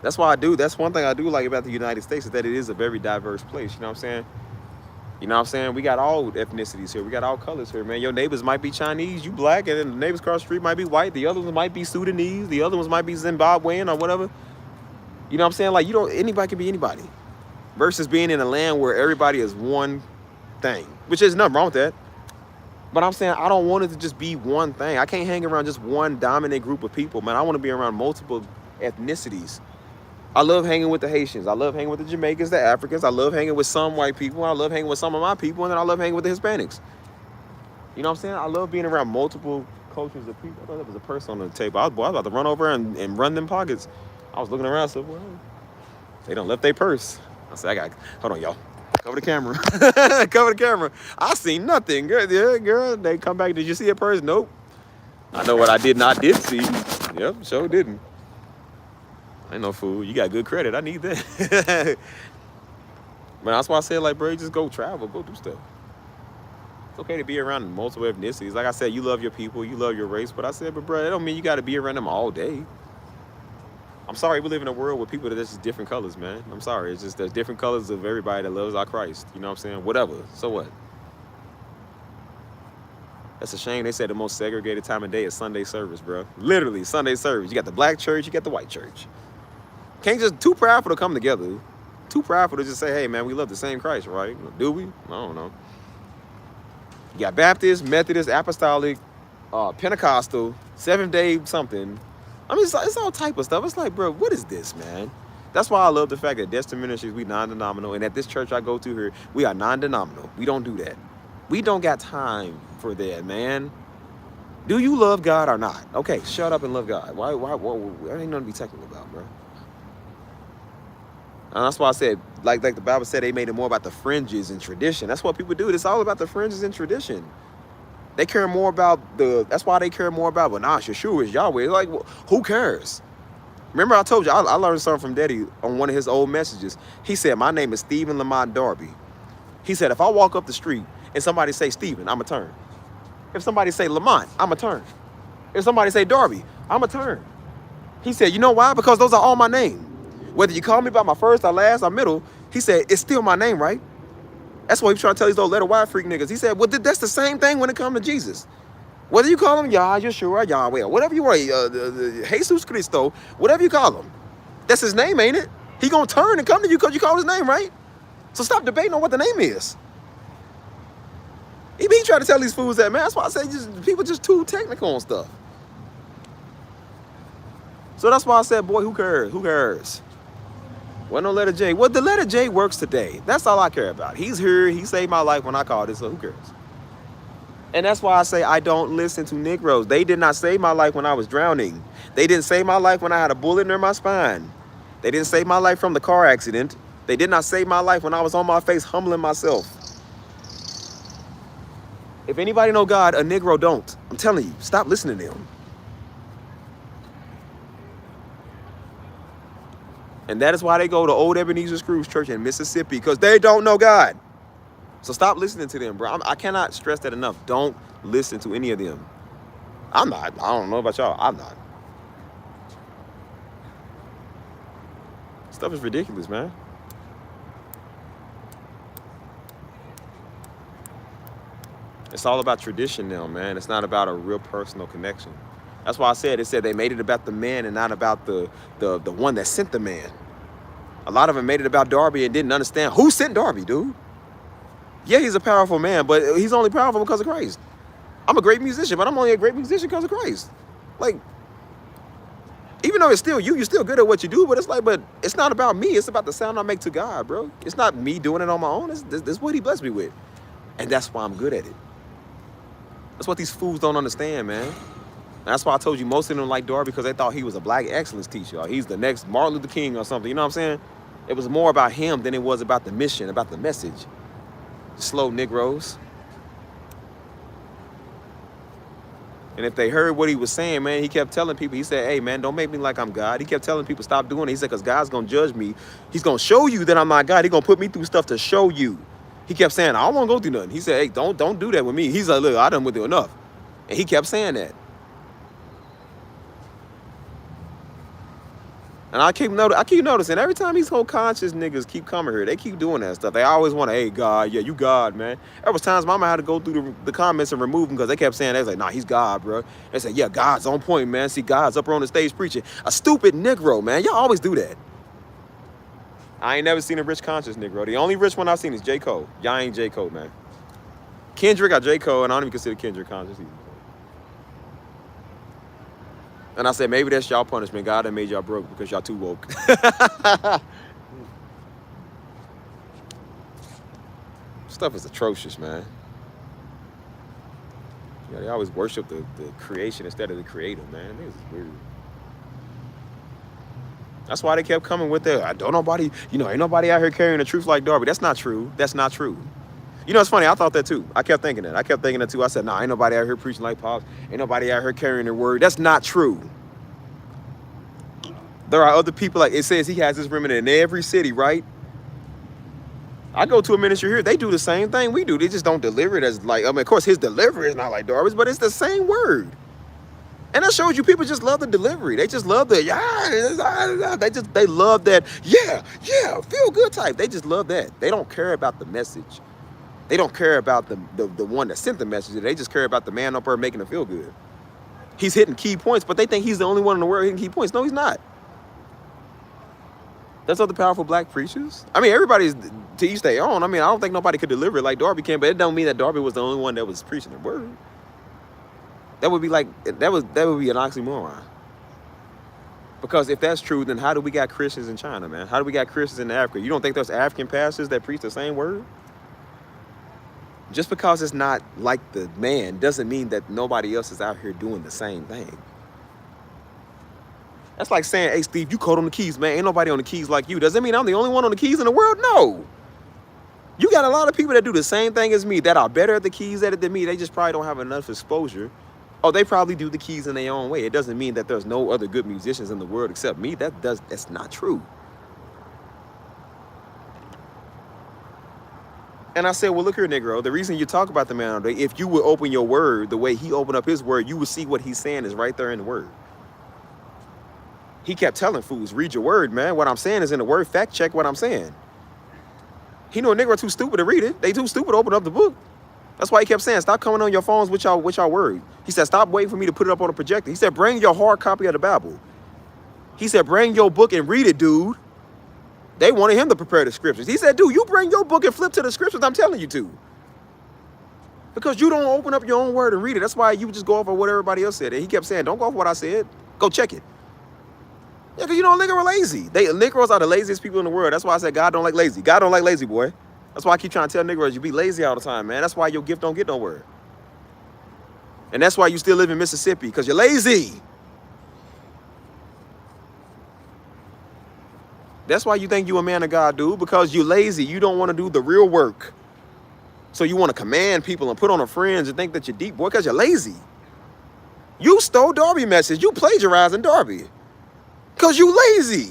That's why I do. That's one thing I do like about the United States is that it is a very diverse place. You know what I'm saying? You know what I'm saying? We got all ethnicities here. We got all colors here, man. Your neighbors might be Chinese, you black, and then the neighbors across the street might be white. The other ones might be Sudanese. The other ones might be Zimbabwean or whatever. You know what I'm saying? Like, anybody can be anybody. Versus being in a land where everybody is one thing, which is nothing wrong with that. But I'm saying I don't want it to just be one thing. I can't hang around just one dominant group of people, man. I want to be around multiple ethnicities. I love hanging with the Haitians. I love hanging with the Jamaicans, the Africans. I love hanging with some white people. I love hanging with some of my people. And then I love hanging with the Hispanics. You know what I'm saying? I love being around multiple cultures of people. I thought there was a purse on the table. I was about to run over and run them pockets. I was looking around, so, well, they done left their purse. I said, hold on, y'all. Cover the camera. Cover the camera. I seen nothing. Girl, yeah, girl. They come back. Did you see a purse? Nope. I know what I did see. Yep, sure didn't. I ain't no fool. You got good credit. I need that. But that's why I said, like, bro, just go travel. Go do stuff. It's okay to be around multiple ethnicities. Like I said, you love your people. You love your race. But I said, but, bro, that don't mean you got to be around them all day. I'm sorry we live in a world with people that are just different colors, man. I'm sorry. It's just there's different colors of everybody that loves our Christ. You know what I'm saying? Whatever. So what? That's a shame. They said the most segregated time of day is Sunday service, bro. Literally, Sunday service. You got the black church. You got the white church. Can't just too prideful to come together. Too prideful to just say, hey, man, we love the same Christ, right? Do we? I don't know. You got Baptist, Methodist, Apostolic, Pentecostal, Seventh-day something. I mean, it's all type of stuff. It's like, bro, what is this, man? That's why I love the fact that Destiny Ministries, we non-denominational. And at this church I go to here, we are non-denominational. We don't do that. We don't got time for that, man. Do you love God or not? Okay, shut up and love God. Why, there ain't nothing to be technical about, bro. And that's why I said, like the Bible said, they made it more about the fringes and tradition. That's what people do. It's all about the fringes and tradition. They care more about that's why they care more about, well, nah, Yeshua is Yahweh. Like, well, who cares? Remember I told you, I learned something from Daddy on one of his old messages. He said, my name is Stephen Lamont Darby. He said, if I walk up the street and somebody say Stephen, I'm a turn. If somebody say Lamont, I'm a turn. If somebody say Darby, I'm a turn. He said, you know why? Because those are all my name. Whether you call me by my first or last or middle, he said, it's still my name, right? That's what he was trying to tell these old letter Y freak niggas. He said, well, that's the same thing when it comes to Jesus. Whether you call him Yah, Yeshua, Yahweh, whatever you want, Jesus Christo, whatever you call him, that's his name, ain't it? He gonna turn and come to you because you call his name, right? So stop debating on what the name is. He be trying to tell these fools that, man. That's why I say people just too technical on stuff. So that's why I said, boy, who cares? Who cares? Well, no letter J. Well, the letter J works today. That's all I care about. He's here. He saved my life when I called it, so who cares? And that's why I say I don't listen to Negroes. They did not save my life when I was drowning. They didn't save my life when I had a bullet near my spine. They didn't save my life from the car accident. They did not save my life when I was on my face humbling myself. If anybody know God, a Negro don't. I'm telling you, stop listening to them. And that is why they go to Old Ebenezer Scrooge Church in Mississippi, because they don't know God. So stop listening to them, bro. I cannot stress that enough. Don't listen to any of them. I'm not. I don't know about y'all. I'm not. Stuff is ridiculous, man. It's all about tradition now, man. It's not about a real personal connection. That's why I said, it said they made it about the man and not about the one that sent the man. A lot of them made it about Darby and didn't understand who sent Darby, dude. Yeah, he's a powerful man, but he's only powerful because of Christ. I'm a great musician, but I'm only a great musician because of Christ. Like, even though it's still you're still good at what you do, but it's not about me. It's about the sound I make to God, bro. It's not me doing it on my own. This is what he blessed me with. And that's why I'm good at it. That's what these fools don't understand, man. And that's why I told you most of them like Darby because they thought he was a black excellence teacher. Or he's the next Martin Luther King or something. You know what I'm saying? It was more about him than it was about the mission, about the message. Slow Negroes. And if they heard what he was saying, man, he kept telling people, he said, hey, man, don't make me like I'm God. He kept telling people, stop doing it. He said, because God's going to judge me. He's going to show you that I'm not God. He's going to put me through stuff to show you. He kept saying, I don't want to go through nothing. He said, hey, don't do that with me. He's like, look, I done with you enough. And he kept saying that. And I keep noticing every time these whole conscious niggas keep coming here, they keep doing that stuff. They always want to, hey, God, yeah, you God, man. There was times Mama had to go through the comments and remove them because they kept saying, they was like, nah, he's God, bro. They said, yeah, God's on point, man. See, God's up on the stage preaching. A stupid Negro, man. Y'all always do that. I ain't never seen a rich conscious Negro. The only rich one I've seen is J. Cole. Y'all ain't J. Cole, man. Kendrick got J. Cole, and I don't even consider Kendrick conscious either. And I said, maybe that's y'all punishment. God done made y'all broke because y'all too woke. Stuff is atrocious, man. Yeah, they always worship the creation instead of the creator, man. This is weird. That's why they kept coming with that. Ain't nobody out here carrying the truth like Darby. That's not true. That's not true. You know, it's funny. I thought that too. I kept thinking that. Too. I said, nah, ain't nobody out here preaching like Pops. Ain't nobody out here carrying their word. That's not true. There are other people, like it says he has this remnant in every city, right? I go to a ministry here. They do the same thing we do. They just don't deliver it as like, of course, his delivery is not like Darby's, but it's the same word. And that shows you people just love the delivery. They just love the, they love that, yeah, feel good type. They just love that. They don't care about the message. They don't care about the one that sent the message. They just care about the man up there making them feel good. He's hitting key points, but they think he's the only one in the world hitting key points. No, he's not. There's other powerful black preachers. I mean, everybody's to each their own. I mean, I don't think nobody could deliver it like Darby can, but it don't mean that Darby was the only one that was preaching the word. That would be like, that would be an oxymoron. Because if that's true, then how do we got Christians in China, man? How do we got Christians in Africa? You don't think there's African pastors that preach the same word? Just because it's not like the man doesn't mean that nobody else is out here doing the same thing. That's like saying, hey, Steve, you code on the keys, man. Ain't nobody on the keys like you. Does that mean I'm the only one on the keys in the world? No. You got a lot of people that do the same thing as me that are better at the keys at it than me. They just probably don't have enough exposure. Oh, they probably do the keys in their own way. It doesn't mean that there's no other good musicians in the world except me. That's not true. And I said, well, look here, Negro. The reason you talk about the man all day, if you would open your word the way he opened up his word, you would see what he's saying is right there in the word. He kept telling fools, read your word, man. What I'm saying is in the word. Fact check what I'm saying. He knew a Negro too stupid to read it. They too stupid to open up the book. That's why he kept saying, stop coming on your phones with y'all word. He said, stop waiting for me to put it up on a projector. He said, bring your hard copy of the Bible. He said, bring your book and read it, dude. They wanted him to prepare the scriptures. He said, dude, you bring your book and flip to the scriptures I'm telling you to. Because you don't open up your own word and read it. That's why you just go off of what everybody else said. And he kept saying, don't go off what I said. Go check it. Yeah, because you know, niggas are lazy. Negroes are the laziest people in the world. That's why I said God don't like lazy. God don't like lazy, boy. That's why I keep trying to tell Negroes, you be lazy all the time, man. That's why your gift don't get nowhere. And that's why you still live in Mississippi, because you're lazy. That's why you think you a man of God, dude, because you're lazy. You don't want to do the real work. So you want to command people and put on a fringe and think that you're deep, boy, because you're lazy. You stole Darby message. You plagiarizing Darby because you lazy.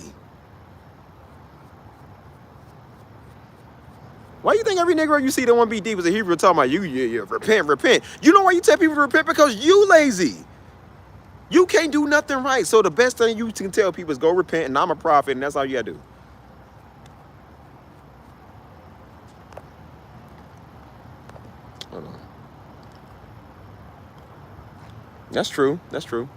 Why you think every Negro you see that want to be deep is a Hebrew talking about you repent. You know why you tell people to repent? Because you lazy. You can't do nothing right. So the best thing you can tell people is go repent, and I'm a prophet, and that's all you gotta do. Hold on. That's true. That's true.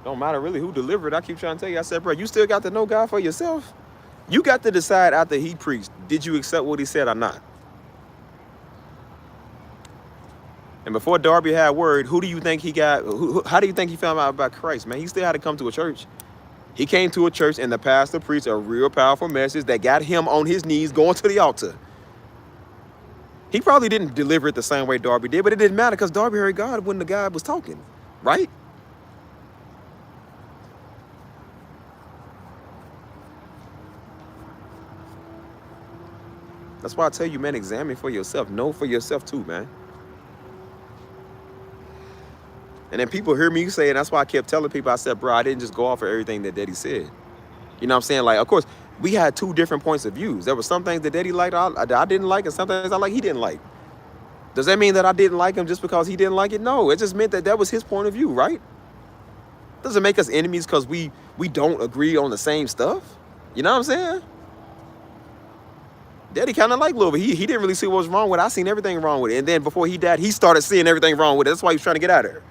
Don't matter really who delivered. I keep trying to tell you. I said, bro, you still got to know God for yourself. You got to decide after he preached, did you accept what he said or not? And before Darby had word, who do you think he got? How do you think he found out about Christ, man? He still had to come to a church. He came to a church and the pastor preached a real powerful message that got him on his knees going to the altar. He probably didn't deliver it the same way Darby did, but it didn't matter because Darby heard God when the guy was talking, right? That's why I tell you, man, examine for yourself. Know for yourself too, man. And then people hear me say, and that's why I kept telling people, I said, bro, I didn't just go off of everything that Daddy said. You know what I'm saying? Like, of course, we had two different points of views. There were some things that Daddy liked, I didn't like, and some things I like, he didn't like. Does that mean that I didn't like him just because he didn't like it? No, it just meant that was his point of view, right? Doesn't make us enemies because we don't agree on the same stuff. You know what I'm saying? Daddy kind of liked Lil, but he didn't really see what was wrong with it. I seen everything wrong with it. And then before he died, he started seeing everything wrong with it. That's why he was trying to get out of there.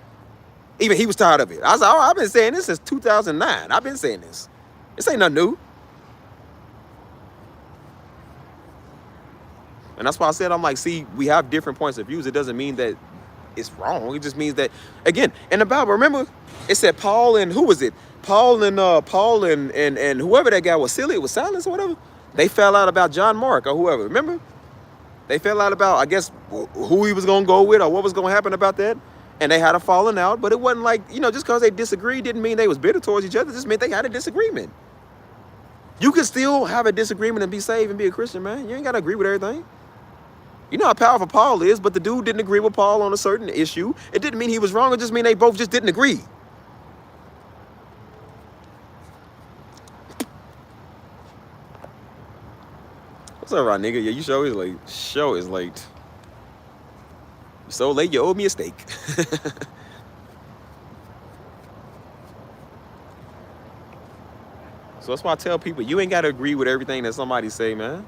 Even he was tired of it. I was like, oh, I've been saying this since 2009. I've been saying this. This ain't nothing new. And that's why I said, I'm like, see, we have different points of views. It doesn't mean that it's wrong. It just means that, again, in the Bible, remember, it said Paul and, who was it? Paul and whoever that guy was, Silly, it was Silas or whatever. They fell out about John Mark or whoever, remember? They fell out about, I guess, who he was going to go with or what was going to happen about that. And they had a falling out, but it wasn't like, you know, just because they disagreed didn't mean they was bitter towards each other. It just meant they had a disagreement. You can still have a disagreement and be saved and be a Christian, man. You ain't got to agree with everything. You know how powerful Paul is, but the dude didn't agree with Paul on a certain issue. It didn't mean he was wrong. It just mean they both just didn't agree. What's up, right, nigga? Yeah, you show is late. Show is late. So late, you owe me a steak. So that's why I tell people, you ain't got to agree with everything that somebody say, man.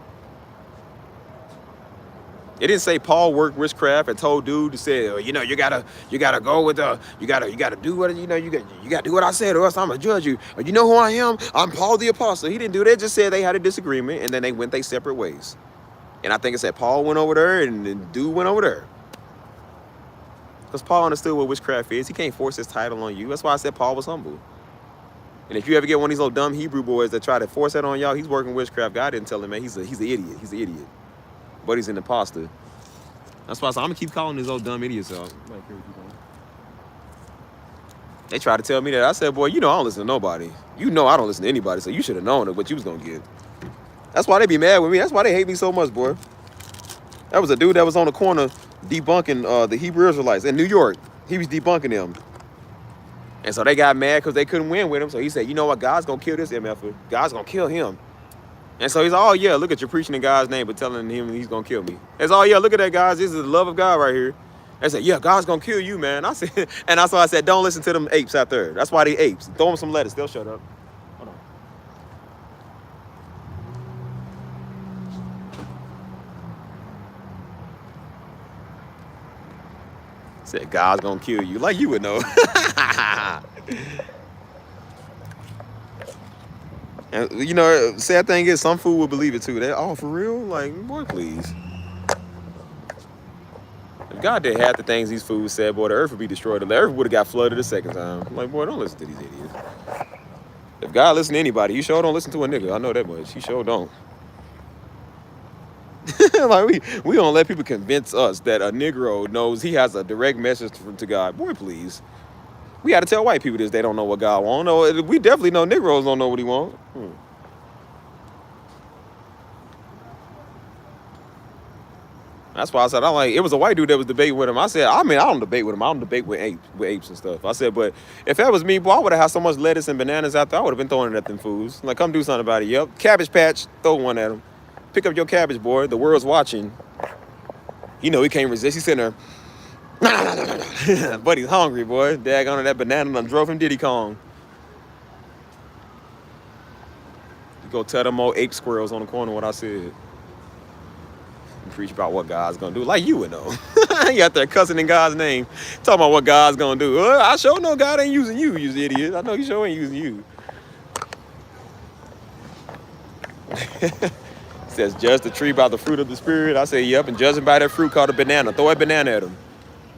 It didn't say Paul worked witchcraft and told dude to say, oh, you know, you gotta go with you gotta do what you gotta do what I said, or else I'm gonna judge you. Or you know who I am? I'm Paul the Apostle. He didn't do that. Just said they had a disagreement and then they went their separate ways. And I think it said Paul went over there and dude went over there. Because Paul understood what witchcraft is. He can't force his title on you. That's why I said Paul was humble. And if you ever get one of these little dumb Hebrew boys that try to force that on y'all, he's working witchcraft. God didn't tell him, man. He's an idiot. He's an idiot. But he's an imposter. That's why I said, I'm going to keep calling these old dumb idiots out. They tried to tell me that. I said, boy, you know I don't listen to nobody. You know I don't listen to anybody, so you should have known what you was going to get. That's why they be mad with me. That's why they hate me so much, boy. That was a dude that was on the corner debunking the Hebrew Israelites in New York. He was debunking them. And so they got mad because they couldn't win with him. So he said, you know what? God's going to kill this MFer. God's going to kill him. And so he's like, oh, yeah, look at you preaching in God's name but telling him he's going to kill me. It's, oh, yeah, look at that, guys. This is the love of God right here. They said, yeah, God's going to kill you, man. I said, and that's why I said, don't listen to them apes out there. That's why they apes. Throw them some lettuce. They'll shut up. Hold on. Said, God's going to kill you. Like you would know. And, you know, sad thing is, some fool will believe it too. They, oh, for real? Like, boy, please. If God did half the things these fools said, boy, the earth would be destroyed. The earth would have got flooded a second time. I'm like, boy, don't listen to these idiots. If God listen to anybody, he sure don't listen to a nigga. I know that much. He sure don't. Like, we don't let people convince us that a Negro knows he has a direct message to God. Boy, please. We got to tell white people this. They don't know what God wants. No, we definitely know Negroes don't know what he wants. That's why I said, it was a white dude that was debating with him. I said, I don't debate with him. I don't debate with apes and stuff. I said, but if that was me, boy, I would have had so much lettuce and bananas out there. I would have been throwing it at them fools. Like, come do something about it. Yep. Cabbage Patch, throw one at him. Pick up your cabbage, boy. The world's watching. You know he can't resist. He's sitting there. But he's hungry, boy. Daggone that banana done drove him Diddy Kong. You go tell them old ape squirrels on the corner what I said. Preach about what God's gonna do, like you would know. You out there cussing in God's name, talking about what God's gonna do. I sure know God ain't using you, you idiot. I know he sure ain't using you. Says, judge the tree by the fruit of the spirit. I say, yep, and judge him by that fruit called a banana. Throw a banana at him.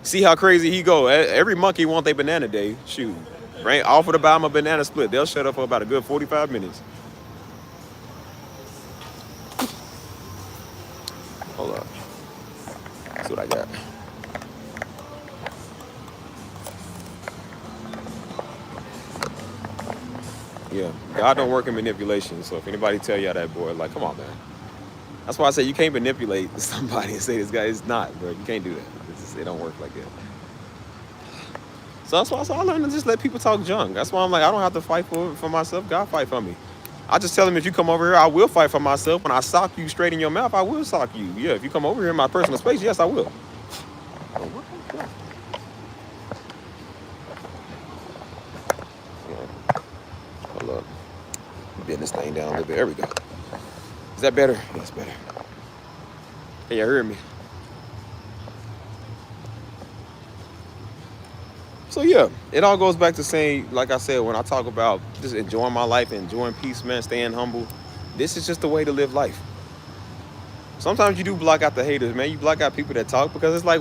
See how crazy he go. Every monkey want their banana day. Shoot, right? Offer to buy them a banana split. They'll shut up for about a good 45 minutes. Hold up. That's what I got. Yeah, God don't work in manipulation. So if anybody tell y'all that, boy, like, come on, man. That's why I say you can't manipulate somebody and say this guy is not, bro. You can't do that. It don't work like that. So that's why I learned to just let people talk junk. That's why I'm like, I don't have to fight for myself. God fight for me. I just tell him, if you come over here, I will fight for myself. When I sock you straight in your mouth, I will sock you. Yeah, if you come over here in my personal space, yes, I will. Hold up. Bend this thing down a little bit. There we go. Is that better? That's better. Can you hear me? So yeah, it all goes back to saying, like I said, when I talk about just enjoying my life and enjoying peace, man, staying humble, this is just the way to live life. Sometimes you do block out the haters, man. You block out people that talk, because it's like,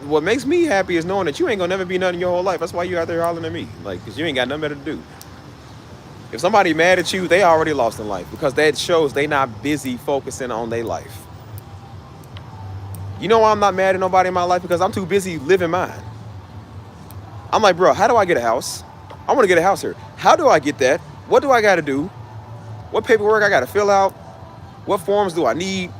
what makes me happy is knowing that you ain't gonna never be nothing your whole life. That's why you out there hollering at me, like, because you ain't got nothing better to do. If somebody mad at you, they already lost in life, because that shows they not busy focusing on their life. You know why I'm not mad at nobody in my life? Because I'm too busy living mine. I'm like, bro, how do I get a house? I want to get a house here. How do I get that? What do I got to do? What paperwork I got to fill out? What forms do I need?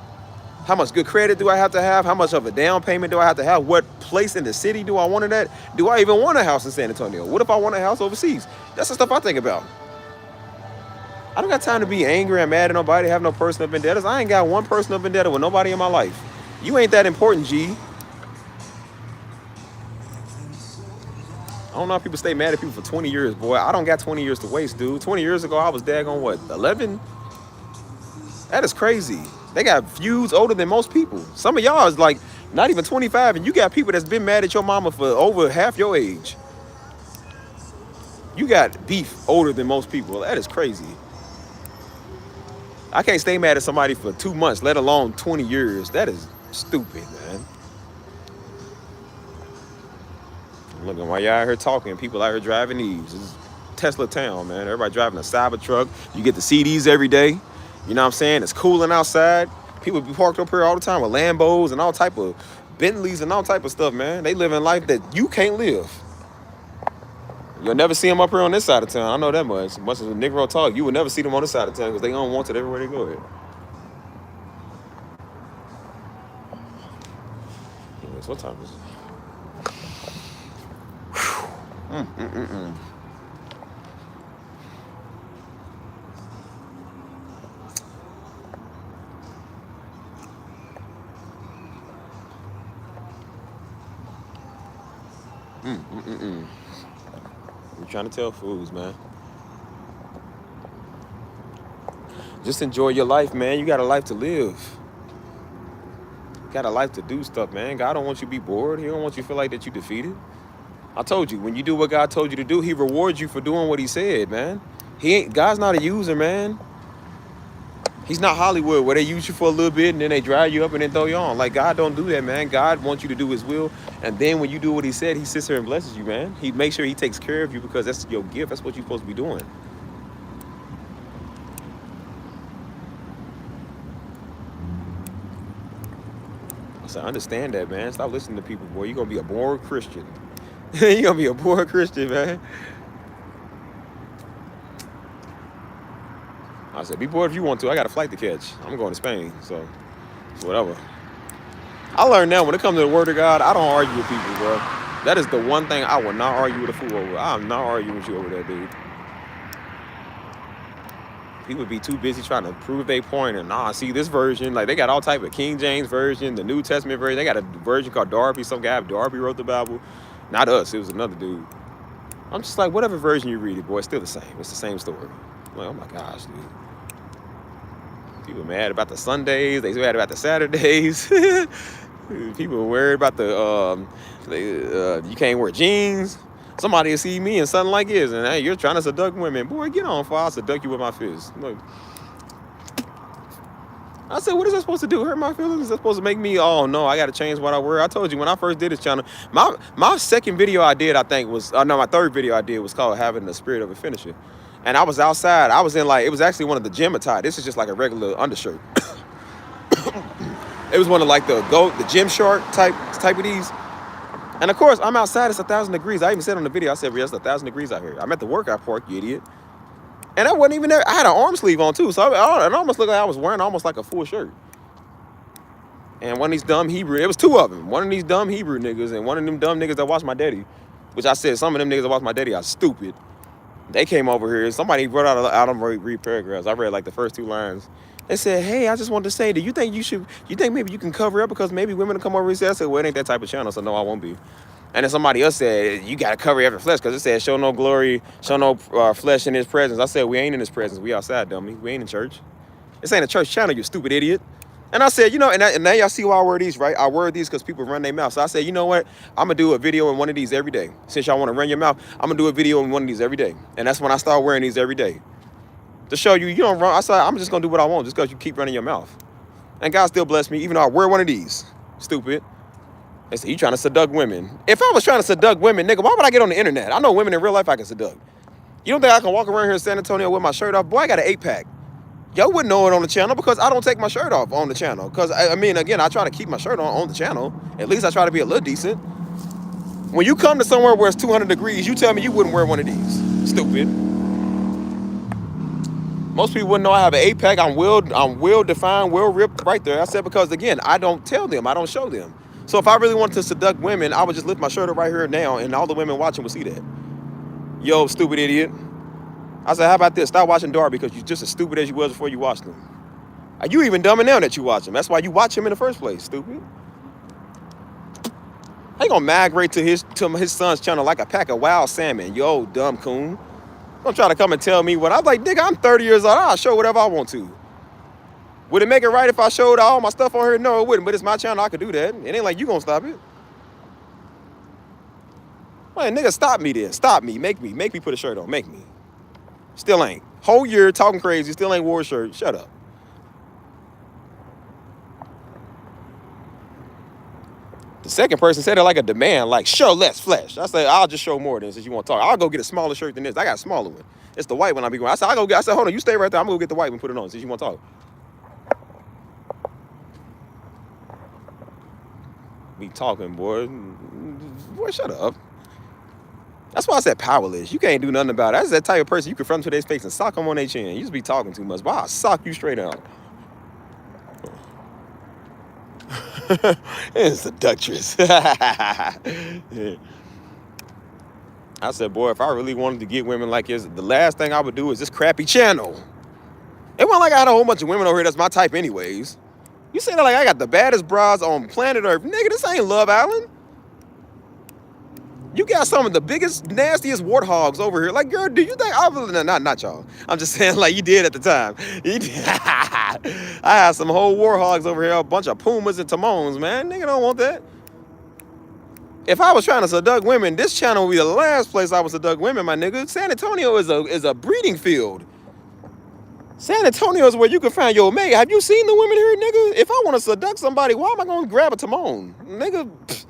How much good credit do I have to have? How much of a down payment do I have to have? What place in the city do I want it at? Do I even want a house in San Antonio? What if I want a house overseas? That's the stuff I think about. I don't got time to be angry and mad at nobody, have no personal vendettas. I ain't got one personal vendetta with nobody in my life. You ain't that important, G. I don't know how people stay mad at people for 20 years, boy. I don't got 20 years to waste, dude. 20 years ago, I was daggone, what, 11? That is crazy. They got feuds older than most people. Some of y'all is like not even 25, and you got people that's been mad at your mama for over half your age. You got beef older than most people. That is crazy. I can't stay mad at somebody for 2 months, let alone 20 years. That is stupid, man. Look, while y'all out here talking, people out here driving these. It's Tesla town, man. Everybody driving a Cybertruck. You get the CDs every day. You know what I'm saying? It's cooling outside. People be parked up here all the time with Lambos and all type of Bentleys and all type of stuff, man. They live in life that you can't live. You'll never see them up here on this side of town. I know that much. Much as a Negro talk, you will never see them on this side of town because they unwanted everywhere they go here. Anyways, what time is it? We're trying to tell fools, man. Just enjoy your life, man. You got a life to live. You got a life to do stuff, man. God don't want you to be bored. He don't want you to feel like that you defeated. I told you, when you do what God told you to do, he rewards you for doing what he said, man. God's not a user, man. He's not Hollywood where they use you for a little bit and then they dry you up and then throw you on. Like, God don't do that, man. God wants you to do his will. And then when you do what he said, he sits there and blesses you, man. He makes sure he takes care of you because that's your gift. That's what you're supposed to be doing. I said, I understand that, man. Stop listening to people, boy. You're going to be a born Christian. You're going to be a born Christian, man. I said, be bored if you want to. I got a flight to catch. I'm going to Spain, so whatever. I learned now when it comes to the word of God, I don't argue with people, bro. That is the one thing I will not argue with a fool over. I'm not arguing with you over that, dude. People be too busy trying to prove their point and see this version. Like, they got all type of King James version, the New Testament version. They got a version called Darby. Some guy, Darby, wrote the Bible. Not us. It was another dude. I'm just like, whatever version you read it, boy, it's still the same. It's the same story. I'm like, oh my gosh, dude. People mad about the Sundays. They mad about the Saturdays. People worried about you can't wear jeans. Somebody will see me in something like this, and hey, you're trying to seduce women. Boy, get on fire. I'll seduce you with my fist. Look. I said, what is that supposed to do? Hurt my feelings? Is that supposed to make me, oh no, I got to change what I wear? I told you when I first did this channel, my second video I did, I think was, my third video I did was called Having the Spirit of a Finisher. And I was outside. I was in it was actually one of the gym attire. This is just like a regular undershirt. It was one of like the gym short type of these. And of course, I'm outside. It's 1,000 degrees. I even said on the video, I said, it's 1,000 degrees out here. I'm at the workout park, you idiot. And I wasn't even there. I had an arm sleeve on too. So it almost looked like I was wearing almost like a full shirt. And one of these dumb Hebrew, it was two of them. One of these dumb Hebrew niggas and one of them dumb niggas that watched my daddy. Which I said, some of them niggas that watched my daddy are stupid. They came over here. Somebody wrote out them read paragraphs. I read like the first two lines. They said, hey, I just wanted to say, do you think maybe you can cover up because maybe women will come over and say, I said, well, it ain't that type of channel, so no, I won't be. And then somebody else said, you got to cover every flesh because it said, show no glory, show no flesh in his presence. I said, we ain't in his presence. We outside, dummy. We ain't in church. This ain't a church channel, you stupid idiot. And I said, and now y'all see why I wear these, right? I wear these because people run their mouth. So I said, you know what? I'm going to do a video in one of these every day. Since y'all want to run your mouth, I'm going to do a video in one of these every day. And that's when I start wearing these every day. To show you don't run. I said, I'm just going to do what I want just because you keep running your mouth. And God still bless me, even though I wear one of these. Stupid. They said, you trying to seduce women. If I was trying to seduce women, nigga, why would I get on the internet? I know women in real life I can seduce. You don't think I can walk around here in San Antonio with my shirt off? Boy, I got an 8-pack. Y'all wouldn't know it on the channel because I don't take my shirt off on the channel. Because, again, I try to keep my shirt on the channel. At least I try to be a little decent. When you come to somewhere where it's 200 degrees, you tell me you wouldn't wear one of these. Stupid. Most people wouldn't know I have an 8-pack. I'm well-defined, well-ripped right there. I said because, again, I don't tell them. I don't show them. So if I really wanted to seduce women, I would just lift my shirt up right here now, and all the women watching would see that. Yo, stupid idiot. I said, how about this? Stop watching Darby because you're just as stupid as you was before you watched him. Are you even dumber now that you watch him? That's why you watch him in the first place, stupid. How you gonna migrate to his son's channel like a pack of wild salmon? Yo, dumb coon. Don't try to come and tell me what. I'm like, nigga, I'm 30 years old. I'll show whatever I want to. Would it make it right if I showed all my stuff on here? No, it wouldn't. But it's my channel. I could do that. It ain't like you gonna stop it. Man, nigga, stop me then. Stop me. Make me put a shirt on. Make me. Still ain't. Whole year talking crazy. Still ain't wore a shirt. Shut up. The second person said it like a demand, like, show less flesh. I said, I'll just show more than since you want to talk. I'll go get a smaller shirt than this. I got a smaller one. It's the white one I be going. I said, hold on, you stay right there. I'm gonna go get the white one, put it on since you want to talk. Be talking, boy. Boy, shut up. That's why I said powerless. You can't do nothing about it. That's that type of person you confront to their face and sock them on their chin. You just be talking too much. But I'll sock you straight out. It's seductress. Yeah. I said, boy, if I really wanted to get women like this, the last thing I would do is this crappy channel. It wasn't like I had a whole bunch of women over here that's my type anyways. You say that like I got the baddest bras on planet Earth. Nigga, this ain't Love Island. You got some of the biggest, nastiest warthogs over here. Like, girl, do you think not y'all. I'm just saying like you did at the time. I had some whole warthogs over here, a bunch of pumas and timons, man. Nigga don't want that. If I was trying to seduct women, this channel would be the last place I would seduct women, my nigga. San Antonio is a breeding field. San Antonio is where you can find your mate. Have you seen the women here, nigga? If I want to seduct somebody, why am I going to grab a timon? Nigga,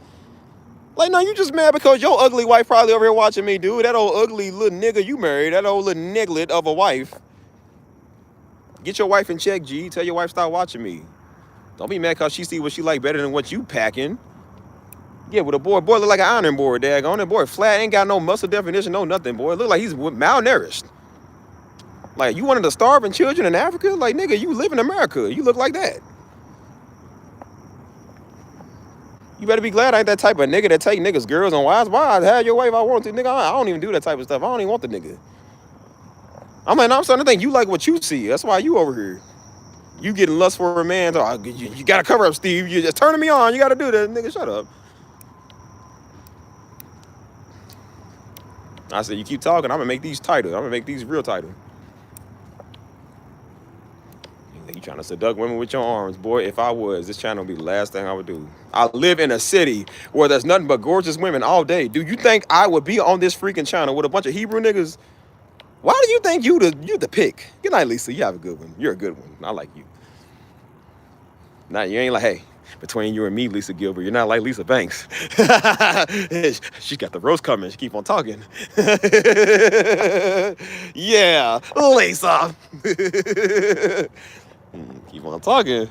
like, no, you just mad because your ugly wife probably over here watching me, dude. That old ugly little nigga you married, that old little niglet of a wife. Get your wife in check, G. Tell your wife stop watching me. Don't be mad because she see what she like better than what you packing. Yeah, with a boy look like an iron board, daggone it. Boy, flat, ain't got no muscle definition, no nothing, boy. Look like he's malnourished. Like, you one of the starving children in Africa? Like, nigga, you live in America. You look like that. You better be glad I ain't that type of nigga that take niggas, girls, and wives. Why? I'd have your way if I want to, nigga. I don't even do that type of stuff. I don't even want the nigga. I'm starting to think you like what you see. That's why you over here. You getting lust for a man. So, you got to cover up, Steve. You're just turning me on. You got to do that. Nigga, shut up. I said, you keep talking, I'm going to make these tighter. I'm going to make these real tighter. You trying to seduct women with your arms. Boy, if I was, this channel would be the last thing I would do. I live in a city where there's nothing but gorgeous women all day. Do you think I would be on this freaking channel with a bunch of Hebrew niggas? Why do you think you the pick? Good night, Lisa. You have a good one. You're a good one. I like you. Now, you ain't like, hey, between you and me, Lisa Gilbert, you're not like Lisa Banks. She's got the roast coming. She keep on talking. Yeah, Lisa. Keep on talking.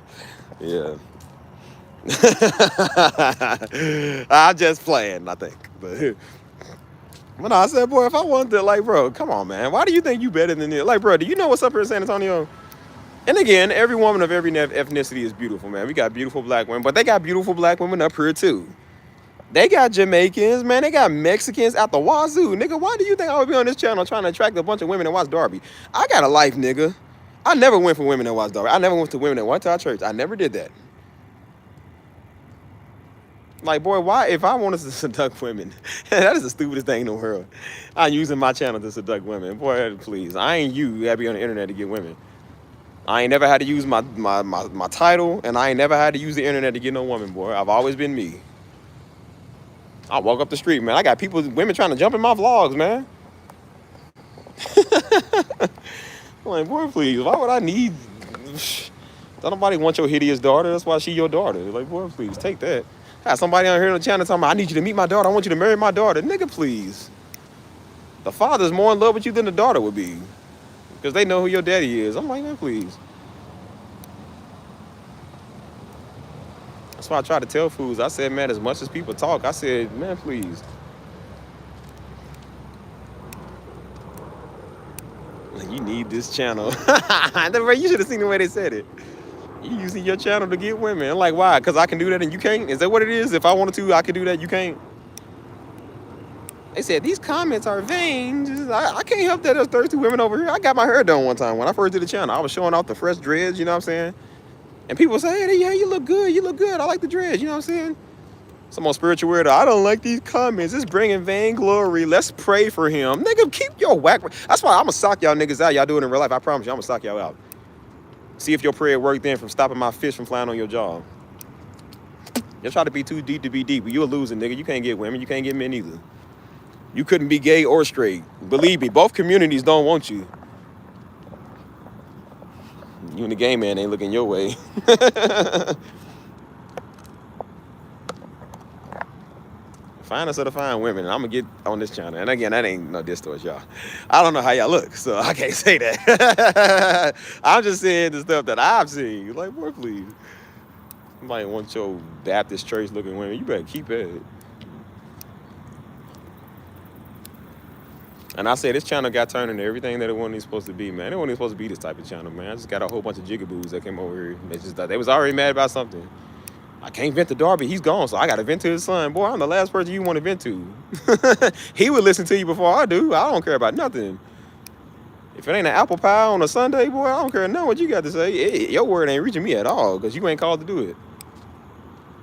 Yeah. I'm just playing, I think. But no, I said, boy, if I wanted to, like, bro, come on, man. Why do you think you better than it? Like, bro, do you know what's up here in San Antonio? And again, every woman of every ethnicity is beautiful, man. We got beautiful black women, but they got beautiful black women up here, too. They got Jamaicans, man. They got Mexicans out the wazoo. Nigga, why do you think I would be on this channel trying to attract a bunch of women that watch Darby? I got a life, nigga. I never went for women that watch Darby. I never went to women that went to our church. I never did that. Like, boy, why? If I wanted to seduct women, that is the stupidest thing in the world. I'm using my channel to seduct women. Boy, please. I ain't you. You gotta be on the internet to get women. I ain't never had to use my title, and I ain't never had to use the internet to get no woman, boy. I've always been me. I walk up the street, man. I got women trying to jump in my vlogs, man. I'm like, boy, please, why would I need... Don't nobody want your hideous daughter. That's why she your daughter. Like, boy, please, take that. I had somebody on here on the channel talking about, I need you to meet my daughter. I want you to marry my daughter. Nigga, please. The father's more in love with you than the daughter would be. Because they know who your daddy is. I'm like, man, please. That's why I try to tell fools. I said, man, as much as people talk, I said, man, please. You need this channel. You should have seen the way they said it. You using your channel to get women. I'm like, why? Because I can do that and you can't? Is that what it is? If I wanted to, I could do that, you can't? They said, these comments are vain. I can't help that there's thirsty women over here. I got my hair done one time. When I first did the channel, I was showing off the fresh dreads, you know what I'm saying? And people say, hey, yeah, you look good. You look good. I like the dreads, you know what I'm saying? Some more spiritual weirdo. I don't like these comments. It's bringing vainglory. Let's pray for him. Nigga, keep your whack. That's why I'm going to sock y'all niggas out. Y'all do it in real life. I promise you, I'm going to sock y'all out. See if your prayer worked then from stopping my fish from flying on your jaw. You try to be too deep to be deep. You're a loser, nigga. You can't get women. You can't get men either. You couldn't be gay or straight. Believe me, both communities don't want you. You and the gay man ain't looking your way. finest of the fine women, and I'm gonna get on this channel. And again, that ain't no diss towards y'all. I don't know how y'all look, so I can't say that. I'm just saying the stuff that I've seen. Like, boy, please. You might want your Baptist church looking women. You better keep it. And I said this channel got turned into everything that it wasn't supposed to be, man. It wasn't supposed to be this type of channel, man. I just got a whole bunch of jigaboos that came over here. They just thought they was already mad about something. I can't vent to Darby. He's gone, so I got to vent to his son. Boy, I'm the last person you want to vent to. He would listen to you before I do. I don't care about nothing. If it ain't an apple pie on a Sunday, boy, I don't care nothing what you got to say. Your word ain't reaching me at all because you ain't called to do it.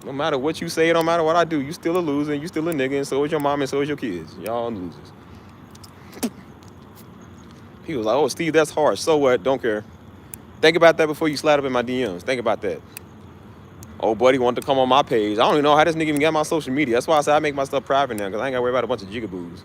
No matter what you say, it don't matter what I do. You still a loser, and you still a nigga, and so is your mom, and so is your kids. Y'all losers. He was like, oh, Steve, that's harsh. So what? Don't care. Think about that before you slide up in my DMs. Think about that. Oh, buddy wanted to come on my page. I don't even know how this nigga even got my social media. That's why I said I make my stuff private now, because I ain't got to worry about a bunch of jigaboos.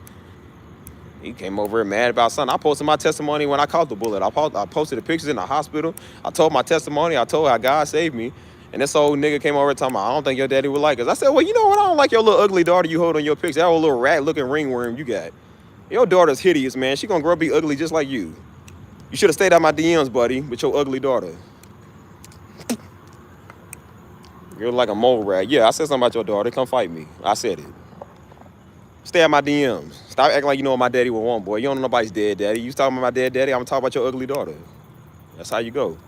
He came over here mad about something. I posted my testimony when I caught the bullet. I posted the pictures in the hospital. I told my testimony. I told how God saved me. And this old nigga came over talking about, I don't think your daddy would like us. I said, well, you know what? I don't like your little ugly daughter you hold on your picture. That old little rat-looking ringworm you got. Your daughter's hideous, man. She gonna grow up be ugly just like you. You should have stayed out my DMs, buddy, with your ugly daughter. You're like a mole rat. Yeah, I said something about your daughter. Come fight me. I said it. Stay out my DMs. Stop acting like you know what my daddy would want, boy. You don't know nobody's dead daddy. You talking about my dead daddy, I'm gonna talk about your ugly daughter. That's how you go.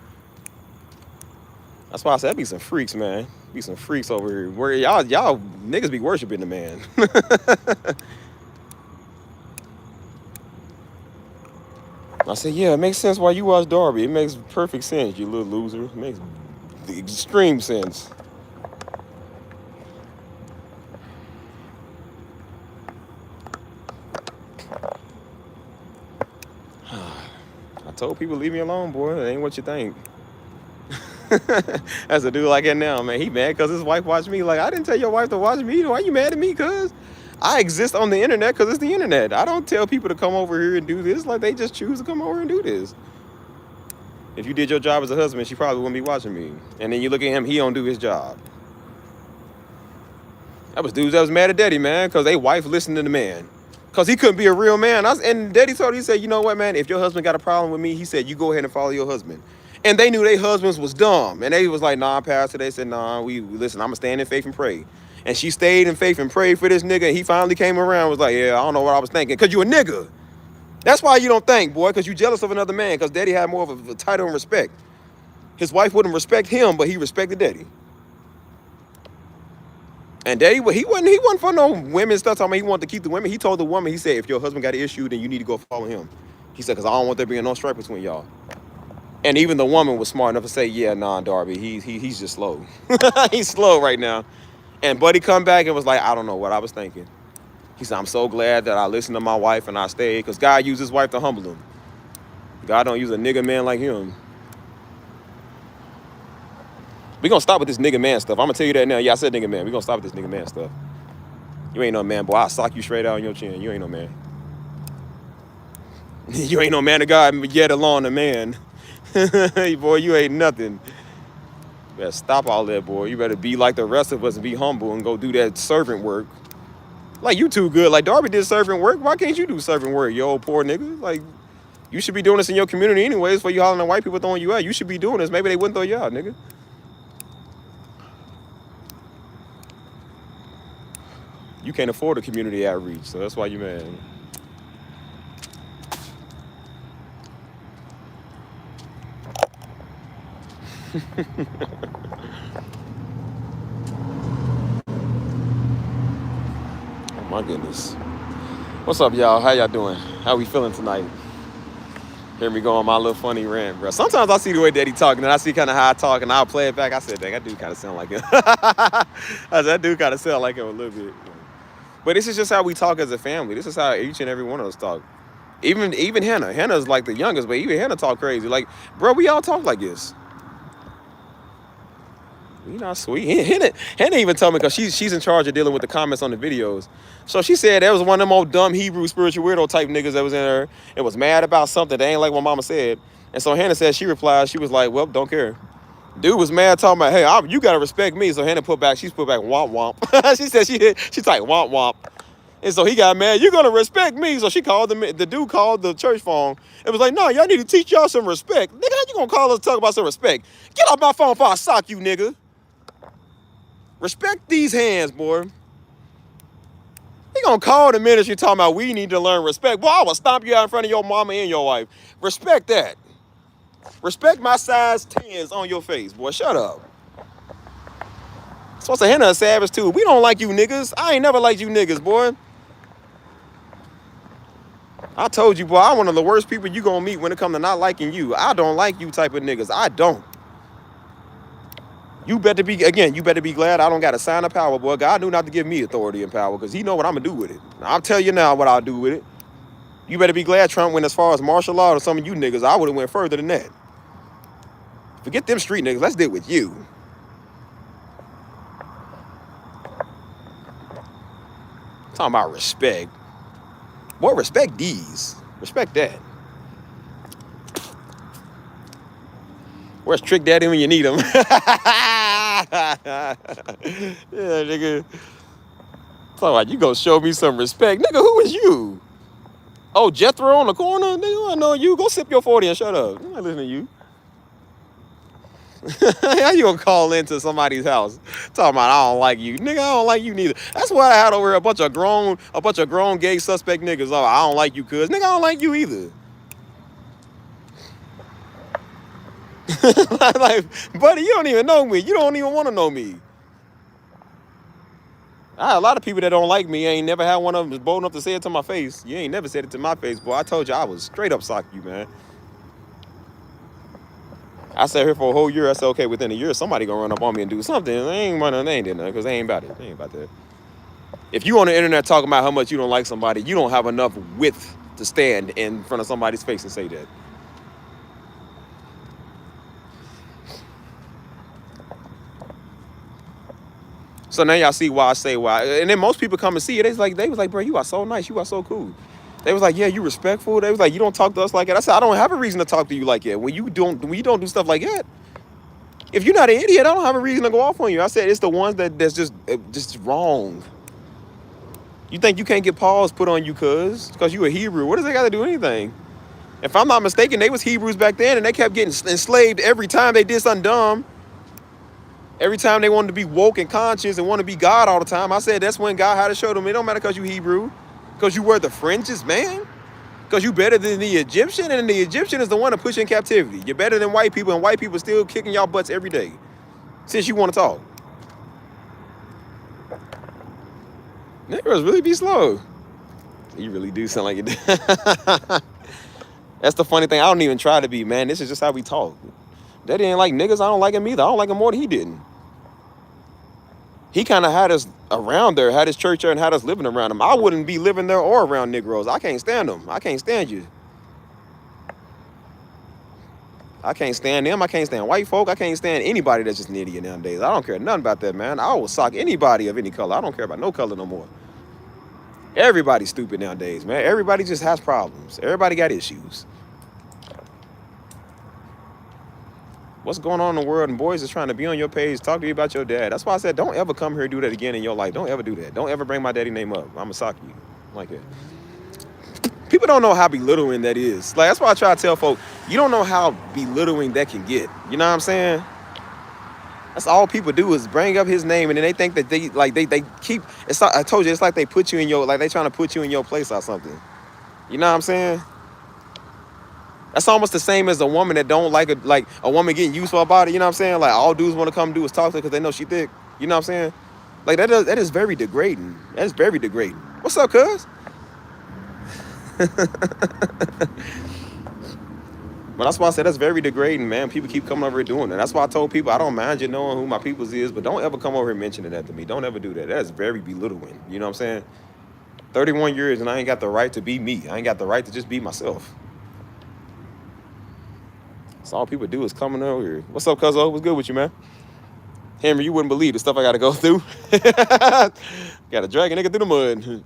That's why I said, be some freaks, man. Be some freaks over here. Where y'all niggas be worshiping the man. I said, yeah, it makes sense why you watch Darby. It makes perfect sense, you little loser. It makes the extreme sense. I told people, leave me alone, boy. It ain't what you think. That's a dude like that now, man. He mad because his wife watched me. Like, I didn't tell your wife to watch me. Why you mad at me, cuz? I exist on the internet because it's the internet. I don't tell people to come over here and do this. Like, they just choose to come over and do this. If you did your job as a husband, she probably wouldn't be watching me. And then you look at him, he don't do his job. That was dudes that was mad at daddy, man, because they wife listened to the man. Because he couldn't be a real man. And daddy told him, he said, you know what, man? If your husband got a problem with me, he said, you go ahead and follow your husband. And they knew their husbands was dumb. And they was like, nah, pastor. They said, nah, listen, I'm going to stand in faith and pray. And she stayed in faith and prayed for this nigga. And he finally came around and was like, yeah, I don't know what I was thinking. Because you a nigga. That's why you don't think, boy, because you jealous of another man. Because daddy had more of a title and respect. His wife wouldn't respect him, but he respected daddy. And daddy, he wasn't for no women stuff. Talking about he wanted to keep the women. He told the woman, he said, if your husband got an issue, then you need to go follow him. He said, because I don't want there being no strife between y'all. And even the woman was smart enough to say, yeah, nah, Darby, he's just slow. He's slow right now. And buddy come back and was like, I don't know what I was thinking. He said, I'm so glad that I listened to my wife and I stayed, because God used his wife to humble him. God don't use a nigga man like him. We're going to stop with this nigga man stuff. I'm going to tell you that now. Yeah, I said nigga man. We're going to stop with this nigga man stuff. You ain't no man, boy. I'll sock you straight out on your chin. You ain't no man. You ain't no man of God, yet alone a man. Boy, you ain't nothing. You better stop all that, boy. You better be like the rest of us and be humble and go do that servant work. Like, you too good. Like, Darby did servant work. Why can't you do servant work, you old poor nigga? Like, you should be doing this in your community anyways before you hollering at white people throwing you out. You should be doing this. Maybe they wouldn't throw you out, nigga. You can't afford a community outreach, so that's why you mad. Oh my goodness. What's up, y'all? How y'all doing? How we feeling tonight? Hear me go on my little funny rant, bro. Sometimes I see the way Daddy talking, and I see kind of how I talk, and I'll play it back. I said, dang, that dude kind of sound like him. I said, that dude kind of sound like him a little bit. But this is just how we talk as a family. This is how each and every one of us talk. Even Hannah. Hannah's like the youngest, but even Hannah talk crazy. Like, bro, we all talk like this. We not sweet. Hannah even told me, because she's in charge of dealing with the comments on the videos. So she said that was one of them old dumb Hebrew spiritual weirdo type niggas that was in there and was mad about something that ain't like what mama said. And so Hannah said, she replied, she was like, well, don't care. Dude was mad talking about, hey, you gotta respect me. So Hannah put back, she's put back womp womp. She said she's like womp womp. And so he got mad, you're gonna respect me. So she called the dude called the church phone. It was like, no, y'all need to teach y'all some respect. Nigga, how you gonna call us talk about some respect? Get off my phone before I sock you, nigga. Respect these hands, boy. He gonna call the ministry talking about we need to learn respect. Boy, I will stomp you out in front of your mama and your wife. Respect that. Respect my size 10s on your face, boy. Shut up. Supposed to Hannah a savage too. We don't like you niggas. I ain't never liked you niggas, boy. I told you, boy, I'm one of the worst people you gonna meet when it comes to not liking you. I don't like you type of niggas. I don't. You better be glad I don't got a sign of power, boy. God knew not to give me authority and power because he know what I'm gonna do with it. I'll tell you now what I'll do with it. You better be glad Trump went as far as martial law to some of you niggas. I would have went further than that. Forget them street niggas. Let's deal with you. Talking about respect. Boy, respect these. Respect that. Where's Trick Daddy when you need him? Yeah, nigga. Talking about you gonna show me some respect. Nigga, who is you? Oh, Jethro on the corner? Nigga, I know you. Go sip your 40 and shut up. I'm not listening to you. How you gonna call into somebody's house talking about I don't like you? Nigga, I don't like you neither. That's why I had over here a bunch of grown gay suspect niggas. Oh, I don't like you, cuz. Nigga, I don't like you either. Like, buddy, you don't even know me. You don't even want to know me. I had a lot of people that don't like me. I ain't never had one of them that's bold enough to say it to my face. You ain't never said it to my face, boy. I told you I was straight up sock you, man. I sat here for a whole year. I said, okay, within a year, somebody gonna run up on me and do something. They ain't did nothing because they ain't about it. They ain't about that. If you on the internet talking about how much you don't like somebody, you don't have enough width to stand in front of somebody's face and say that. So now y'all see why I say why. And then most people come and see it. They was like, bro, you are so nice. You are so cool. They was like, yeah, you respectful. They was like, you don't talk to us like that. I said, I don't have a reason to talk to you like that. When you don't do stuff like that. If you're not an idiot, I don't have a reason to go off on you. I said it's the ones that's just wrong. You think you can't get pause put on you because you a Hebrew. What does that got to do with anything? If I'm not mistaken, they was Hebrews back then and they kept getting enslaved every time they did something dumb. Every time they wanted to be woke and conscious and want to be God all the time. I said that's when God had to show them it don't matter because you Hebrew. Because you wear the fringes, man. Because you better than the Egyptian, and the Egyptian is the one to push in captivity. You're better than white people, and white people still kicking y'all butts every day. Since you want to talk. Niggas really be slow. You really do sound like it. That's the funny thing. I don't even try to be, man. This is just how we talk. Daddy ain't like niggas. I don't like him either. I don't like him more than he didn't. He kind of had us around there, had his church there, and had us living around him. I wouldn't be living there or around Negroes. I can't stand them. I can't stand you. I can't stand them. I can't stand white folk. I can't stand anybody that's just an idiot nowadays. I don't care nothing about that, man. I will sock anybody of any color. I don't care about no color no more. Everybody's stupid nowadays, man. Everybody just has problems. Everybody got issues. What's going on in the world, and boys is trying to be on your page, talk to you about your dad. That's why I said don't ever come here and do that again in your life. Don't ever do that. Don't ever bring my daddy name up. I'ma sock you like that. People don't know how belittling that is. Like, that's why I try to tell folk, you don't know how belittling that can get. You know what I'm saying? That's all people do is bring up his name, and then they think that they keep. It's not, I told you, it's like they put you in your, like they trying to put you in your place or something. You know what I'm saying? That's almost the same as a woman that don't like a woman getting used for her body. You know what I'm saying? Like all dudes want to come do is talk to her because they know she thick. You know what I'm saying? Like that is very degrading. That is very degrading. What's up, cuz? But that's why I said that's very degrading, man. People keep coming over here doing it. That's why I told people I don't mind you knowing who my peoples is, but don't ever come over here mentioning that to me. Don't ever do that. That is very belittling. You know what I'm saying? 31 years and I ain't got the right to be me. I ain't got the right to just be myself. So all people do is coming over here. What's up, cuzzo? What's good with you, man? Henry, you wouldn't believe the stuff I got to go through. Got to drag a nigga through the mud.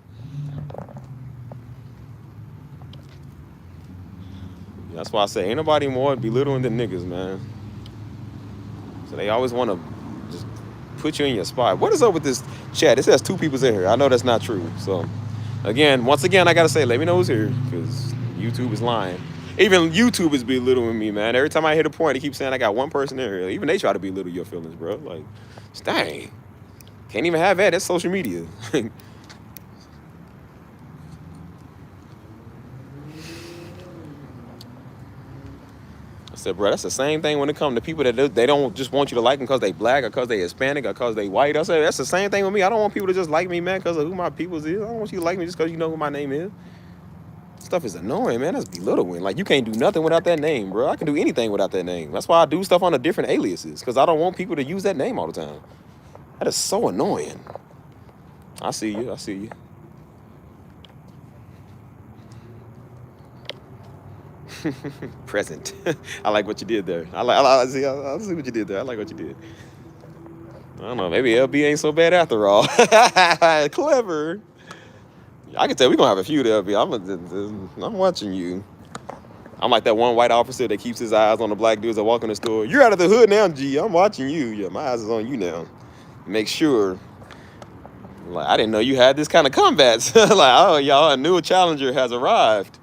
That's why I say ain't nobody more belittling than niggas, man. They always want to just put you in your spot. What is up with this chat? It says 2 people's in here. I know that's not true. So, once again, I gotta say, let me know who's here because YouTube is lying. Even YouTube is belittling me, man. Every time I hit a point, they keep saying I got 1 person in here. Even they try to belittle your feelings, bro. Like, dang, can't even have that. That's social media. I said, bro, that's the same thing when it comes to people that they don't just want you to like them because they black or because they Hispanic or because they white. I said, that's the same thing with me. I don't want people to just like me, man, because of who my peoples is. I don't want you to like me just because you know who my name is. Stuff is annoying, man. That's belittling. Like, you can't do nothing without that name, bro. I can do anything without that name. That's why I do stuff under different aliases, because I don't want people to use that name all the time. That is so annoying. I see you. I see you. Present. I like what you did there. I see what you did there. I like what you did. I don't know. Maybe LB ain't so bad after all. Clever. I can tell we're going to have a few there, LB. I'm watching you. I'm like that one white officer that keeps his eyes on the black dudes that walk in the store. You're out of the hood now, G. I'm watching you. Yeah, my eyes is on you now. Make sure. Like, I didn't know you had this kind of combats. Like, oh, y'all, a new challenger has arrived.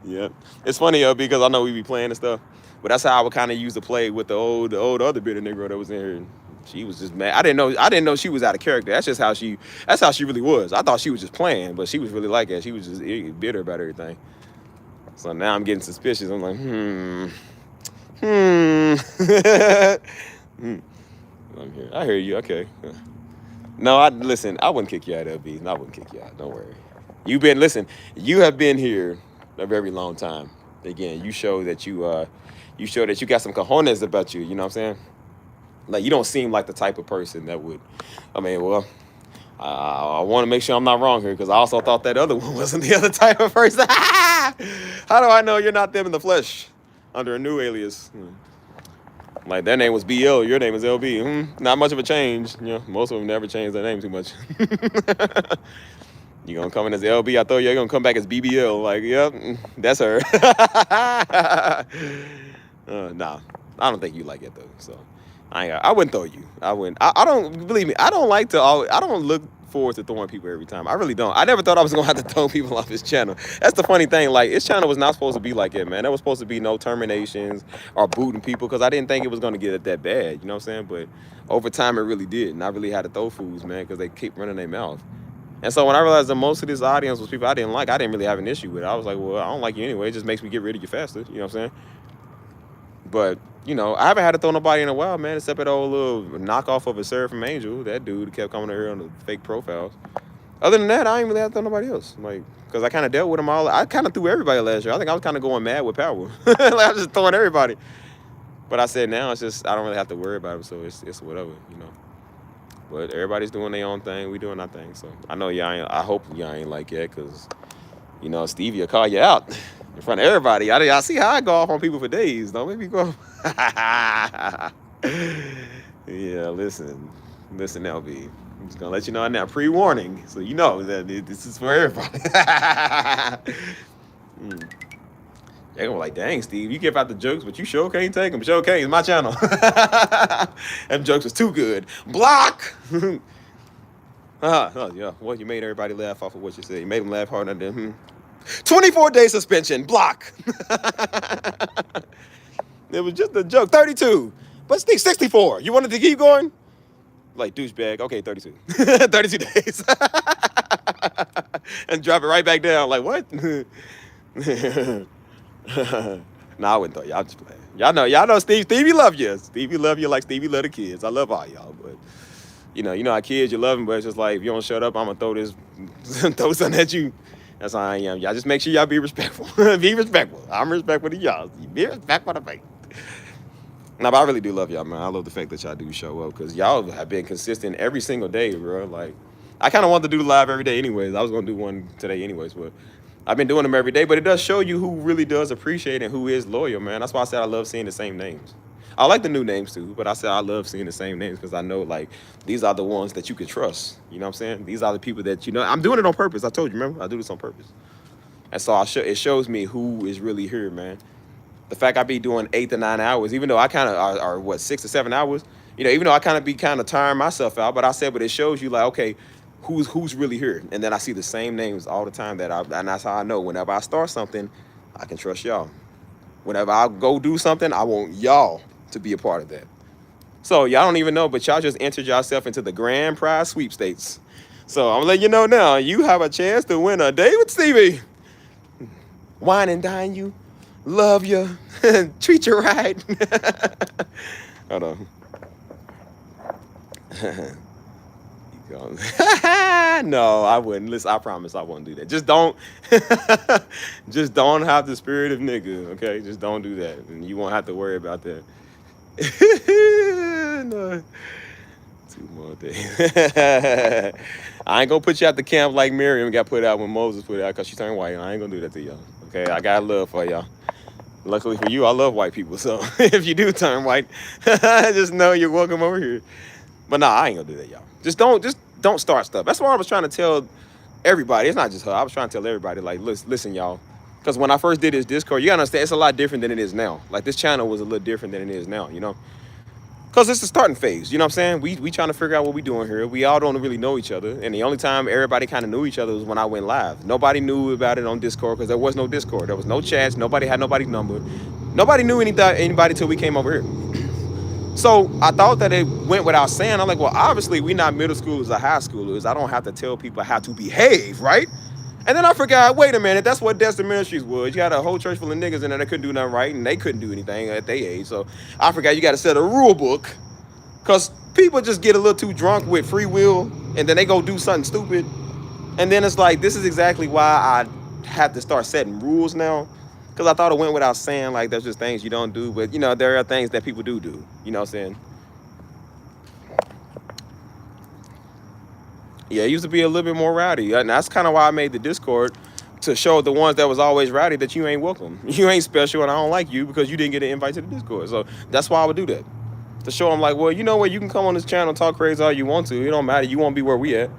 Yeah, it's funny because I know we be playing and stuff, but that's how I would kind of use to play with the old other bitter Negro that was in here. She was just mad. I didn't know she was out of character. That's how she really was. I thought she was just playing, but she was really like that. She was just bitter about everything. So now I'm getting suspicious. I'm like, I'm here. I hear you. Okay. No, listen. I wouldn't kick you out, LB. I wouldn't kick you out. Don't worry. You have been here a very long time. Again, you show that you got some cojones about you. You know what I'm saying? Like, you don't seem like the type of person that would. I mean, well, I want to make sure I'm not wrong here because I also thought that other one wasn't the other type of person. How do I know you're not them in the flesh under a new alias? Like, their name was BL, your name is LB. Not much of a change. You know, most of them never change their name too much. You're going to come in as LB. I thought you're going to come back as BBL. Like, yep, that's her. Nah, I don't think you like it, though. So, I wouldn't throw you. I wouldn't. I don't, believe me, I don't like to always, I don't look forward to throwing people every time. I really don't. I never thought I was going to have to throw people off his channel. That's the funny thing. Like, his channel was not supposed to be like that, man. There was supposed to be no terminations or booting people because I didn't think it was going to get that bad. You know what I'm saying? But over time, it really did. And I really had to throw fools, man, because they keep running their mouth. And so when I realized that most of this audience was people I didn't like, I didn't really have an issue with it. I was like, well, I don't like you anyway. It just makes me get rid of you faster. You know what I'm saying? But, you know, I haven't had to throw nobody in a while, man, except that old little knockoff of a Seraphim Angel. That dude kept coming here on the fake profiles. Other than that, I ain't really had to throw nobody else. Like, because I kind of dealt with them all. I kind of threw everybody last year. I think I was kind of going mad with power. Like, I was just throwing everybody. But I said now it's just, I don't really have to worry about it. So it's whatever, you know. But everybody's doing their own thing. We doing our thing. So I know y'all ain't, I hope y'all ain't like that because, you know, Stevie will call you out in front of everybody. I see how I go off on people for days. Don't make me go. Yeah, listen, LB. I'm just going to let you know now, pre-warning, so you know that this is for everybody. They're going to be like, dang, Steve, you give out the jokes, but you sure can't take them. Sure can't. It's my channel. Them jokes was too good. Block! Oh, yeah. Well, you made everybody laugh off of what you said. You made them laugh harder than them. 24-day suspension. Block! It was just a joke. 32. But Steve, 64. You wanted to keep going? Like, douchebag. Okay, 32. 32 days. And drop it right back down. Like, what? Nah, I wouldn't throw you. I'm just playing. Y'all know Stevie love you. Stevie love you like Stevie love the kids. I love all y'all, but you know how kids, you love them, but it's just like, if you don't shut up, I'm gonna throw something at you. That's how I am. Y'all just make sure y'all be respectful. Be respectful. I'm respectful to y'all. Be respectful to me. Nah, but I really do love y'all, man. I love the fact that y'all do show up because y'all have been consistent every single day, bro. Like, I kind of wanted to do live every day anyways. I was gonna do one today anyways, but I've been doing them every day, but it does show you who really does appreciate and who is loyal, man. That's why I said I love seeing the same names. I like the new names too, but I said I love seeing the same names because I know, like, these are the ones that you can trust. You know what I'm saying? These are the people that, you know, I'm doing it on purpose. I told you, remember? I do this on purpose. And so it shows me who is really here, man. The fact I be doing 8 to 9 hours, even though I kind of are what 6 to 7 hours, even though I kind of be kind of tiring myself out, but I said, but it shows you like, okay, who's really here, and then I see the same names all the time and that's how I know whenever I start something, I can trust y'all. Whenever I go do something, I want y'all to be a part of that. So y'all don't even know, but y'all just entered yourself into the grand prize sweepstakes. So I'm letting you know now, you have a chance to win a day with Stevie. Wine and dine you, love you, treat you right. Hold on. No, I wouldn't. Listen, I promise I won't do that. Just don't, just don't have the spirit of nigga, okay? Just don't do that, and you won't have to worry about that. No. 2 more days. I ain't gonna put you at the camp like Miriam got put out when Moses put out because she turned white. I ain't gonna do that to y'all, okay? I got love for y'all. Luckily for you, I love white people, so if you do turn white, just know you're welcome over here. But nah, I ain't gonna do that, y'all. Just don't start stuff. That's what I was trying to tell everybody. It's not just her. I was trying to tell everybody, like, listen, y'all. Because when I first did this Discord, you gotta understand, it's a lot different than it is now. Like, this channel was a little different than it is now, Because it's the starting phase, you know what I'm saying? We trying to figure out what we doing here. We all don't really know each other. And the only time everybody kind of knew each other was when I went live. Nobody knew about it on Discord because there was no Discord. There was no chats. Nobody had nobody's number. Nobody knew anybody till we came over here. So I thought that it went without saying. I'm like, well, obviously we not middle schoolers or high schoolers. I don't have to tell people how to behave, right? And then I forgot, wait a minute, that's what Destin Ministries was. You had a whole church full of niggas in there that couldn't do nothing right, and they couldn't do anything at their age. So I forgot you got to set a rule book, because people just get a little too drunk with free will, and then they go do something stupid. And then it's like, this is exactly why I have to start setting rules now, because I thought it went without saying, like, there's just things you don't do, but, there are things that people do. You know what I'm saying? Yeah, it used to be a little bit more rowdy, and that's kind of why I made the Discord, to show the ones that was always rowdy that you ain't welcome. You ain't special, and I don't like you because you didn't get an invite to the Discord. So that's why I would do that, to show them, like, well, you know what, you can come on this channel and talk crazy all you want to. It don't matter. You won't be where we at.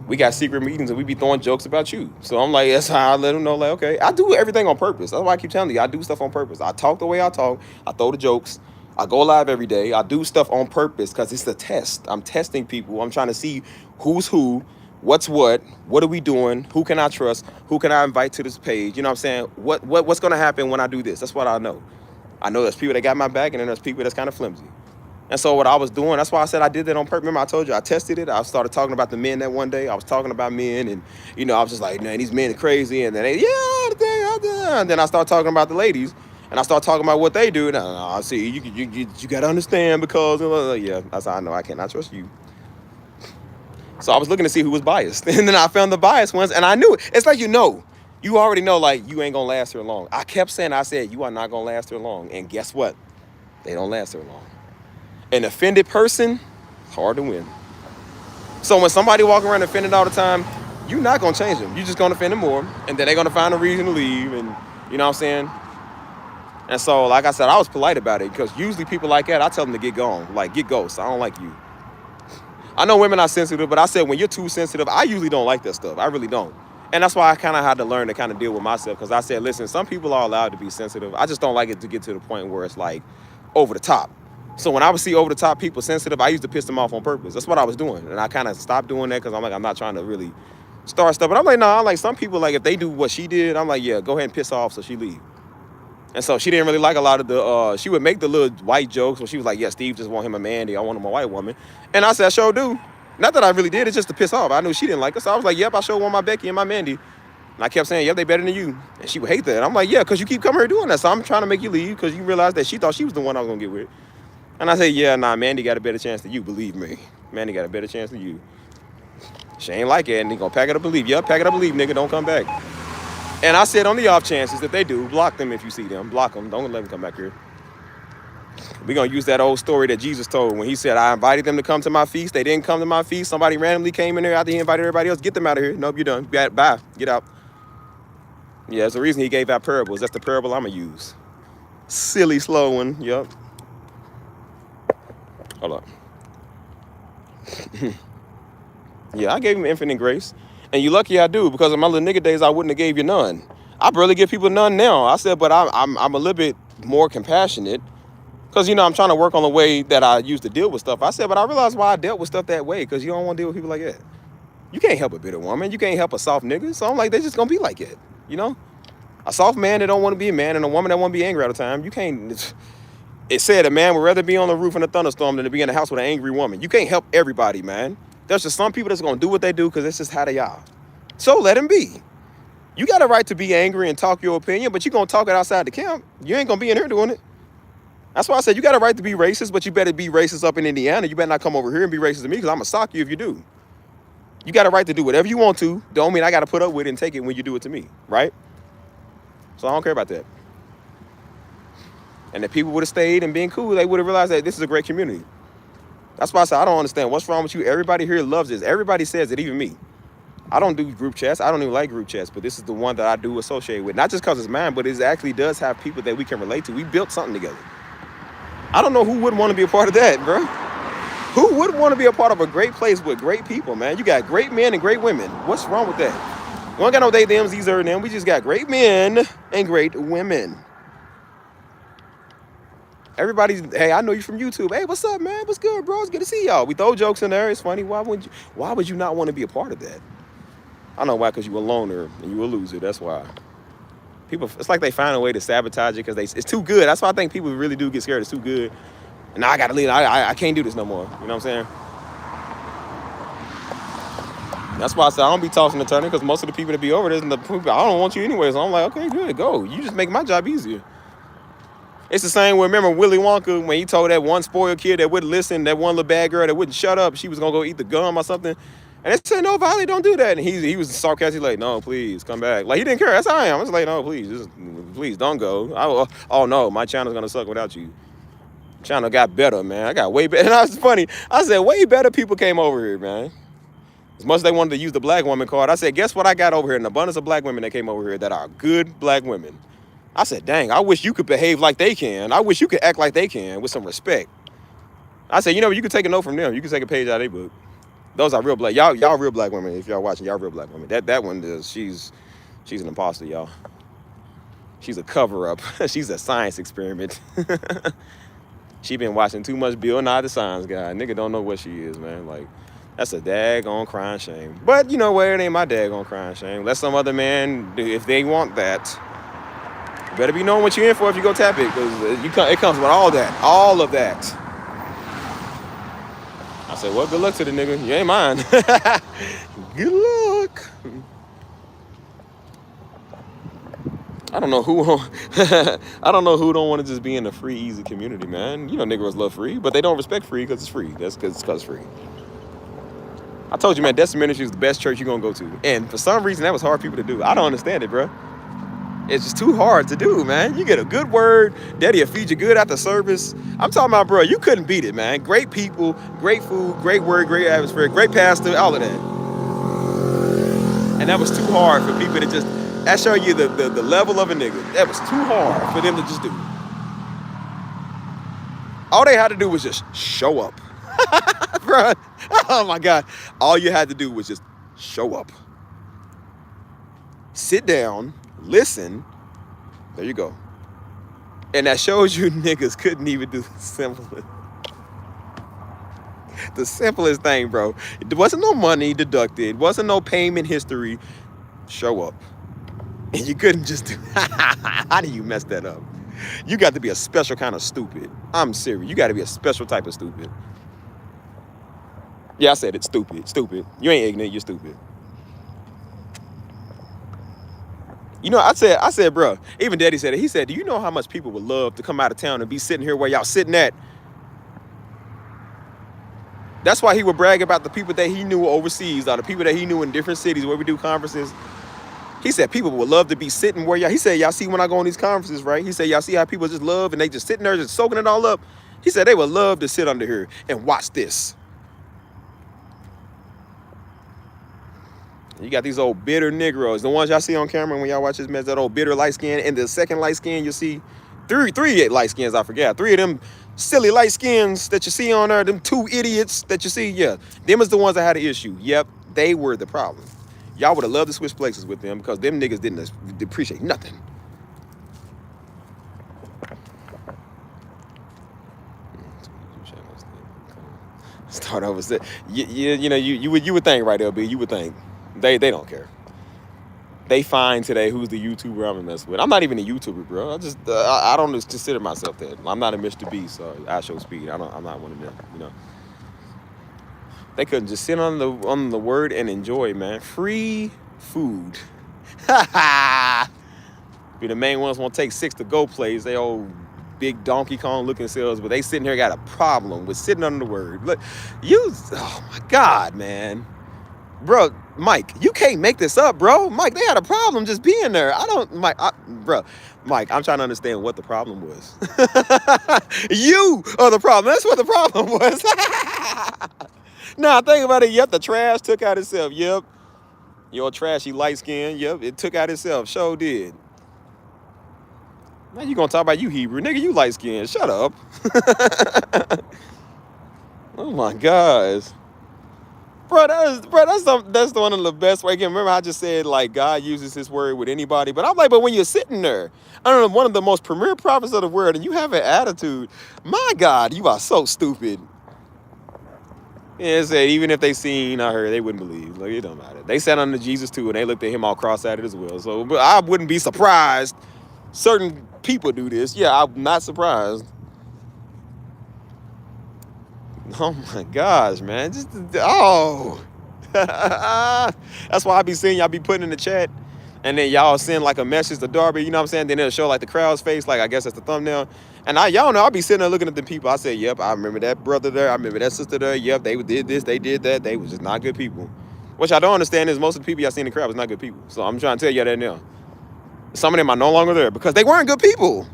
We got secret meetings, and we be throwing jokes about you. So I'm like, that's how I let them know, like, okay, I do everything on purpose. That's why I keep telling you, I do stuff on purpose. I talk the way I talk. I throw the jokes. I go live every day. I do stuff on purpose because it's a test. I'm testing people. I'm trying to see who's who, what's what are we doing, who can I trust, who can I invite to this page, you know what I'm saying? What's going to happen when I do this? That's what I know. I know there's people that got my back, and then there's people that's kind of flimsy. And so what I was doing, that's why I said I did that on purpose. Remember I told you I tested it. I started talking about the men that one day. I was talking about men, and, I was just like, man, these men are crazy. And then and then I started talking about the ladies. And I start talking about what they do. I see, you got to understand because, yeah, that's how I know I cannot trust you. So I was looking to see who was biased. And then I found the biased ones, and I knew it. It's like, you already know, like, you ain't going to last here long. I kept saying, I said, you are not going to last here long. And guess what? They don't last here long. An offended person, hard to win. So when somebody walking around offended all the time, you're not going to change them. You're just going to offend them more. And then they're going to find a reason to leave. And you know what I'm saying? And so, like I said, I was polite about it, because usually people like that, I tell them to get gone. Like, get ghost. I don't like you. I know women are sensitive, but I said when you're too sensitive, I usually don't like that stuff. I really don't. And that's why I kind of had to learn to kind of deal with myself, because I said, listen, some people are allowed to be sensitive. I just don't like it to get to the point where it's like over the top. So when I would see over the top people sensitive, I used to piss them off on purpose. That's what I was doing. And I kind of stopped doing that, because I'm like, I'm not trying to really start stuff. But I'm like, no, I'm like, some people, like, if they do what she did, I'm like, yeah, go ahead and piss off so she leave. And so she didn't really like a lot of the, she would make the little white jokes where she was like, yeah, Steve just want him a Mandy. I want him a white woman. And I said, I sure do. Not that I really did, it's just to piss off. I knew she didn't like us. So I was like, yep, I sure want my Becky and my Mandy. And I kept saying, yep, they better than you. And she would hate that. And I'm like, yeah, because you keep coming here doing that. So I'm trying to make you leave, because you realize that she thought she was the one I was going to get with. And I said, yeah, nah, Mandy got a better chance than you, believe me. Mandy got a better chance than you. She ain't like it, and they going to pack it up and leave. Yep, pack it up and leave, nigga, don't come back. And I said, on the off chances that they do, block them if you see them. Block them. Don't let them come back here. We're going to use that old story that Jesus told when he said, I invited them to come to my feast. They didn't come to my feast. Somebody randomly came in there after he invited everybody else. Get them out of here. Nope, you're done. Bye. Get out. Yeah, there's a reason he gave out parables. That's the parable I'm going to use. Silly, slow one. Yep. Hold up. Yeah, I gave him infinite grace. And you lucky I do, because in my little nigga days, I wouldn't have gave you none. I barely give people none now. I said, but I'm a little bit more compassionate. Because, you know, I'm trying to work on the way that I used to deal with stuff. I said, but I realized why I dealt with stuff that way, because you don't want to deal with people like that. You can't help a bitter woman. You can't help a soft nigga. So I'm like, they're just going to be like it, you know? A soft man that don't want to be a man and a woman that want to be angry all the time. You can't... It said a man would rather be on the roof in a thunderstorm than to be in the house with an angry woman. You can't help everybody, man. There's just some people that's going to do what they do because it's just how they are. So let them be. You got a right to be angry and talk your opinion, but you're going to talk it outside the camp. You ain't going to be in here doing it. That's why I said you got a right to be racist, but you better be racist up in Indiana. You better not come over here and be racist to me because I'm going to sock you if you do. You got a right to do whatever you want to. Don't mean I got to put up with it and take it when you do it to me, right? So I don't care about that. And if people would have stayed and been cool, they would have realized that this is a great community. That's why I said, I don't understand. What's wrong with you? Everybody here loves this. Everybody says it, even me. I don't do group chats. I don't even like group chats, but this is the one that I do associate with. Not just because it's mine, but it actually does have people that we can relate to. We built something together. I don't know who wouldn't want to be a part of that, bro. Who wouldn't want to be a part of a great place with great people, man? You got great men and great women. What's wrong with that? We don't got no they, thems, these, or them. We just got great men and great women. Everybody's, hey, I know you from YouTube. Hey, what's up, man? What's good, bro? It's good to see y'all. We throw jokes in there. It's funny. Why would you not want to be a part of that? I know why, because you a loner and you a loser. That's why. People, it's like they find a way to sabotage it because it's too good. That's why I think people really do get scared. It's too good. And now I got to leave. I can't do this no more. You know what I'm saying? That's why I said I don't be tossing and turning, because most of the people that be over there, I don't want you anyway. So I'm like, okay, good, go. You just make my job easier. It's the same with, remember Willy Wonka, when he told that one spoiled kid that wouldn't listen, that one little bad girl that wouldn't shut up, she was going to go eat the gum or something. And they said, no, Violet, don't do that. And he was sarcastic, like, no, please, come back. Like, he didn't care. That's how I am. I was like, no, please, don't go. Oh, no, my channel's going to suck without you. Channel got better, man. I got way better. And that was funny. I said, way better people came over here, man. As much as they wanted to use the black woman card, I said, guess what I got over here? An abundance of black women that came over here that are good black women. I said, dang, I wish you could behave like they can. I wish you could act like they can with some respect. I said, you know, you could take a note from them. You can take a page out of their book. Those are real black. Y'all real black women. If y'all watching, y'all real black women. That one is, she's an imposter, y'all. She's a cover-up. She's a science experiment. She been watching too much Bill Nye the Science Guy. Nigga don't know what she is, man. Like, that's a daggone crying shame. But you know what? It ain't my daggone crying shame. Let some other man, if they want that, you better be knowing what you're in for if you go tap it, because it comes with all of that. I said, well, good luck to the nigga. You ain't mine. Good luck. I don't know who don't want to just be in a free, easy community, man. You know, niggas love free, but they don't respect free because it's free. That's because it's free. I told you, man, Destiny Ministry is the best church you're going to go to. And for some reason, that was hard for people to do. I don't understand it, bro. It's just too hard to do, man. You get a good word, daddy will feed you good after service. I'm talking about, bro, you couldn't beat it, man. Great people, great food, great word, great atmosphere, great pastor, all of that. And that was too hard for people to just, that show you the level of a nigga. That was too hard for them to just do. All they had to do was just show up. Bro, oh my God. All you had to do was just show up. Sit down. Listen, there you go. And that shows you niggas couldn't even do the simplest thing, bro. There wasn't no money deducted, wasn't no payment history. Show up. And you couldn't just do, how do you mess that up? You got to be a special kind of stupid. I'm serious. You got to be a special type of stupid. Yeah, I said it, stupid. You ain't ignorant, you're stupid. You know, I said, bro, even Daddy said it. He said, do you know how much people would love to come out of town and be sitting here where y'all sitting at? That's why he would brag about the people that he knew overseas, or the people that he knew in different cities where we do conferences. He said people would love to be sitting where y'all, he said, y'all see when I go on these conferences, right? He said, y'all see how people just love and they just sitting there just soaking it all up? He said they would love to sit under here and watch this. You got these old bitter Negroes, the ones y'all see on camera when y'all watch this mess, that old bitter light skin, and the second light skin you'll see, three light skins, I forgot. Three of them silly light skins that you see on there, them two idiots that you see, yeah. Them is the ones that had an issue. Yep, they were the problem. Y'all would have loved to switch places with them because them niggas didn't appreciate nothing. Start over. You know, you would think, right, LB, you would think they don't care. They find today who's the YouTuber I'm gonna mess with. I'm not even a YouTuber, bro. I don't consider myself that. I'm not a Mr. Beast or I Show Speed. I'm not one of them. You know, they couldn't just sit on the word and enjoy, man. Free food. Be the main ones want to take 6 to go plays. They old big Donkey Kong looking selves, but they sitting here got a problem with sitting under the word. Look, oh my God, man. Bro, Mike, you can't make this up, bro. Mike, they had a problem just being there. Mike, I'm trying to understand what the problem was. You are the problem. That's what the problem was. Nah, think about it. Yep, the trash took out itself. Yep. Your trashy light skin. Yep, it took out itself. Sure did. Now you gonna talk about you Hebrew. Nigga, you light skin. Shut up. Oh my gosh. That's one of the best way. Again, remember I just said like God uses his word with anybody, but I'm like, but when you're sitting there, I don't know, one of the most premier prophets of the word, and you have an attitude, my God, you are so stupid. Yeah, it said even if they seen or heard, they wouldn't believe. Like, it don't matter. They sat under Jesus too, and they looked at him all cross-eyed as well. So, but I wouldn't be surprised. Certain people do this. Yeah, I'm not surprised. Oh my gosh, man. That's why I be seeing y'all be putting in the chat. And then y'all send like a message to Darby, you know what I'm saying? Then it'll show like the crowd's face, like I guess that's the thumbnail. And y'all know, I'll be sitting there looking at the people. I say, yep, I remember that brother there. I remember that sister there. Yep, they did this, they did that. They was just not good people. Which I don't understand is most of the people y'all see in the crowd was not good people. So I'm trying to tell y'all that now. Some of them are no longer there because they weren't good people.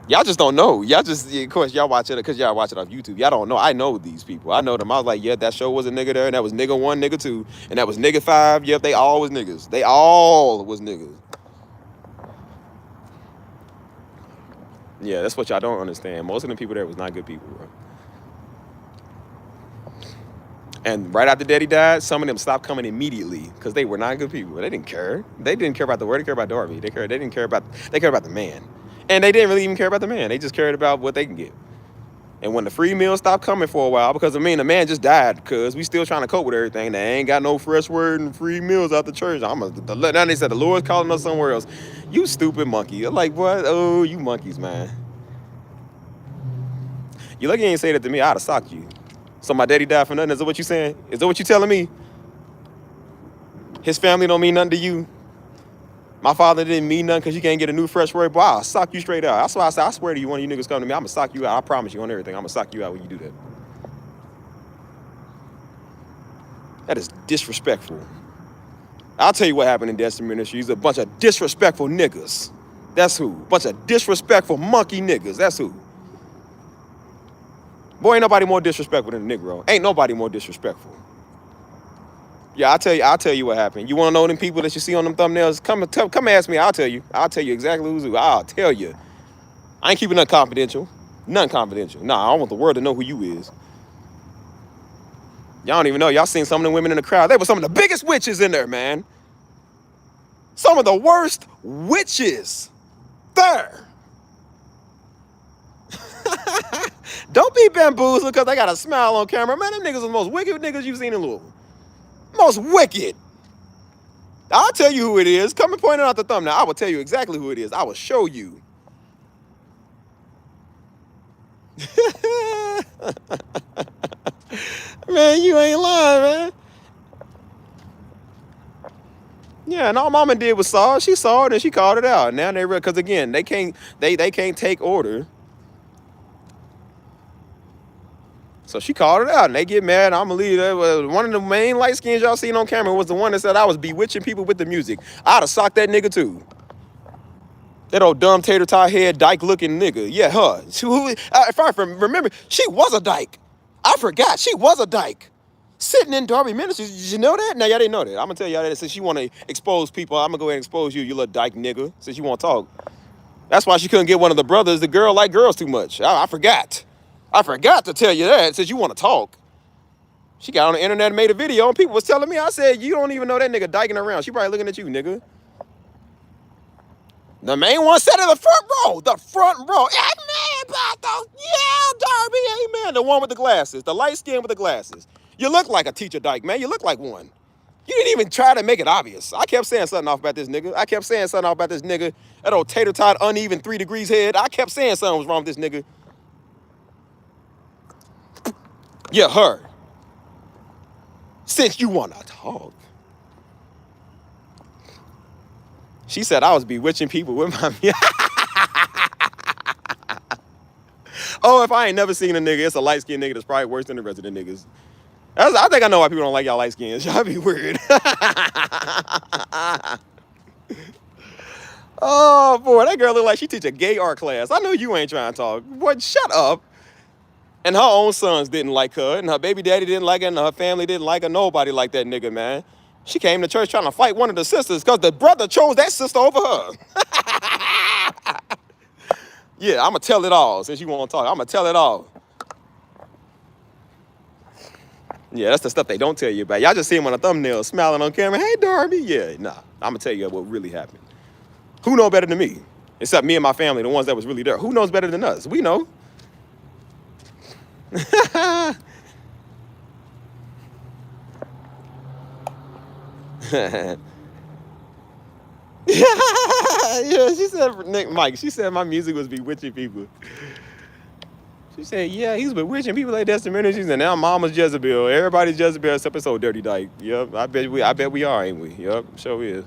Y'all just don't know. Y'all just, of course, y'all watch it because y'all watch it on YouTube. Y'all don't know. I know these people. I know them. I was like, yeah, that show was a nigga there, and that was nigga 1, nigga 2, and that was nigga 5. Yep, they all was niggas. They all was niggas. Yeah, that's what y'all don't understand. Most of the people there was not good people, bro. And right after Daddy died, some of them stopped coming immediately because they were not good people. They didn't care. They didn't care about the word. They cared about Darby. They cared about the man. And they didn't really even care about the man. They just cared about what they can get. And when the free meals stopped coming for a while, because the man just died, because we still trying to cope with everything. They ain't got no fresh word and free meals out the church. Now they said the Lord's calling us somewhere else. You stupid monkey. I'm like, what? Oh, you monkeys, man. You lucky you ain't say that to me. I'd have socked you. So my daddy died for nothing. Is that what you saying? Is that what you telling me? His family don't mean nothing to you? My father didn't mean nothing because you can't get a new fresh word. Boy, I'll sock you straight out. That's why I said, I swear to you, one of you niggas come to me, I'm going to sock you out. I promise you on everything. I'm going to sock you out when you do that. That is disrespectful. I'll tell you what happened in Destiny Ministries. A bunch of disrespectful niggas. That's who. Bunch of disrespectful monkey niggas. That's who. Boy, ain't nobody more disrespectful than a Negro. Ain't nobody more disrespectful. Yeah, I'll tell you what happened. You want to know them people that you see on them thumbnails? Come ask me. I'll tell you. I'll tell you exactly who's who. I'll tell you. I ain't keeping nothing confidential. Nothing confidential. Nah, I want the world to know who you is. Y'all don't even know. Y'all seen some of them women in the crowd. They were some of the biggest witches in there, man. Some of the worst witches there. Don't be bamboozled because they got a smile on camera. Man, them niggas are the most wicked niggas you've seen in Louisville. Most wicked. I'll tell you who it is. Come and point it out the thumbnail. I will tell you exactly who it is. I will show you. Man, you ain't lying, man. Yeah, and all mama did was saw it. She saw it and she called it out. Now they because again, they can't take order. So she called it out, and they get mad. I'm gonna leave that. One of the main light skins y'all seen on camera was the one that said I was bewitching people with the music. I'd have socked that nigga too. That old dumb tater tot head dyke looking nigga. Yeah, her. If I remember, she was a dyke. I forgot she was a dyke. Sitting in Darby Ministries. Did you know that? Now y'all didn't know that. I'm gonna tell y'all that since you want to expose people. I'm gonna go ahead and expose you, you little dyke nigga. Since you want to talk. That's why she couldn't get one of the brothers. The girl like girls too much. I forgot. I forgot to tell you that since you want to talk. She got on the internet and made a video and people was telling me, I said, you don't even know that nigga dyking around. She probably looking at you, nigga. The main one sat in the front row. The front row. Amen, Pato. Yeah, Darby, The one with the glasses. The light skin with the glasses. You look like a teacher dyke, man. You look like one. You didn't even try to make it obvious. I kept saying something off about this nigga. That old tater tot uneven 3 degrees head. I kept saying something was wrong with this nigga. Yeah, her. Since you wanna talk. She said I was bewitching people with my Oh, if I ain't never seen a nigga, it's a light-skinned nigga that's probably worse than the rest of the niggas. I think I know why people don't like y'all light skins. Y'all be weird. Oh, boy, that girl look like she teach a gay art class. I know you ain't trying to talk. Boy, shut up. And her own sons didn't like her, and her baby daddy didn't like her, and her family didn't like her. Nobody liked that nigga, man. She came to church trying to fight one of the sisters because the brother chose that sister over her. Yeah, I'm going to tell it all since you won't talk. I'm going to tell it all. Yeah, that's the stuff they don't tell you about. Y'all just see him on a thumbnail smiling on camera. Hey, Darby. Yeah, nah. I'm going to tell you what really happened. Who know better than me? Except me and my family, the ones that was really there. Who knows better than us? We know. Yeah, she said, Nick Mike, she said my music was bewitching people. She said, yeah, he's bewitching people like Destin Ministries, and now Mama's Jezebel. Everybody's Jezebel except it's old Dirty Dyke. Yep, I bet we are, ain't we? Yep, sure is.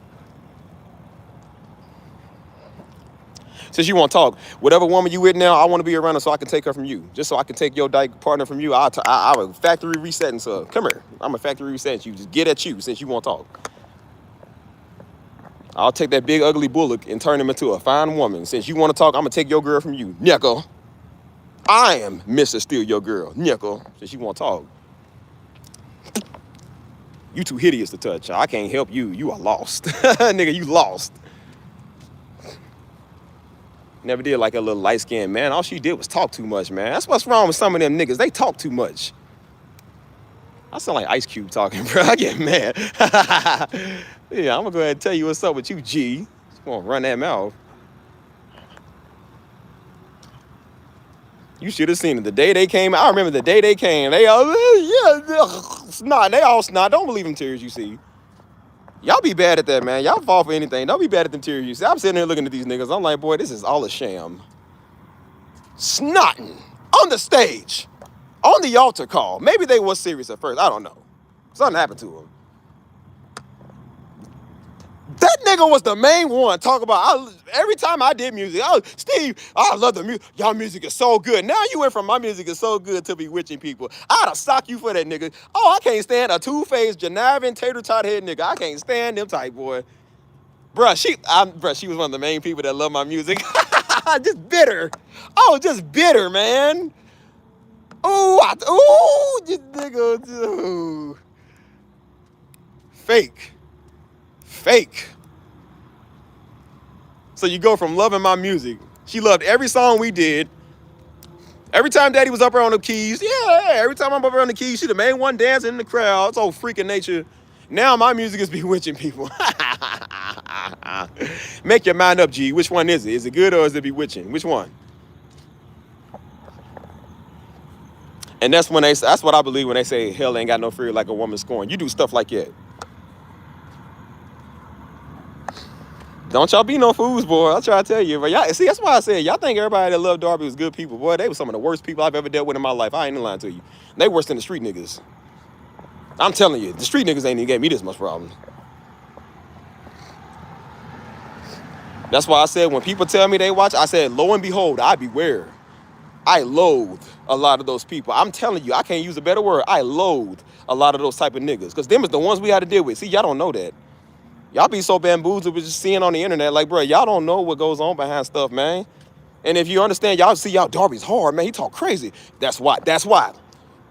Since you want to talk, whatever woman you with now, I want to be around her so I can take her from you. Just so I can take your dyke partner from you. I will factory resetting, so come here. I'm a factory resetting you. Just get at you since you want to talk. I'll take that big ugly bullock and turn him into a fine woman. Since you want to talk, I'm going to take your girl from you. Nickel. I am Mr. Steal Your Girl. Nickel. Since you want to talk. You too hideous to touch. I can't help you. You are lost. Nigga, you lost. Never did like a little light-skinned man. All she did was talk too much, man. That's what's wrong with some of them niggas. They talk too much. I sound like Ice Cube talking, bro. I get mad. Yeah, I'm going to go ahead and tell you what's up with you, G. You want to run that mouth. You should have seen it. The day they came, I remember the day they came. They all, snot. They all snot. Don't believe them tears you see. Y'all be bad at that, man. Y'all fall for anything. Don't be bad at them tears you see. I'm sitting there looking at these niggas. I'm like, boy, this is all a sham. Snotting on the stage, on the altar call. Maybe they was serious at first. I don't know. Something happened to them. That nigga was the main one talking about, every time I did music, Steve, I love the music. Y'all music is so good. Now you went from my music is so good to bewitching people. I'd have socked you for that nigga. Oh, I can't stand a two-faced, Janavin, tater tot head nigga. I can't stand them type, boy. Bruh, she was one of the main people that love my music. Just bitter. Oh, just bitter, man. Just nigga, ooh. Fake. So you go from loving my music. She loved every song we did. Every time Daddy was up there on the keys, yeah. Every time I'm up there on the keys, she the main one dancing in the crowd. It's all freaking nature. Now my music is bewitching people. Make your mind up, G. Which one is it? Is it good or is it bewitching? Which one? And that's what I believe when they say hell ain't got no fear like a woman scorned. You do stuff like that. Don't y'all be no fools, boy. I'll try to tell you. But y'all, see, that's why I said, y'all think everybody that loved Darby was good people. Boy, they were some of the worst people I've ever dealt with in my life. I ain't lying to you. They worse than the street niggas. I'm telling you, the street niggas ain't even gave me this much problem. That's why I said, when people tell me they watch, I said, lo and behold, I beware. I loathe a lot of those people. I'm telling you, I can't use a better word. I loathe a lot of those type of niggas. Because them is the ones we had to deal with. See, y'all don't know that. Y'all be so bamboozled with just seeing on the internet, like, bro, y'all don't know what goes on behind stuff, man. And if you understand, y'all see y'all Darby's hard, man. He talk crazy. That's why.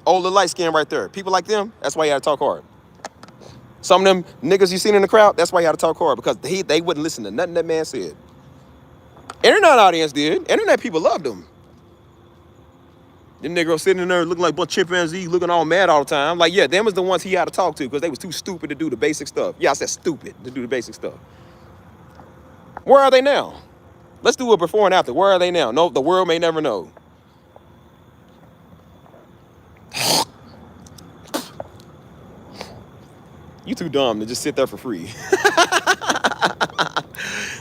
Oh, the light skin right there. People like them, that's why you gotta talk hard. Some of them niggas you seen in the crowd, that's why you gotta talk hard, because they wouldn't listen to nothing that man said. Internet audience did. Internet people loved him. Them niggas sitting in there looking like a bunch of chimpanzee, looking all mad all the time. Like, yeah, them was the ones he had to talk to because they was too stupid to do the basic stuff. Yeah, I said stupid to do the basic stuff. Where are they now? Let's do a before and after. Where are they now? No, the world may never know. You too dumb to just sit there for free.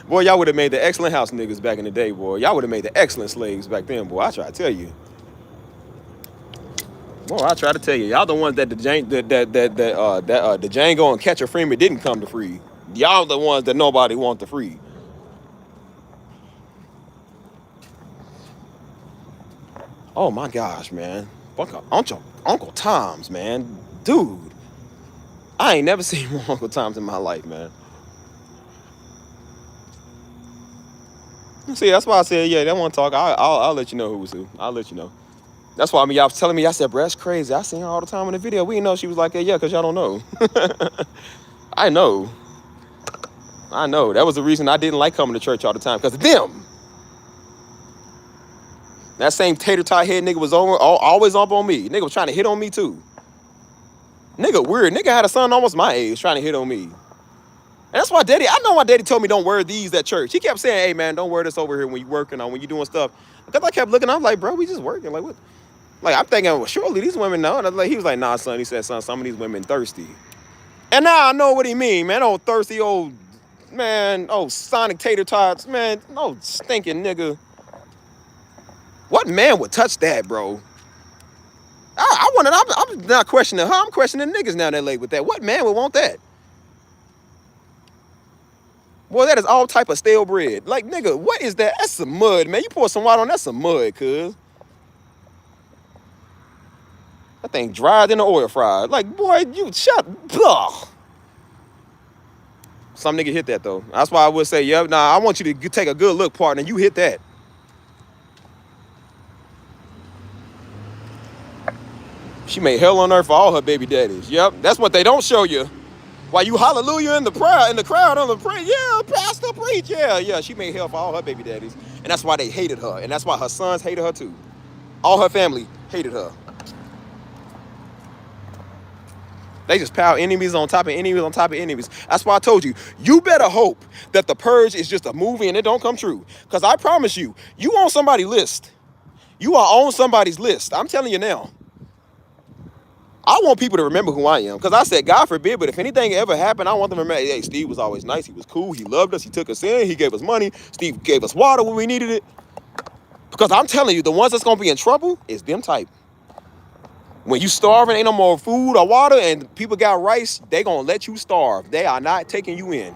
Boy, y'all would have made the excellent house niggas back in the day, boy. Y'all would have made the excellent slaves back then, boy. I try to tell you. Boy, I try to tell you. Y'all the ones that the Django and Catcher Freeman didn't come to free. Y'all the ones that nobody want to free. Oh my gosh, man. Uncle Tom's, man. Dude. I ain't never seen more Uncle Tom's in my life, man. See, that's why I said, yeah, they want to talk. I'll let you know who was who. I'll let you know. That's why y'all was telling me, I said, bro, that's crazy. I seen her all the time in the video. We didn't know she was like that, yeah, because y'all don't know. I know. I know. That was the reason I didn't like coming to church all the time, because of them. That same tater tot head nigga was always up on me. Nigga was trying to hit on me too. Nigga weird. Nigga had a son almost my age trying to hit on me. And that's why I know why daddy told me don't wear these at church. He kept saying, hey man, don't wear this over here when you working or when you doing stuff. Because I kept looking, I'm like, bro, we just working. Like what? Like I'm thinking, well, surely these women know. And he was like, nah, son. He said, son, some of these women thirsty. And now I know what he mean, man. Old thirsty old, man, old Sonic tater tots, man. No stinking nigga. What man would touch that, bro? I'm not questioning her. I'm questioning niggas now that late with that. What man would want that? Boy, that is all type of stale bread. Like, nigga, what is that? That's some mud, man. You pour some water on, that's some mud, cuz. That thing dried in the oil fryer. Like, boy, you shut up. Some nigga hit that, though. That's why I would say, yeah, nah, I want you to take a good look, partner. You hit that. She made hell on earth for all her baby daddies. Yep, that's what they don't show you. While you hallelujah in the crowd on the prayer, yeah, pastor preach, yeah. She made hell for all her baby daddies. And that's why they hated her. And that's why her sons hated her too. All her family hated her. They just piled enemies on top of enemies on top of enemies. That's why I told you, you better hope that The Purge is just a movie and it don't come true. Because I promise you, you on somebody's list. You are on somebody's list. I'm telling you now. I want people to remember who I am. Because I said, God forbid, but if anything ever happened, I want them to remember, hey, Steve was always nice. He was cool. He loved us. He took us in. He gave us money. Steve gave us water when we needed it. Because I'm telling you, the ones that's going to be in trouble is them type. When you starving, ain't no more food or water, and people got rice, they going to let you starve. They are not taking you in.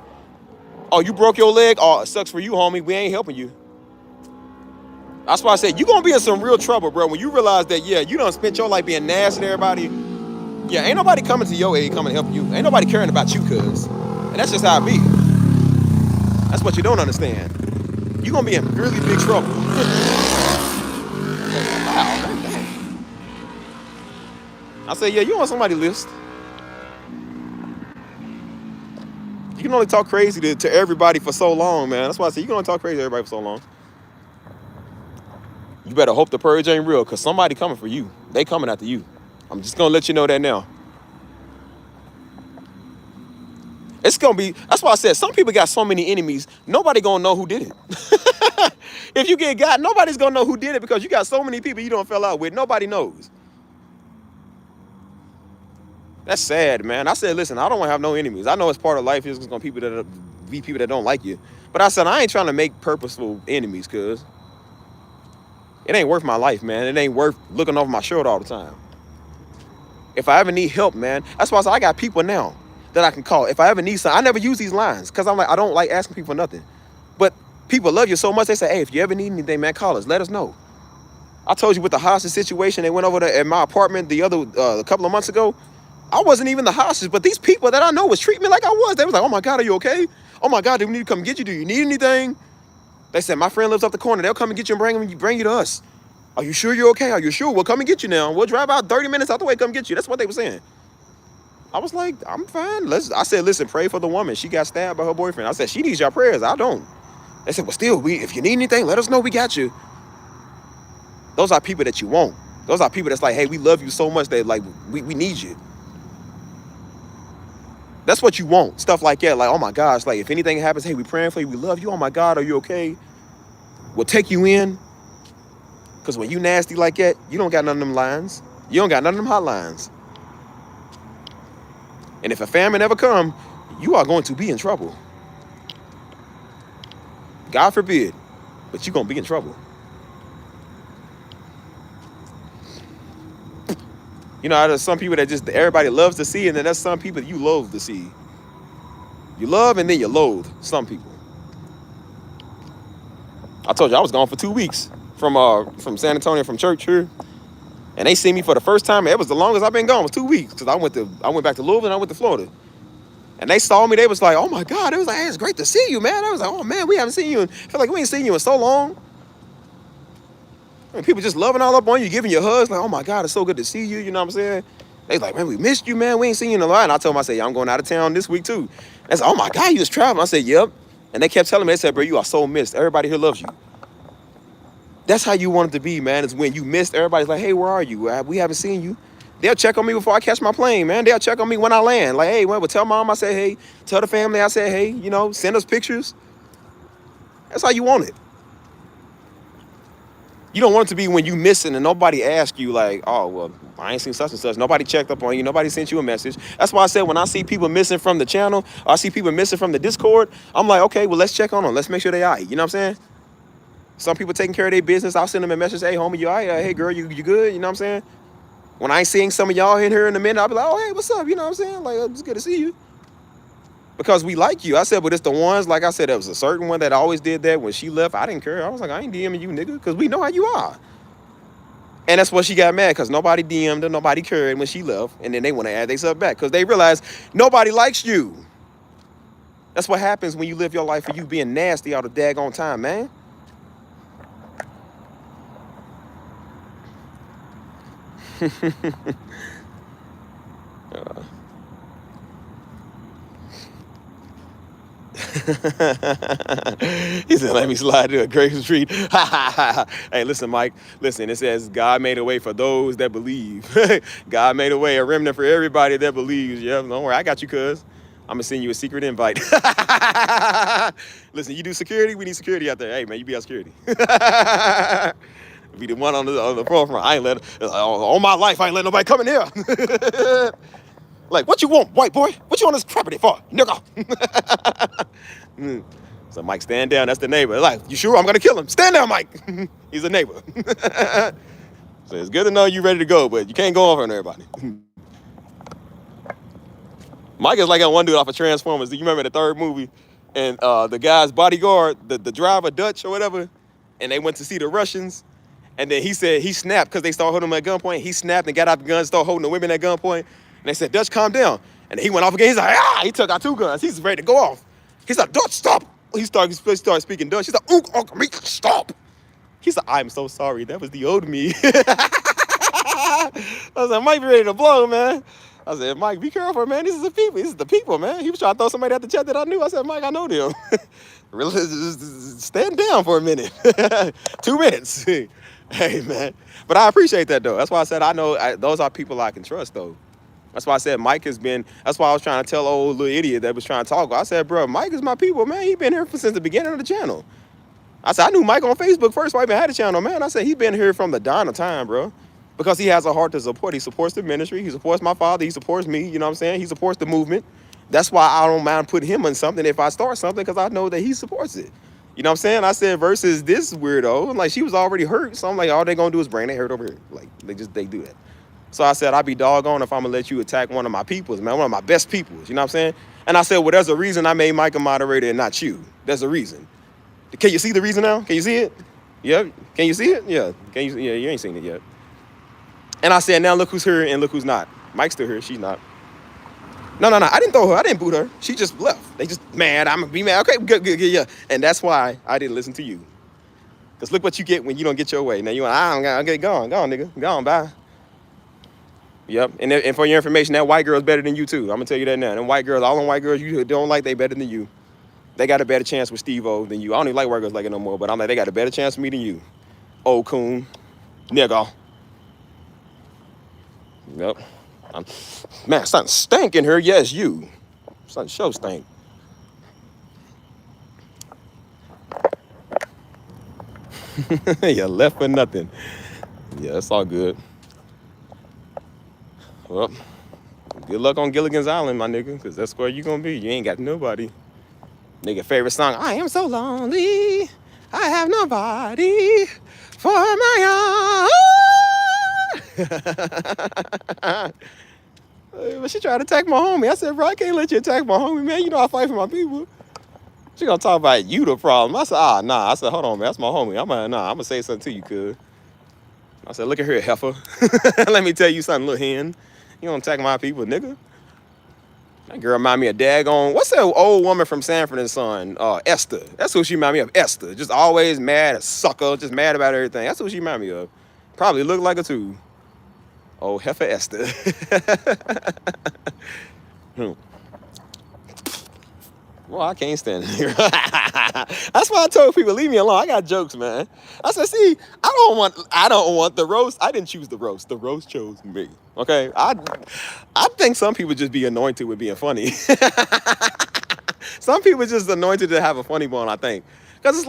Oh, you broke your leg? Oh, it sucks for you, homie. We ain't helping you. That's why I said, you're going to be in some real trouble, bro. When you realize that, yeah, you done spent your life being nasty to everybody. Yeah, ain't nobody coming to your aid, coming to help you. Ain't nobody caring about you, cuz. And that's just how it be. That's what you don't understand. You're going to be in really big trouble. Wow. I said, yeah, you on somebody's list. You can only talk crazy to everybody for so long, man. That's why I said you can only talk crazy to everybody for so long. You better hope the purge ain't real, because somebody coming for you. They coming after you. I'm just going to let you know that now. It's going to be, that's why I said, some people got so many enemies, nobody going to know who did it. If you get got, nobody's going to know who did it because you got so many people you don't fell out with. Nobody knows. That's sad, man. I said, listen, I don't want to have no enemies. I know it's part of life. It's going to be people that don't like you. But I said, I ain't trying to make purposeful enemies, cuz it ain't worth my life, man. It ain't worth looking over my shoulder all the time. If I ever need help, man, that's why I said I got people now that I can call. If I ever need something, I never use these lines because I'm like, I don't like asking people for nothing. But people love you so much, they say, hey, if you ever need anything, man, call us. Let us know. I told you with the hostage situation, they went over there at my apartment a couple of months ago. I wasn't even the hostage, but these people that I know was treating me like I was. They was like, oh my God, are you okay? Oh my God, do we need to come get you? Do you need anything? They said, my friend lives up the corner. They'll come and get you and bring you to us. Are you sure you're okay? Are you sure? We'll come and get you now. We'll drive out 30 minutes out the way, come get you. That's what they were saying. I was like, I'm fine. I said, listen, pray for the woman. She got stabbed by her boyfriend. I said, she needs your prayers. I don't. They said, well, still, if you need anything, let us know. We got you. Those are people that you want. Those are people that's like, hey, we love you so much that like we need you. That's what you want. Stuff like that. Like, oh my gosh, like if anything happens, hey, we praying for you. We love you. Oh my God, are you okay? We'll take you in. Because when you nasty like that, you don't got none of them lines. You don't got none of them hotlines. And if a famine ever come, you are going to be in trouble. God forbid, but you're going to be in trouble. You know, there's some people that just everybody loves to see, and then there's some people that you loathe to see. You love and then you loathe some people. I told you I was gone for 2 weeks from San Antonio, from church here, and they see me for the first time. It was the longest I've been gone, was 2 weeks, because I went back to Louisville and I went to Florida. And they saw me, they was like, oh my God, it was like, hey, it's great to see you, man. I was like, oh man, we haven't seen you, I feel like we ain't seen you in so long. And people just loving all up on you, giving you hugs, like, oh my God, it's so good to see you, you know what I'm saying? They like, man, we missed you, man. We ain't seen you in a lot. And I told them, I said, yeah, I'm going out of town this week too. They said, oh my God, you just traveling. I said, yep. And they kept telling me, they said, bro, you are so missed. Everybody here loves you. That's how you want it to be, man. It's when you missed, everybody's like, hey, where are you? We haven't seen you. They'll check on me before I catch my plane, man. They'll check on me when I land. Like, hey, well, tell mom I said, hey. Tell the family I said, hey, you know, send us pictures. That's how you want it. You don't want it to be when you missing and nobody asks you like, oh, well, I ain't seen such and such. Nobody checked up on you. Nobody sent you a message. That's why I said when I see people missing from the channel, or I see people missing from the Discord, I'm like, okay, well, let's check on them. Let's make sure they all right. You know what I'm saying? Some people taking care of their business. I'll send them a message, hey, homie, you all right? Hey, girl, you good? You know what I'm saying? When I ain't seeing some of y'all in here in a minute, I'll be like, oh, hey, what's up? You know what I'm saying? Like, it's good to see you. Because we like you. I said, but it's the ones, like I said, there was a certain one that always did that. When she left, I didn't care. I was like, I ain't DMing you, nigga, because we know how you are. And that's what she got mad, because nobody DM'd her, nobody cared when she left. And then they want to add themselves back because they realize nobody likes you. That's what happens when you live your life for you being nasty all the daggone time, man. He said, let me slide to a Grape Street. Hey, listen, Mike. Listen, it says God made a way for those that believe. God made a way, a remnant for everybody that believes. Yeah, don't worry. I got you, cuz. I'm going to send you a secret invite. Listen, you do security? We need security out there. Hey, man, you be our security. Be the one on the forefront. I ain't let, all my life, I ain't let nobody come in here. Like, what you want, white boy? What you on this property for, nigga? So Mike, stand down. That's the neighbor. Like, you sure? I'm gonna kill him. Stand down, Mike. He's a neighbor. So it's good to know you ready to go, but you can't go over on everybody. Mike is like that one dude off of Transformers. Do you remember the third movie? And the guy's bodyguard, the driver, Dutch or whatever, and they went to see the Russians. And then he said he snapped because they started holding him at gunpoint. He snapped and got out the gun and started holding the women at gunpoint. And they said, Dutch, calm down. And he went off again. He's like, ah! He took out 2 guns. He's ready to go off. He's like, Dutch, stop. He started speaking Dutch. He's like, Uncle me, stop. He's like, I'm so sorry. That was the old me. I was like, Mike be ready to blow, man. I said, Mike, be careful, man. This is the people. This is the people, man. He was trying to throw somebody at the chat that I knew. I said, Mike, I know them. Really, just stand down for a minute. 2 minutes. Hey, man. But I appreciate that, though. That's why I said I know those are people I can trust, though. That's why I said Mike has been, that's why I was trying to tell old little idiot that was trying to talk. I said, bro, Mike is my people, man. He been here since the beginning of the channel. I said, I knew Mike on Facebook first, so I even had a channel, man. I said, he been here from the dawn of time, bro. Because he has a heart to support. He supports the ministry. He supports my father. He supports me. You know what I'm saying? He supports the movement. That's why I don't mind putting him in something if I start something, because I know that he supports it. You know what I'm saying? I said, versus this weirdo. Like, she was already hurt. So I'm like, all they gonna do is bring their hurt over here. Like, they do that. So I said, I'd be doggone if I'm gonna let you attack one of my peoples, man. One of my best peoples. You know what I'm saying? And I said, well, there's a reason I made Mike a moderator and not you. There's a reason. Can you see the reason now? Can you see it? Yep. Can you see it? Yeah. Can you? Yeah, you ain't seen it yet. And I said, now look who's here and look who's not. Mike's still here. She's not. No. I didn't throw her. I didn't boot her. She just left. They just mad. I'm gonna be mad. Okay, good, yeah. And that's why I didn't listen to you. Because look what you get when you don't get your way. Now you want, okay, go on, nigga. Go on, bye. Yep. And for your information, that white girl's better than you, too. I'm gonna tell you that now. And white girls, all them white girls you don't like, they better than you. They got a better chance with Steve-O than you. I don't even like white girls like it no more, but I'm like, they got a better chance with me than you. Old coon. Nigga. Yep. Man, something stank in here. Yes, you. Something show stank. You left for nothing. Yeah, it's all good. Well, Good luck on Gilligan's Island, my nigga, because that's where you gonna be. You ain't got nobody. Nigga, favorite song, I am so lonely. I have nobody for my own. But she tried to attack my homie. I said, bro, I can't let you attack my homie, man. You know I fight for my people. She gonna talk about you the problem. I said, nah. I said, hold on, man. That's my homie. I'm gonna say something to you, cuz. I said, look at here, heifer. Let me tell you something, little hen. You don't attack my people, nigga. That girl remind me of daggone. What's that old woman from Sanford and Son? Esther. That's who she remind me of. Esther. Just always mad, a sucker, just mad about everything. That's who she remind me of. Probably look like her too. Oh, heifer Esther. Well, I can't stand it. That's why I told people, leave me alone. I got jokes, man. I said, see, I don't want the roast. I didn't choose the roast. The roast chose me. Okay? I think some people just be anointed with being funny. Some people just anointed to have a funny bone, I think. Because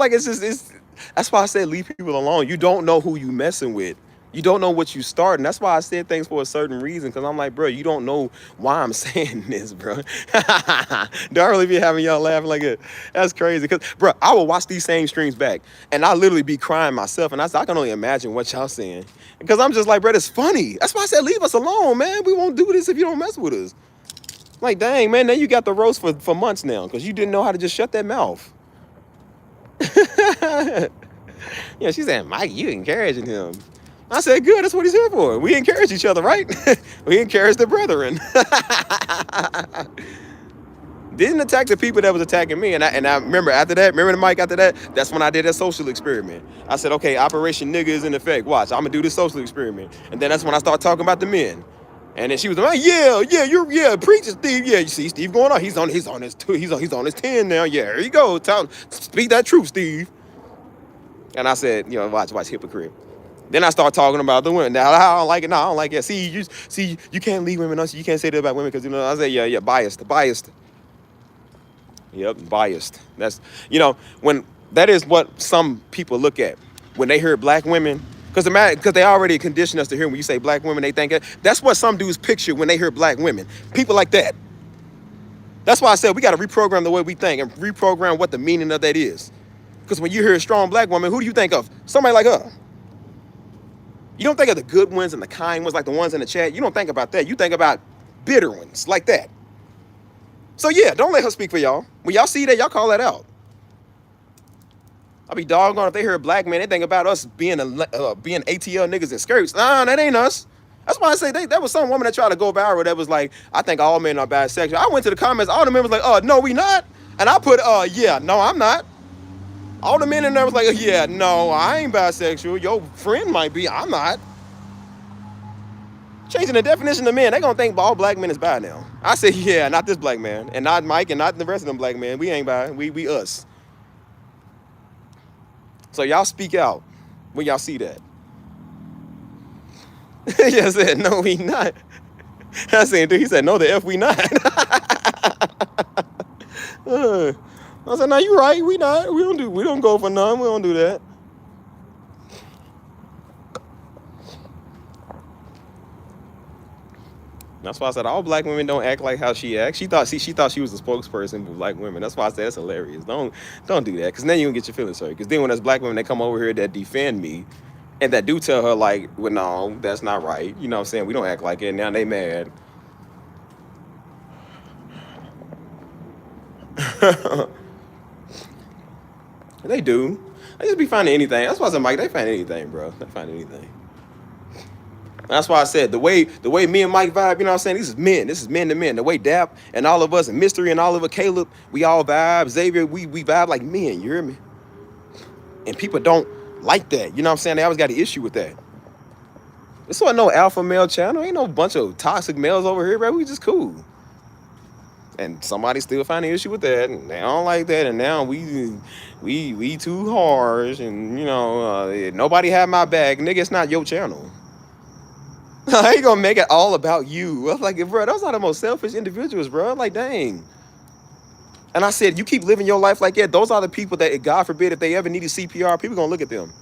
that's why I said leave people alone. You don't know who you messing with. You don't know what you starting. That's why I said things for a certain reason. Because I'm like, bro, you don't know why I'm saying this, bro. Do I really be having y'all laughing like it? That's crazy. Because, bro, I will watch these same streams back. And I literally be crying myself. And I can only imagine what y'all saying. Because I'm just like, bro, it's funny. That's why I said leave us alone, man. We won't do this if you don't mess with us. Like, dang, man, now you got the roast for months now. Because you didn't know how to just shut that mouth. Yeah, she said, Mike, you encouraging him. I said, good, that's what he's here for. We encourage each other, right? We encourage the brethren. Didn't attack the people that was attacking me. And I remember after that, remember the mic after that? That's when I did that social experiment. I said, okay, Operation Nigga is in effect. Watch, I'm gonna do this social experiment. And then that's when I started talking about the men. And then she was like, yeah, preach it, Steve. Yeah, you see Steve going on. He's on his 10 now. Yeah, here you go. Speak that truth, Steve. And I said, watch, hypocrite. Then I start talking about the women. Now I don't like it. No, I don't like it. See, you can't leave women. You can't say that about women because I say, yeah, biased. Yep, biased. That's when that is what some people look at when they hear black women. Because they already conditioned us to hear when you say black women, they think that's what some dudes picture when they hear black women. People like that. That's why I said we got to reprogram the way we think and reprogram what the meaning of that is. Because when you hear a strong black woman, who do you think of? Somebody like her. You don't think of the good ones and the kind ones like the ones in the chat. You don't think about that. You think about bitter ones like that. So yeah, don't let her speak for y'all. When y'all see that, y'all call that out. I'll be doggone if they hear a black man, they think about us being ATL niggas in skirts. Nah, that ain't us. That's why I say that was some woman that tried to go viral that was like, I think all men are bisexual. I went to the comments, all the men was like, no, we not. And I put, yeah, no, I'm not. All the men in there was like, yeah, no, I ain't bisexual. Your friend might be, I'm not. Changing the definition of men, they gonna think all black men is bi now. I say, yeah, not this black man, and not Mike, and not the rest of them black men. We ain't bi, we us. So y'all speak out when y'all see that. Yeah, I said, no, we not. I said, dude, he said, no, the F we not. I said, no, you right, we not. We don't go for none. We don't do that. That's why I said all black women don't act like how she acts. She thought she was a spokesperson for black women. That's why I said that's hilarious. Don't do that, because then you don't get your feelings hurt. Because then when there's black women that come over here that defend me, and that do tell her like, well, no, that's not right. You know what I'm saying? We don't act like it. Now they mad. They do. They just be finding anything. That's why I said, Mike, they find anything, bro. They find anything. That's why I said the way me and Mike vibe, you know what I'm saying? This is men to men. The way Dap and all of us and Mystery and Oliver, Caleb, we all vibe. Xavier, we vibe like men, you hear me? And people don't like that. You know what I'm saying? They always got an issue with that. This wasn't no alpha male channel. Ain't no bunch of toxic males over here, bro. We just cool. And somebody still find an issue with that, and they don't like that, and now we too harsh, and nobody had my back. Nigga, it's not your channel. How you gonna make it all about you? I was like, bro, those are the most selfish individuals, bro. I'm like, dang. And I said, you keep living your life like that, those are the people that, God forbid, if they ever needed CPR, people gonna look at them.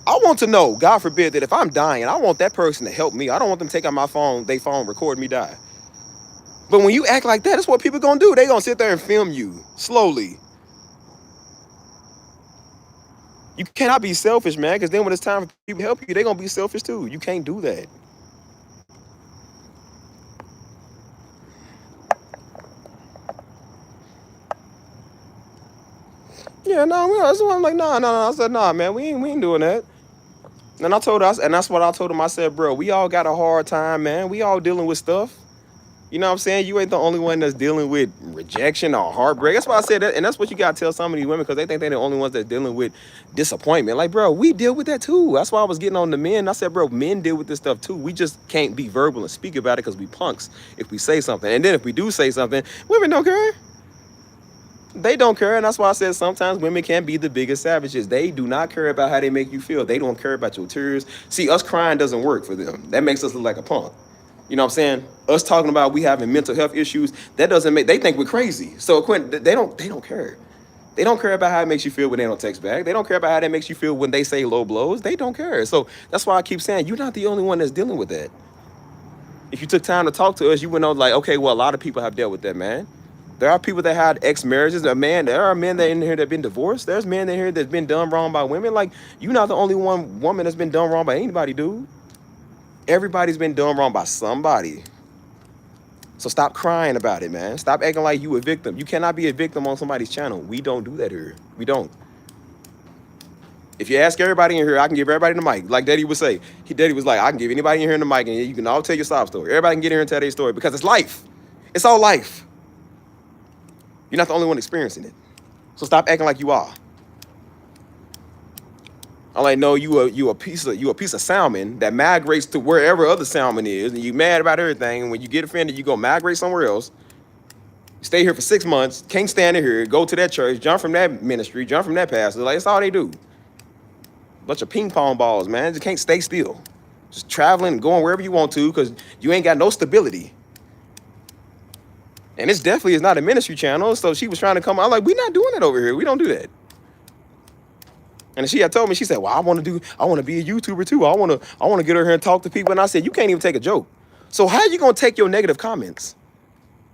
I want to know, God forbid, that if I'm dying, I want that person to help me. I don't want them to take out my phone, record me die. But when you act like that, that's what people gonna do. They gonna sit there and film you slowly. You cannot be selfish, man, because then when it's time for people to help you, they gonna be selfish too. You can't do that. Yeah, no, that's why I'm like, no. I said, nah, man, we ain't doing that. And I told us, and that's what I told him. I said, bro, we all got a hard time, man. We all dealing with stuff. You know what I'm saying? You ain't the only one that's dealing with rejection or heartbreak. That's why I said that, and that's what you gotta tell some of these women because they think they're the only ones that's dealing with disappointment. Like, bro, we deal with that too. That's why I was getting on the men. I said, bro, men deal with this stuff too. We just can't be verbal and speak about it because we punks if we say something. And then if we do say something, women don't care. They don't care, and that's why I said sometimes women can be the biggest savages. They do not care about how they make you feel. They don't care about your tears. See, us crying doesn't work for them. That makes us look like a punk. You know what I'm saying? Us talking about we having mental health issues, that doesn't make, they think we're crazy. So Quentin, they don't care. They don't care about how it makes you feel when they don't text back. They don't care about how that makes you feel when they say low blows. They don't care. So that's why I keep saying you're not the only one that's dealing with that. If you took time to talk to us, you would know, like, okay, well, a lot of people have dealt with that, man. There are people that had ex-marriages. There are men that in here that have been divorced. There's men in here that's been done wrong by women. Like, you're not the only one woman that's been done wrong by anybody, dude. Everybody's been done wrong by somebody. So stop crying about it, man. Stop acting like you a victim. You cannot be a victim on somebody's channel. We don't do that here. We don't. If you ask everybody in here, I can give everybody the mic. Like Daddy would say. Daddy was like, I can give anybody in here the mic and you can all tell your sob story. Everybody can get in here and tell their story because it's life. It's all life. You're not the only one experiencing it. So stop acting like you are. I'm like, no, you a piece of salmon that migrates to wherever other salmon is, and you mad about everything. And when you get offended, you go migrate somewhere else. Stay here for 6 months, can't stand it here, go to that church, jump from that ministry, jump from that pastor. Like, that's all they do. Bunch of ping pong balls, man. Just can't stay still. Just traveling and going wherever you want to because you ain't got no stability. And this definitely is not a ministry channel. So she was trying to come. I'm like, we're not doing it over here. We don't do that. And she had told me, she said, well, I want to be a YouTuber too. I want to get over here and talk to people. And I said, you can't even take a joke. So how are you going to take your negative comments?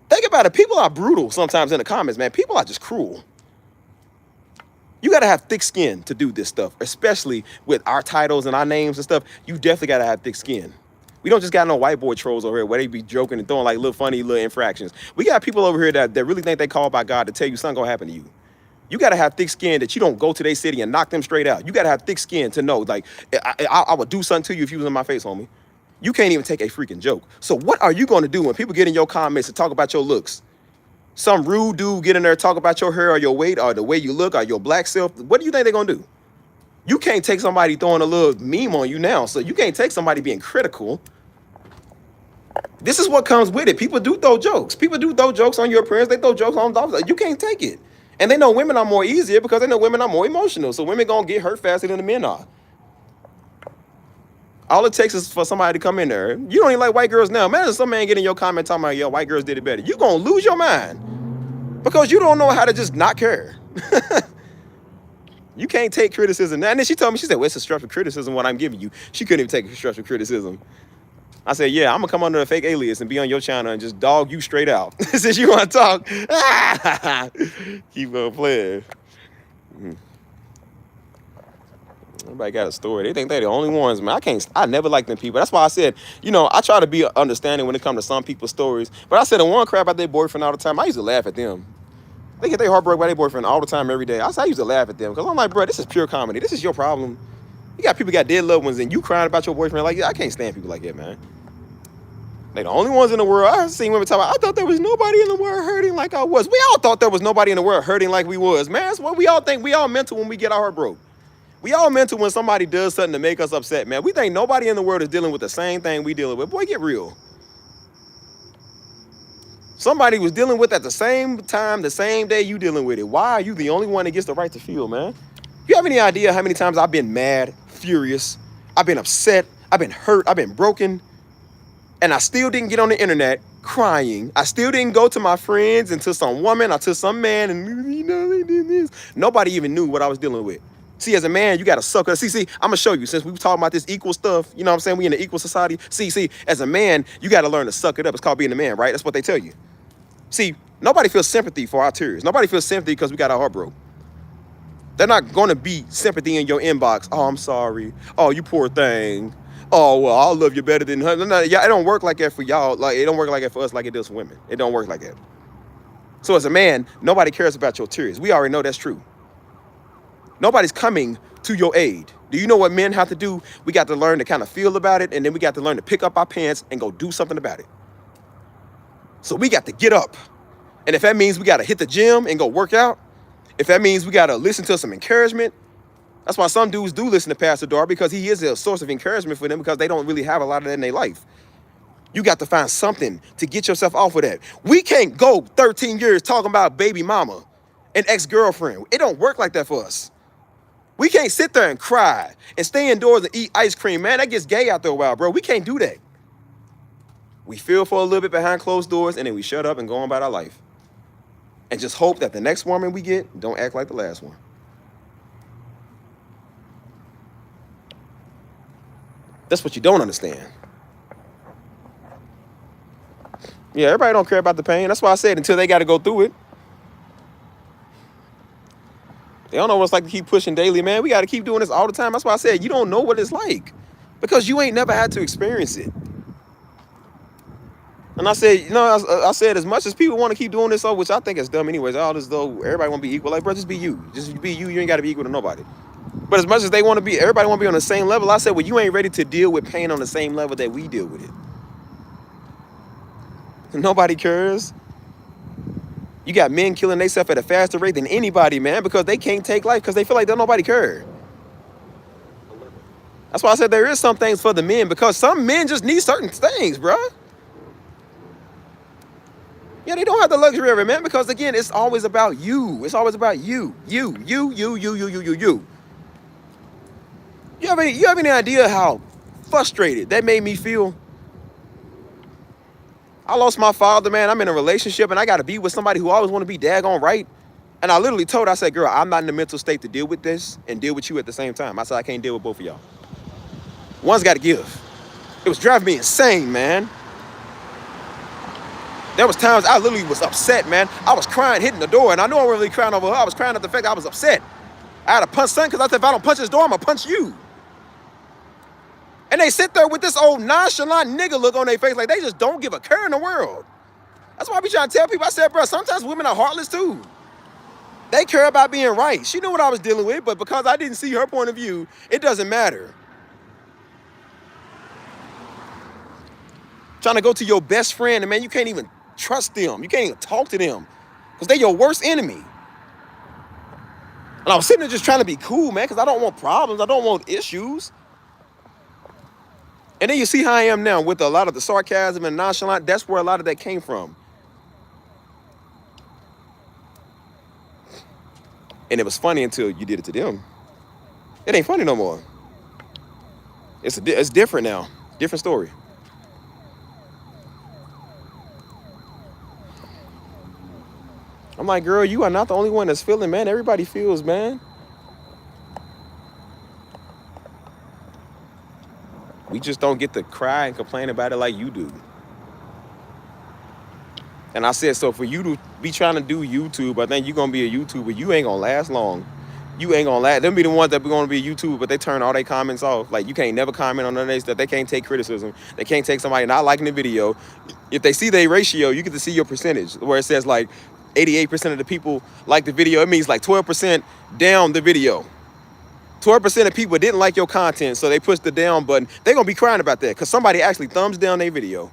Think about it. People are brutal sometimes in the comments, man. People are just cruel. You got to have thick skin to do this stuff, especially with our titles and our names and stuff. You definitely got to have thick skin. We don't just got no white boy trolls over here where they be joking and throwing like little funny little infractions. We got people over here that really think they called by God to tell you something gonna happen to you. You gotta have thick skin that you don't go to their city and knock them straight out. You gotta have thick skin to know, like, I would do something to you if you was in my face, homie. You can't even take a freaking joke. So what are you gonna do when people get in your comments and talk about your looks? Some rude dude get in there and talk about your hair or your weight or the way you look or your black self. What do you think they're gonna do? You can't take somebody throwing a little meme on you now. So you can't take somebody being critical. This is what comes with it. People do throw jokes. People do throw jokes on your appearance. They throw jokes on dogs. You can't take it. And they know women are more easier because they know women are more emotional. So women gonna get hurt faster than the men are. All it takes is for somebody to come in there. You don't even like white girls now. Imagine some man get in your comment talking about, yo, white girls did it better. You gonna lose your mind because you don't know how to just not care. You can't take criticism. And then she told me, she said, well, it's constructive criticism what I'm giving you. She couldn't even take constructive criticism. I said, yeah, I'm going to come under a fake alias and be on your channel and just dog you straight out. Since you want to talk, keep on playing. Everybody got a story. They think they're the only ones, man. I never liked them people. That's why I said, you know, I try to be understanding when it comes to some people's stories. But I said the one crap about their boyfriend all the time, I used to laugh at them. They get their heart broke by their boyfriend all the time, every day. I used to laugh at them because I'm like, bro, this is pure comedy. This is your problem. You got people got dead loved ones and you crying about your boyfriend. Like, I can't stand people like that, man. They the only ones in the world. I seen women talk about, I thought there was nobody in the world hurting like I was. We all thought there was nobody in the world hurting like we was, man. That's what we all think. We all mental when we get our heart broke. We all mental when somebody does something to make us upset, man. We think nobody in the world is dealing with the same thing we dealing with. Boy, get real. Somebody was dealing with at the same time, the same day you dealing with it. Why are you the only one that gets the right to feel, man? You have any idea how many times I've been mad, furious, I've been upset, I've been hurt, I've been broken, and I still didn't get on the internet crying. I still didn't go to my friends and to some woman or to some man and, you know, they did this. Nobody even knew what I was dealing with. See, as a man, you got to suck up. See, I'm going to show you. Since we were talking about this equal stuff, you know what I'm saying? We in an equal society. See, as a man, you got to learn to suck it up. It's called being a man, right? That's what they tell you. See, nobody feels sympathy for our tears. Nobody feels sympathy because we got our heart broke. They're not going to be sympathy in your inbox. Oh, I'm sorry. Oh, you poor thing. Oh, well, I'll love you better than her. No, yeah, it don't work like that for y'all. Like, it don't work like that for us like it does for women. It don't work like that. So as a man, nobody cares about your tears. We already know that's true. Nobody's coming to your aid. Do you know what men have to do? We got to learn to kind of feel about it, and then we got to learn to pick up our pants and go do something about it. So we got to get up. And if that means we got to hit the gym and go work out, if that means we got to listen to some encouragement, that's why some dudes do listen to Pastor Dar, because he is a source of encouragement for them, because they don't really have a lot of that in their life. You got to find something to get yourself off of that. We can't go 13 years talking about baby mama and ex-girlfriend. It don't work like that for us. We can't sit there and cry and stay indoors and eat ice cream, man. That gets gay after a while, bro. We can't do that. We feel for a little bit behind closed doors, and then we shut up and go on about our life. And just hope that the next woman we get don't act like the last one. That's what you don't understand. Yeah, everybody don't care about the pain. That's why I said until they got to go through it. They don't know what it's like to keep pushing daily, man. We got to keep doing this all the time. That's why I said you don't know what it's like, because you ain't never had to experience it. And I said, you know, I said as much as people want to keep doing this, which I think is dumb anyways, all as though everybody want to be equal. Like, bro, just be you. Just be you. You ain't got to be equal to nobody. But as much as they want to be, everybody want to be on the same level. I said, well, you ain't ready to deal with pain on the same level that we deal with it. Nobody cares. You got men killing themselves at a faster rate than anybody, man, because they can't take life because they feel like don't nobody care. That's why I said there is some things for the men, because some men just need certain things, bro. Yeah, they don't have the luxury of it, man, because again, it's always about you. It's always about you. You. You have any idea how frustrated that made me feel? I lost my father, man. I'm in a relationship and I got to be with somebody who always want to be daggone right. And I literally told her, I said, girl, I'm not in the mental state to deal with this and deal with you at the same time. I said, I can't deal with both of y'all. One's got to give. It was driving me insane, man. There was times I literally was upset, man. I was crying, hitting the door, and I know I wasn't really crying over her. I was crying at the fact that I was upset. I had to punch son, because I said, if I don't punch this door, I'm going to punch you. And they sit there with this old nonchalant nigga look on their face like they just don't give a care in the world. That's why I be trying to tell people, I said, bro, sometimes women are heartless too. They care about being right. She knew what I was dealing with, but because I didn't see her point of view, it doesn't matter. Trying to go to your best friend, and man, you can't even trust them. You can't even talk to them because they're your worst enemy. And I was sitting there just trying to be cool, man, because I don't want problems. I don't want issues. And then you see how I am now with a lot of the sarcasm and nonchalant. That's where a lot of that came from. And it was funny until you did it to them. It ain't funny no more. It's different now. Different story. I'm like, girl, you are not the only one that's feeling, man. Everybody feels, man. We just don't get to cry and complain about it like you do. And I said, so for you to be trying to do YouTube, I think you're going to be a YouTuber. You ain't going to last long. You ain't going to last. Them be the ones that be going to be a YouTuber, but they turn all their comments off. Like, you can't never comment on none of this stuff. They can't take criticism. They can't take somebody not liking the video. If they see their ratio, you get to see your percentage, where it says like 88% of the people like the video. It means like 12% down the video. 12% of people didn't like your content, so they pushed the down button. They're going to be crying about that because somebody actually thumbs down their video.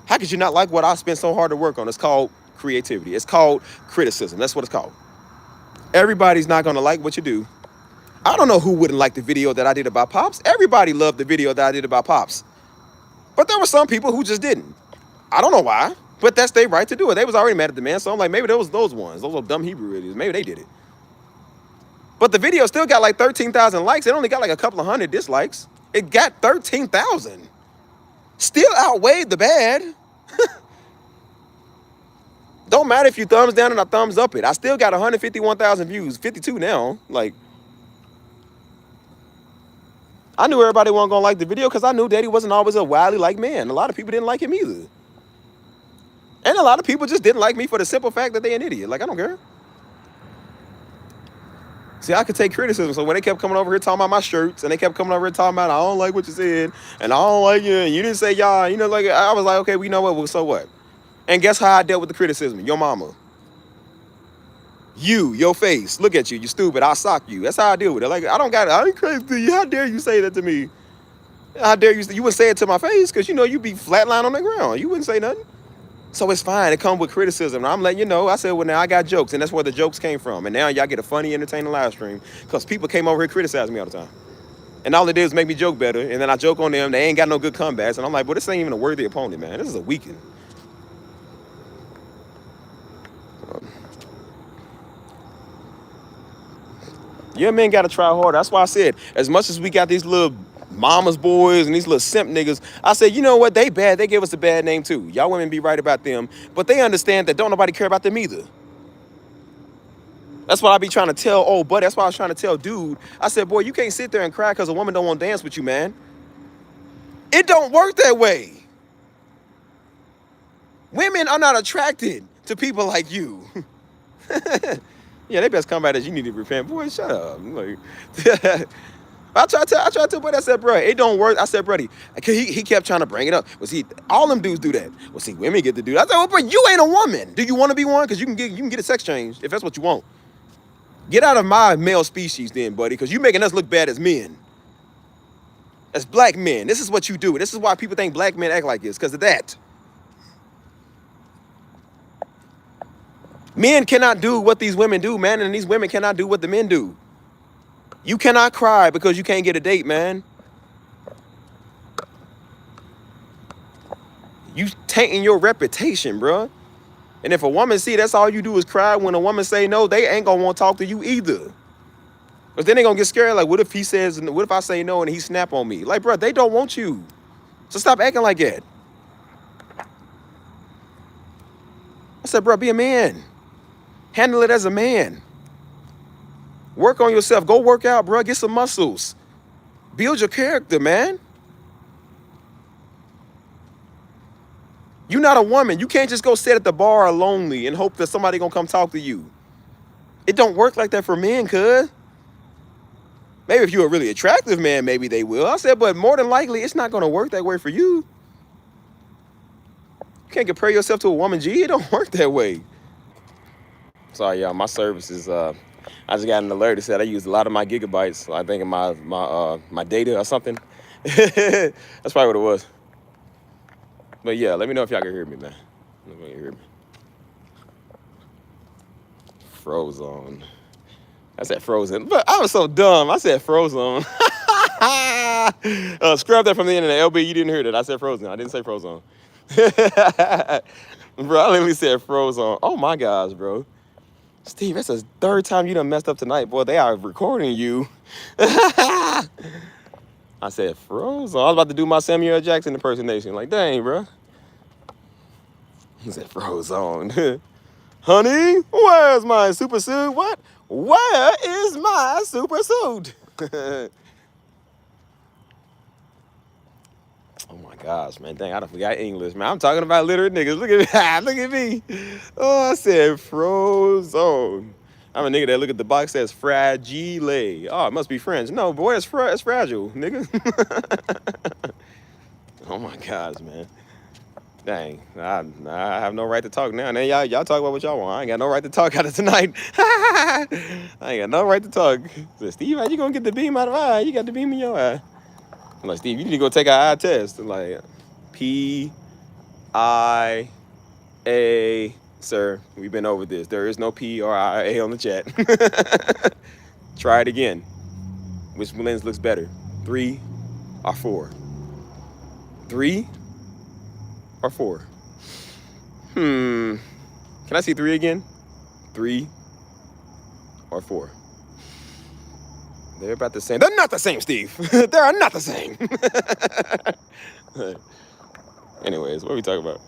How could you not like what I spent so hard to work on? It's called creativity. It's called criticism. That's what it's called. Everybody's not going to like what you do. I don't know who wouldn't like the video that I did about Pops. Everybody loved the video that I did about Pops. But there were some people who just didn't. I don't know why, but that's their right to do it. They was already mad at the man, so I'm like, maybe those ones, those little dumb Hebrew idiots, maybe they did it. But the video still got like 13,000 likes. It only got like a couple of hundred dislikes. It got 13,000. Still outweighed the bad. Don't matter if you thumbs down and I thumbs up it. I still got 151,000 views, 52 now. Like, I knew everybody wasn't gonna like the video because I knew Daddy wasn't always a wildly like man. A lot of people didn't like him either. And a lot of people just didn't like me for the simple fact that they an idiot. Like, I don't care. See, I could take criticism. So when they kept coming over here talking about my shirts, and they kept coming over here talking about, I don't like what you said, and I don't like you, and you didn't say y'all, you know, like, I was like, okay, we know what, well, so what? And guess how I dealt with the criticism? Your mama. You, your face, look at you, you stupid, I'll sock you. That's how I deal with it. Like, I ain't crazy. How dare you say that to me? How dare you? You wouldn't say it to my face because, you know, you'd be flatline on the ground. You wouldn't say nothing. So it's fine. It comes with criticism. And I'm letting you know, I said, well, now I got jokes. And that's where the jokes came from. And now y'all get a funny, entertaining live stream because people came over here criticizing me all the time. And all it did is make me joke better. And then I joke on them. They ain't got no good comebacks. And I'm like, well, this ain't even a worthy opponent, man. This is a weekend. Yeah, men got to try harder. That's why I said, as much as we got these little mama's boys and these little simp niggas, I said, you know what? They bad. They give us a bad name too. Y'all women be right about them. But they understand that don't nobody care about them either. That's what I be trying to tell old buddy. That's why I was trying to tell dude. I said, boy, you can't sit there and cry because a woman don't want to dance with you, man. It don't work that way. Women are not attracted to people like you. Yeah, they best come out as you need to repent. Boy, shut up. Like, I tried to tell buddy, I said, bro, it don't work. I said, buddy, he kept trying to bring it up. Well, see, all them dudes do that. Well, see, women get to do that. I said, well, bro, you ain't a woman. Do you want to be one? Because you can get a sex change if that's what you want. Get out of my male species then, buddy, because you making us look bad as men. As black men. This is what you do. This is why people think black men act like this, because of that. Men cannot do what these women do, man, and these women cannot do what the men do. You cannot cry because you can't get a date, man. You tainting your reputation, bro. And if a woman see that's all you do is cry when a woman say no, they ain't gonna want to talk to you either. But then they gonna get scared, like, what if he says, what if I say no and he snap on me? Like, bro, they don't want you. So stop acting like that. I said, bro, be a man. Handle it as a man. Work on yourself. Go work out, bro. Get some muscles. Build your character, man. You're not a woman. You can't just go sit at the bar lonely and hope that somebody gonna come talk to you. It don't work like that for men, cuz. Maybe if you're a really attractive man, maybe they will. I said, but more than likely, it's not gonna work that way for you. You can't compare yourself to a woman, G. It don't work that way. Sorry, y'all. My service is, I just got an alert that said I used a lot of my gigabytes. I think in my data or something. That's probably what it was. But yeah, let me know if y'all can hear me, man. Let me hear me. Frozone. I said frozen, but I was so dumb. I said frozone. Scrub that from the internet. LB, you didn't hear that. I said frozen. I didn't say frozone. Bro, I literally said frozone. Oh my gosh, bro. Steve, that's the third time you done messed up tonight. Boy, they are recording you. I said frozen. I was about to do my Samuel L. Jackson impersonation. Like, dang, bro. He said frozen. Honey, where's my super suit? What? Where is my super suit? Oh my gosh, man. Dang, I done forgot English, man. I'm talking about literate niggas. Look at me. Look at me. Oh, I said frozen. I'm a nigga that look at the box that says fragile. Oh, it must be French. No, boy, it's fragile, nigga. Oh my gosh, man. Dang, I have no right to talk now. Now y'all talk about what y'all want. I ain't got no right to talk out of tonight. I ain't got no right to talk. So, Steve, how you gonna get the beam out of eye? You got the beam in your eye. I'm like, Steve, you need to go take an eye test. I'm like, P-I-A, sir, we've been over this. There is no P or I-A on the chat. Try it again. Which lens looks better? 3 or 4? 3 or 4? Can I see 3 again? 3 or 4? They're about the same. They're not the same, Steve. They are not the same. Anyways, what are we talking about?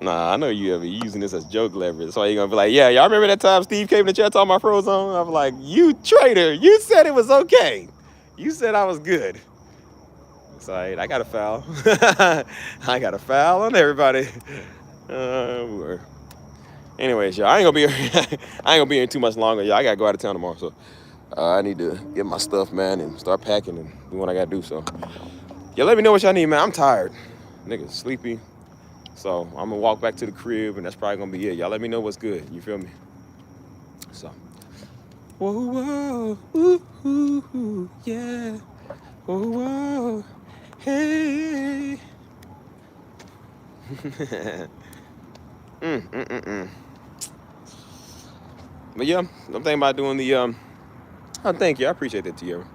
Nah, I know you ever using this as joke leverage. So you're gonna be like, yeah, y'all remember that time Steve came in the chat talking about Frozone? I'm like, you traitor. You said it was okay. You said I was good. It's all right. I got a foul. I got a foul on everybody. Uh, Anyways, y'all, I ain't gonna be here. I ain't gonna be here too much longer, y'all. I gotta go out of town tomorrow, so I need to get my stuff, man, and start packing and do what I gotta do. So, yeah, let me know what y'all need, man. I'm tired, nigga, sleepy. So I'm gonna walk back to the crib, and that's probably gonna be it. Y'all, let me know what's good. You feel me? So, whoa, whoa, ooh, ooh, ooh, yeah, whoa, whoa, hey. But yeah, I'm thinking about doing the Oh, thank you. I appreciate that, Tierra.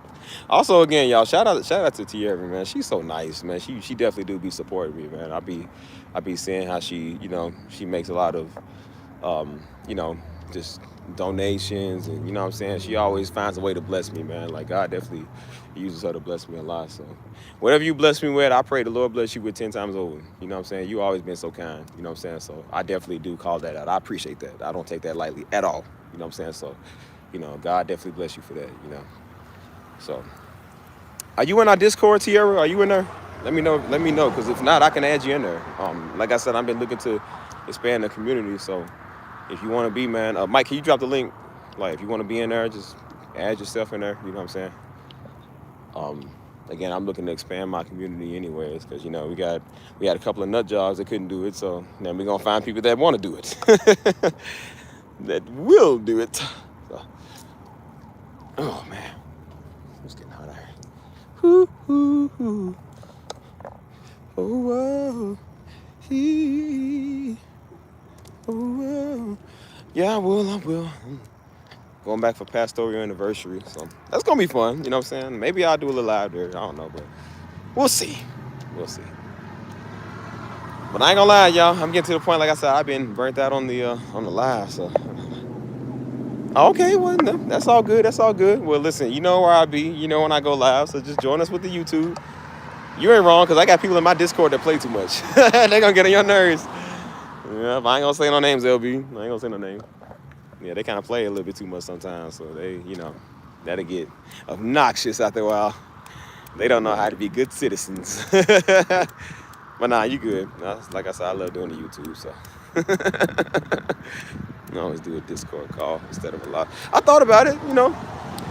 Also, again, y'all, shout out to Tierra, man. She's so nice, man. She definitely do be supporting me, man. I be seeing how she, she makes a lot of, you know, just donations, and you know what I'm saying. She always finds a way to bless me, man. Like God definitely uses her to bless me a lot. So, whatever you bless me with, I pray the Lord bless you with 10 times over. You know what I'm saying. You always been so kind. You know what I'm saying. So I definitely do call that out. I appreciate that. I don't take that lightly at all. You know what I'm saying. So, God definitely bless you for that. So, are you in our Discord, Tierra? Are you in there? Let me know. Let me know, because if not, I can add you in there. Like I said, I've been looking to expand the community. So, if you want to be, man, Mike, can you drop the link? Like, if you want to be in there, just add yourself in there. You know what I'm saying? Again, I'm looking to expand my community, anyways, because we had a couple of nut jobs that couldn't do it. So now we're gonna find people that want to do it, that will do it. So, oh man, it's getting hot out here. Ooh, ooh, ooh. Oh, whoa. Oh, whoa. Yeah, I will. Going back for pastoral anniversary, so that's gonna be fun. You know what I'm saying? Maybe I'll do a little live there. I don't know, but we'll see. We'll see. But I ain't gonna lie, y'all. I'm getting to the point, like I said, I've been burnt out on the live. So okay, well, no, that's all good. That's all good. Well, listen, you know where I be. You know when I go live, so just join us with the YouTube. You ain't wrong, because I got people in my Discord that play too much. They gonna get on your nerves. Yeah, but I ain't gonna say no names, LB. I ain't gonna say no name. Yeah, they kind of play a little bit too much sometimes, so they, that'll get obnoxious after a while. They don't know how to be good citizens. But nah, you good. Like I said, I love doing the YouTube, so. I always do a Discord call instead of a live. I thought about it,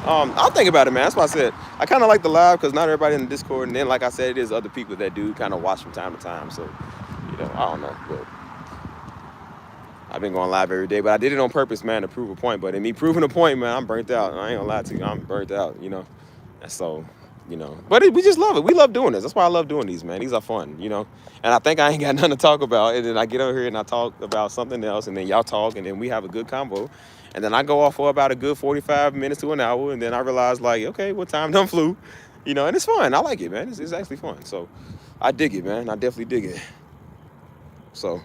I'll think about it, man. That's why I said I kind of like the live, because not everybody in the Discord, and then like I said, it is other people that do kind of watch from time to time. So, I don't know, but I've been going live every day. But I did it on purpose, man, to prove a point. But in me proving a point, man, I'm burnt out. I ain't gonna lie to you, I'm burnt out, And so, but we just love it. We love doing this. That's why I love doing these, man. These are fun, And I think I ain't got nothing to talk about, and then I get over here and I talk about something else, and then y'all talk, and then we have a good combo. And then I go off for about a good 45 minutes to an hour, and then I realize, like, okay, what time done flew, and it's fun. I like it, man. It's actually fun. So I dig it, man. I definitely dig it. So,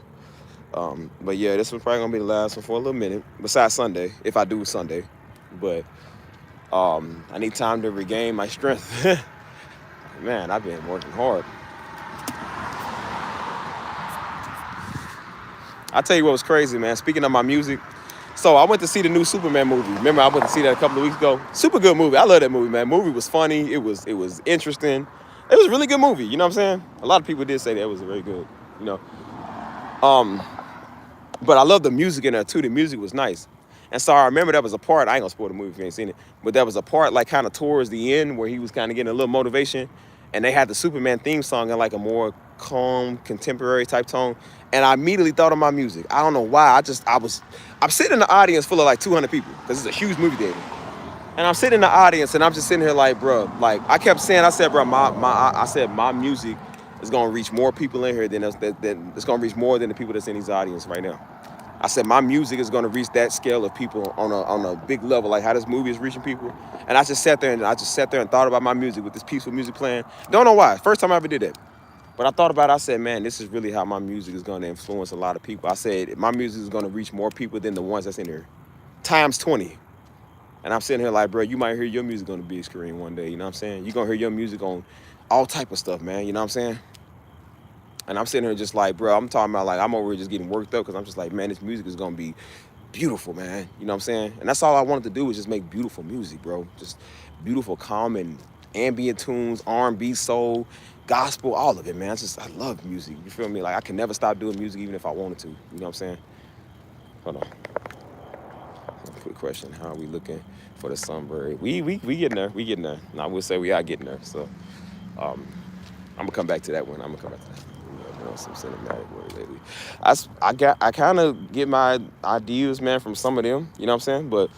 but yeah, this was probably gonna be the last one for a little minute, besides Sunday, if I do Sunday. But I need time to regain my strength. Man, I've been working hard. I'll tell you what was crazy, man. Speaking of my music, so I went to see the new Superman movie. Remember, I went to see that a couple of weeks ago. Super good movie. I love that movie, man. Movie was funny. It was interesting. It was a really good movie. You know what I'm saying? A lot of people did say that it was very good. But I love the music in there too. The music was nice. And so I remember there was a part, I ain't gonna spoil the movie if you ain't seen it, but there was a part like kind of towards the end where he was kind of getting a little motivation, and they had the Superman theme song in like a more calm, contemporary type tone. And I immediately thought of my music. I don't know why. I'm sitting in the audience full of like 200 people, because it's a huge movie theater. And I'm sitting in the audience and I'm just sitting here like, bro, like I kept saying, I said, bro, my music is gonna reach more people in here than it's gonna reach more than the people that's in these audience right now. I said my music is gonna reach that scale of people on a big level, like how this movie is reaching people. And I just sat there and thought about my music with this peaceful music playing. Don't know why. First time I ever did that. But I thought about it, I said, man, this is really how my music is gonna influence a lot of people. I said my music is gonna reach more people than the ones that's in here. Times 20. And I'm sitting here like, bro, you might hear your music on the big screen one day, you know what I'm saying? You're gonna hear your music on all type of stuff, man, you know what I'm saying? And I'm sitting here just like, bro, I'm talking about like I'm over here just getting worked up because I'm just like, man, this music is gonna be beautiful, man. You know what I'm saying? And that's all I wanted to do was just make beautiful music, bro. Just beautiful, calm and ambient tunes, R&B, soul, gospel, all of it, man. I love music. You feel me? Like I can never stop doing music even if I wanted to. You know what I'm saying? Hold on. Quick question: how are we looking for the sunbird? We getting there. We getting there. And I would say we are getting there. So um, I'm gonna come back to that one. I'm gonna come back to that. Doing some cinematic work lately. I kind of get my ideas, man, from some of them. You know what I'm saying? But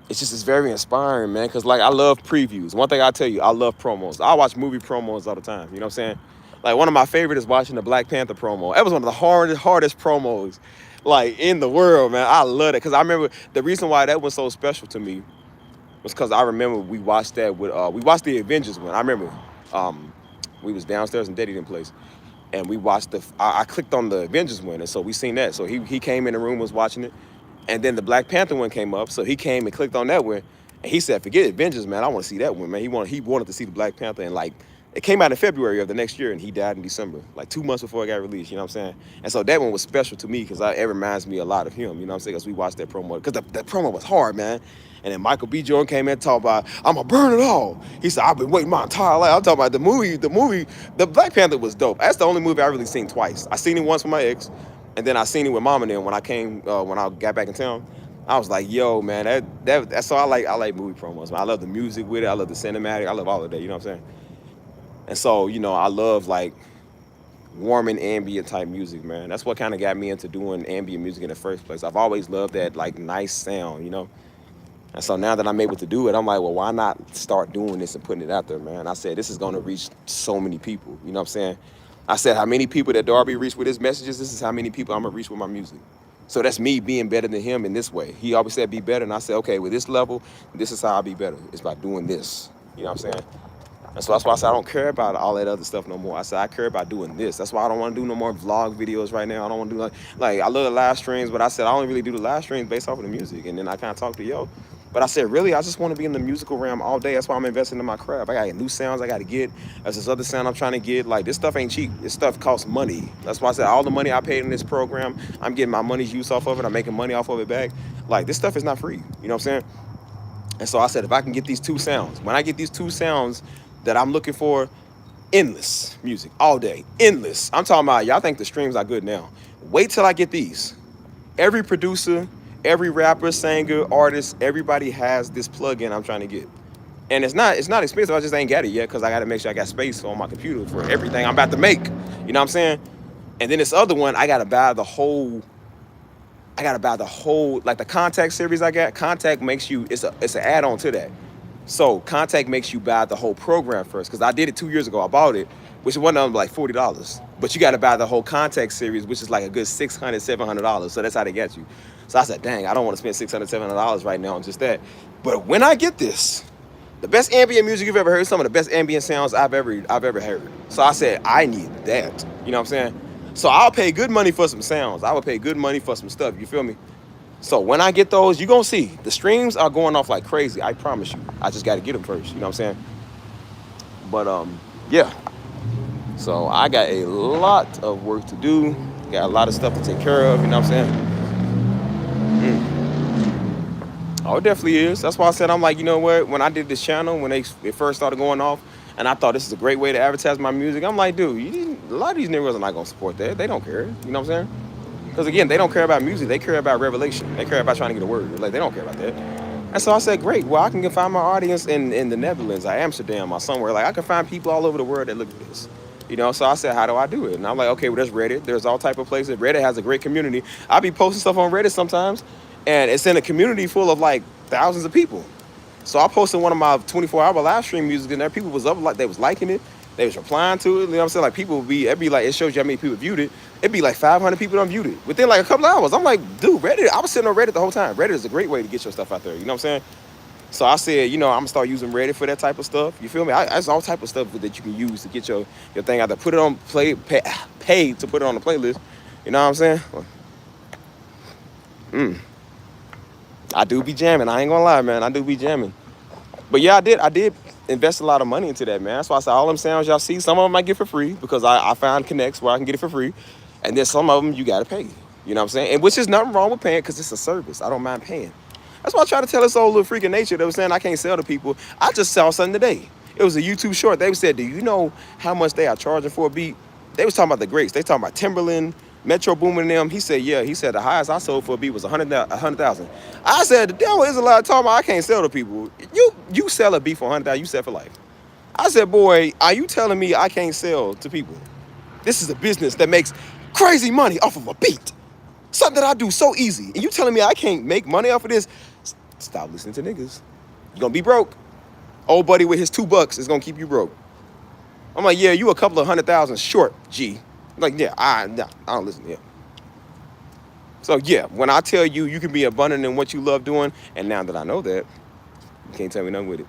it's very inspiring, man. Cause like I love previews. One thing I tell you, I love promos. I watch movie promos all the time. You know what I'm saying? Like one of my favorite is watching the Black Panther promo. That was one of the hardest promos, like in the world, man. I love it. Cause I remember the reason why that was so special to me was because I remember we watched that with we watched the Avengers one. I remember we was downstairs in Daddy them place. And we watched I clicked on the Avengers one, and so we seen that. So he came in the room, was watching it, and then the Black Panther one came up. So he came and clicked on that one, and he said, "Forget Avengers, man. I want to see that one, man." He wanted to see the Black Panther, and like it came out in February of the next year, and he died in December, like 2 months before it got released. You know what I'm saying? And so that one was special to me because it reminds me a lot of him. You know what I'm saying? Because we watched that promo, because the promo was hard, man. And then Michael B. Jordan came in and talked about, I'm gonna burn it all. He said, I've been waiting my entire life. I'm talking about the movie. The Black Panther was dope. That's the only movie I really seen twice. I seen it once with my ex, and then I seen it with Mom and them when I got back in town. I was like, yo, man, that's so I like movie promos, man. I love the music with it. I love the cinematic. I love all of that. You know what I'm saying? And so, I love like warm and ambient type music, man. That's what kind of got me into doing ambient music in the first place. I've always loved that like nice sound. And so now that I'm able to do it, I'm like, well, why not start doing this and putting it out there, man? I said, this is going to reach so many people. You know what I'm saying? I said, how many people that Darby reached with his messages, this is how many people I'm going to reach with my music. So that's me being better than him in this way. He always said, be better. And I said, okay, with this level, this is how I'll be better. It's by doing this. You know what I'm saying? And so that's why I said, I don't care about all that other stuff no more. I said, I care about doing this. That's why I don't want to do no more vlog videos right now. I don't want to do like I love the live streams, but I said, I only really do the live streams based off of the music. And then I kind of talk to yo. But I said, really, I just want to be in the musical realm all day. That's why I'm investing in my craft. I got new sounds I got to get. There's this other sound I'm trying to get. Like, this stuff ain't cheap. This stuff costs money. That's why I said all the money I paid in this program, I'm getting my money's use off of it. I'm making money off of it back. Like, this stuff is not free. You know what I'm saying? And so I said, if I can get these two sounds, when I get these two sounds that I'm looking for, endless music all day, endless. I'm talking about, y'all think the streams are good now. Wait till I get these. Every producer, every rapper, singer, artist, everybody has this plugin I'm trying to get. And it's not expensive. I just ain't got it yet because I got to make sure I got space on my computer for everything I'm about to make. You know what I'm saying? And then this other one, I got to buy the whole, like the Contact series I got. Contact makes you, it's an add-on to that. So Contact makes you buy the whole program first, because I did it 2 years ago. I bought it, which one of them like $40. But you got to buy the whole Contact series, which is like a good $600, $700. So that's how they get you. So I said, dang, I don't want to spend $600, $700 right now on just that. But when I get this, the best ambient music you've ever heard, some of the best ambient sounds I've ever heard. So I said, I need that. You know what I'm saying? So I'll pay good money for some sounds. I will pay good money for some stuff. You feel me? So when I get those, you're going to see. The streams are going off like crazy. I promise you. I just got to get them first. You know what I'm saying? But, yeah. So I got a lot of work to do. Got a lot of stuff to take care of. You know what I'm saying? Oh, it definitely is. That's why I said, I'm like, you know what? When I did this channel, when it first started going off, and I thought this is a great way to advertise my music, I'm like, dude, a lot of these niggas are not going to support that. They don't care. You know what I'm saying? Because, again, they don't care about music. They care about revelation. They care about trying to get a word. Like, they don't care about that. And so I said, great. Well, I can find my audience in the Netherlands or Amsterdam or somewhere. Like, I can find people all over the world that look at this. You know, so I said, how do I do it? And I'm like, okay, well, there's Reddit. There's all type of places. Reddit has a great community. I be posting stuff on Reddit sometimes, and it's in a community full of, like, thousands of people. So I posted one of my 24-hour live stream music, and there people was up, like, they was liking it. They was replying to it. You know what I'm saying? Like, people would be, it'd be like, it shows you how many people viewed it. It'd be like 500 people done viewed it within like a couple of hours. I'm like, dude, Reddit, I was sitting on Reddit the whole time. Reddit is a great way to get your stuff out there. You know what I'm saying? So I said, I'm going to start using Reddit for that type of stuff. You feel me? There's all type of stuff that you can use to get your thing out there. Put it on pay to put it on the playlist. You know what I'm saying? I do be jamming. I ain't going to lie, man. I do be jamming. But yeah, I did invest a lot of money into that, man. That's why I said all them sounds y'all see, some of them I get for free because I found connects where I can get it for free. And then some of them you got to pay. You know what I'm saying? And which is nothing wrong with paying because it's a service. I don't mind paying. That's why I try to tell this old little freak of nature that was saying I can't sell to people. I just saw something today. It was a YouTube short. They said, do you know how much they are charging for a beat? They was talking about the greats. They talking about Timberland, Metro Boomin and them. He said, yeah. He said the highest I sold for a beat was 100,000. I said, the devil is a lot of talking about I can't sell to people. You sell a beat for 100,000, you sell for life. I said, boy, are you telling me I can't sell to people? This is a business that makes crazy money off of a beat. Something that I do so easy. And you telling me I can't make money off of this? Stop listening to niggas. You're gonna be broke. Old buddy with his $2 is gonna keep you broke. I'm like, yeah, you a couple of 100,000 short, G. Like, yeah, I don't listen to him. So yeah, when I tell you you can be abundant in what you love doing, and now that I know that, you can't tell me nothing with it.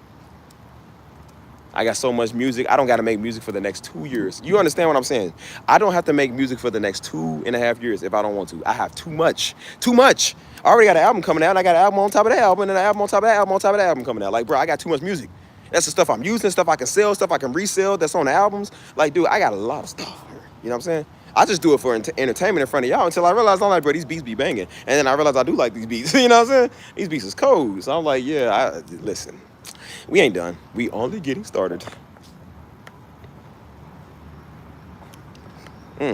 I got so much music. I don't got to make music for the next 2 years. You understand what I'm saying? I don't have to make music for the next 2.5 years if I don't want to. I have too much. Too much. I already got an album coming out. And I got an album on top of the album, and an album on top of that album on top of that album coming out. Like, bro, I got too much music. That's the stuff I'm using, stuff I can sell, stuff I can resell that's on the albums. Like, dude, I got a lot of stuff. You know what I'm saying? I just do it for entertainment in front of y'all until I realize I'm like, bro, these beats be banging. And then I realize I do like these beats. You know what I'm saying? These beats is cold. So I'm like, yeah, listen, we ain't done. We only getting started. I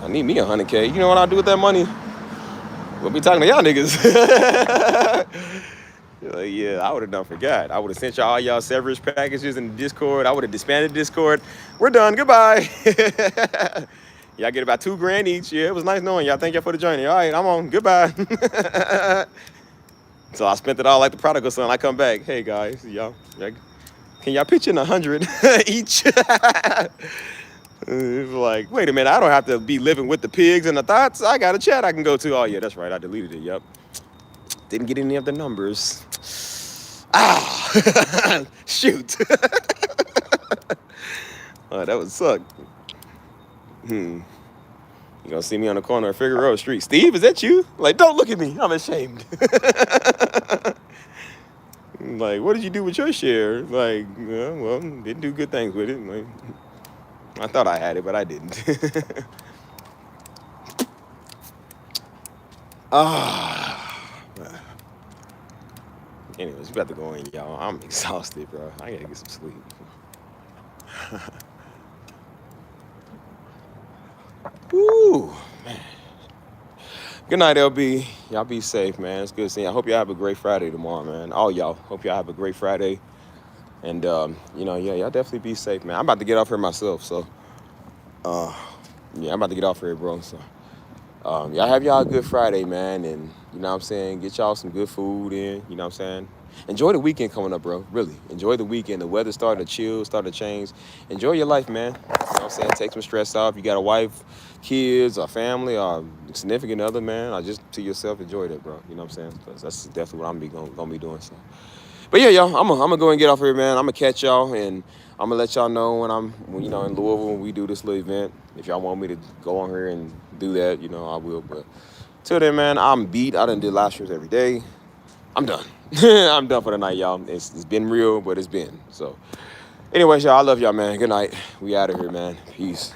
need me 100K. You know what I do with that money? We'll be talking to y'all niggas. Like, yeah, I would have done forgot. I would have sent y'all y'all severance packages in the Discord. I would have disbanded Discord. We're done. Goodbye. Y'all get about $2,000 each. Yeah, it was nice knowing y'all. Thank y'all for the journey. All right, I'm on. Goodbye. So I spent it all like the prodigal son. I come back. Hey guys, y'all. Can y'all pitch in 100 each? It's like, wait a minute, I don't have to be living with the pigs and the thoughts. I got a chat I can go to. Oh yeah, that's right, I deleted it, yep. Didn't get any of the numbers. Ah, shoot. Oh, that would suck. You gonna see me on the corner of Figueroa Street. Steve, is that you? Like, don't look at me, I'm ashamed. Like, what did you do with your share? Like, well, didn't do good things with it. Like, I thought I had it, but I didn't. Anyways, we about to go in, y'all. I'm exhausted, bro. I gotta get some sleep. Woo, man. Good night, LB. Y'all be safe, man. It's good seeing you. I hope y'all have a great Friday tomorrow, man. All y'all. Hope y'all have a great Friday. And, yeah, y'all definitely be safe, man. I'm about to get off here myself, so. Yeah, I'm about to get off here, bro. So, y'all have y'all a good Friday, man. And, you know what I'm saying? Get y'all some good food in, you know what I'm saying? Enjoy the weekend coming up, bro. Really. Enjoy the weekend. The weather's starting to chill, starting to change. Enjoy your life, man. You know what I'm saying? Take some stress off. You got a wife, kids, or family, or significant other, man. Or just to yourself, enjoy that, bro. You know what I'm saying? That's definitely what I'm gonna be doing. So. But yeah, y'all, I'm gonna go and get off here, man. I'm gonna catch y'all, and I'm gonna let y'all know when I'm, in Louisville when we do this little event. If y'all want me to go on here and do that, I will. But till then, man, I'm beat. I done did live streams every day. I'm done. I'm done for the night, y'all. It's been real, but it's been. So, anyways, y'all, I love y'all, man. Good night. We out of here, man. Peace.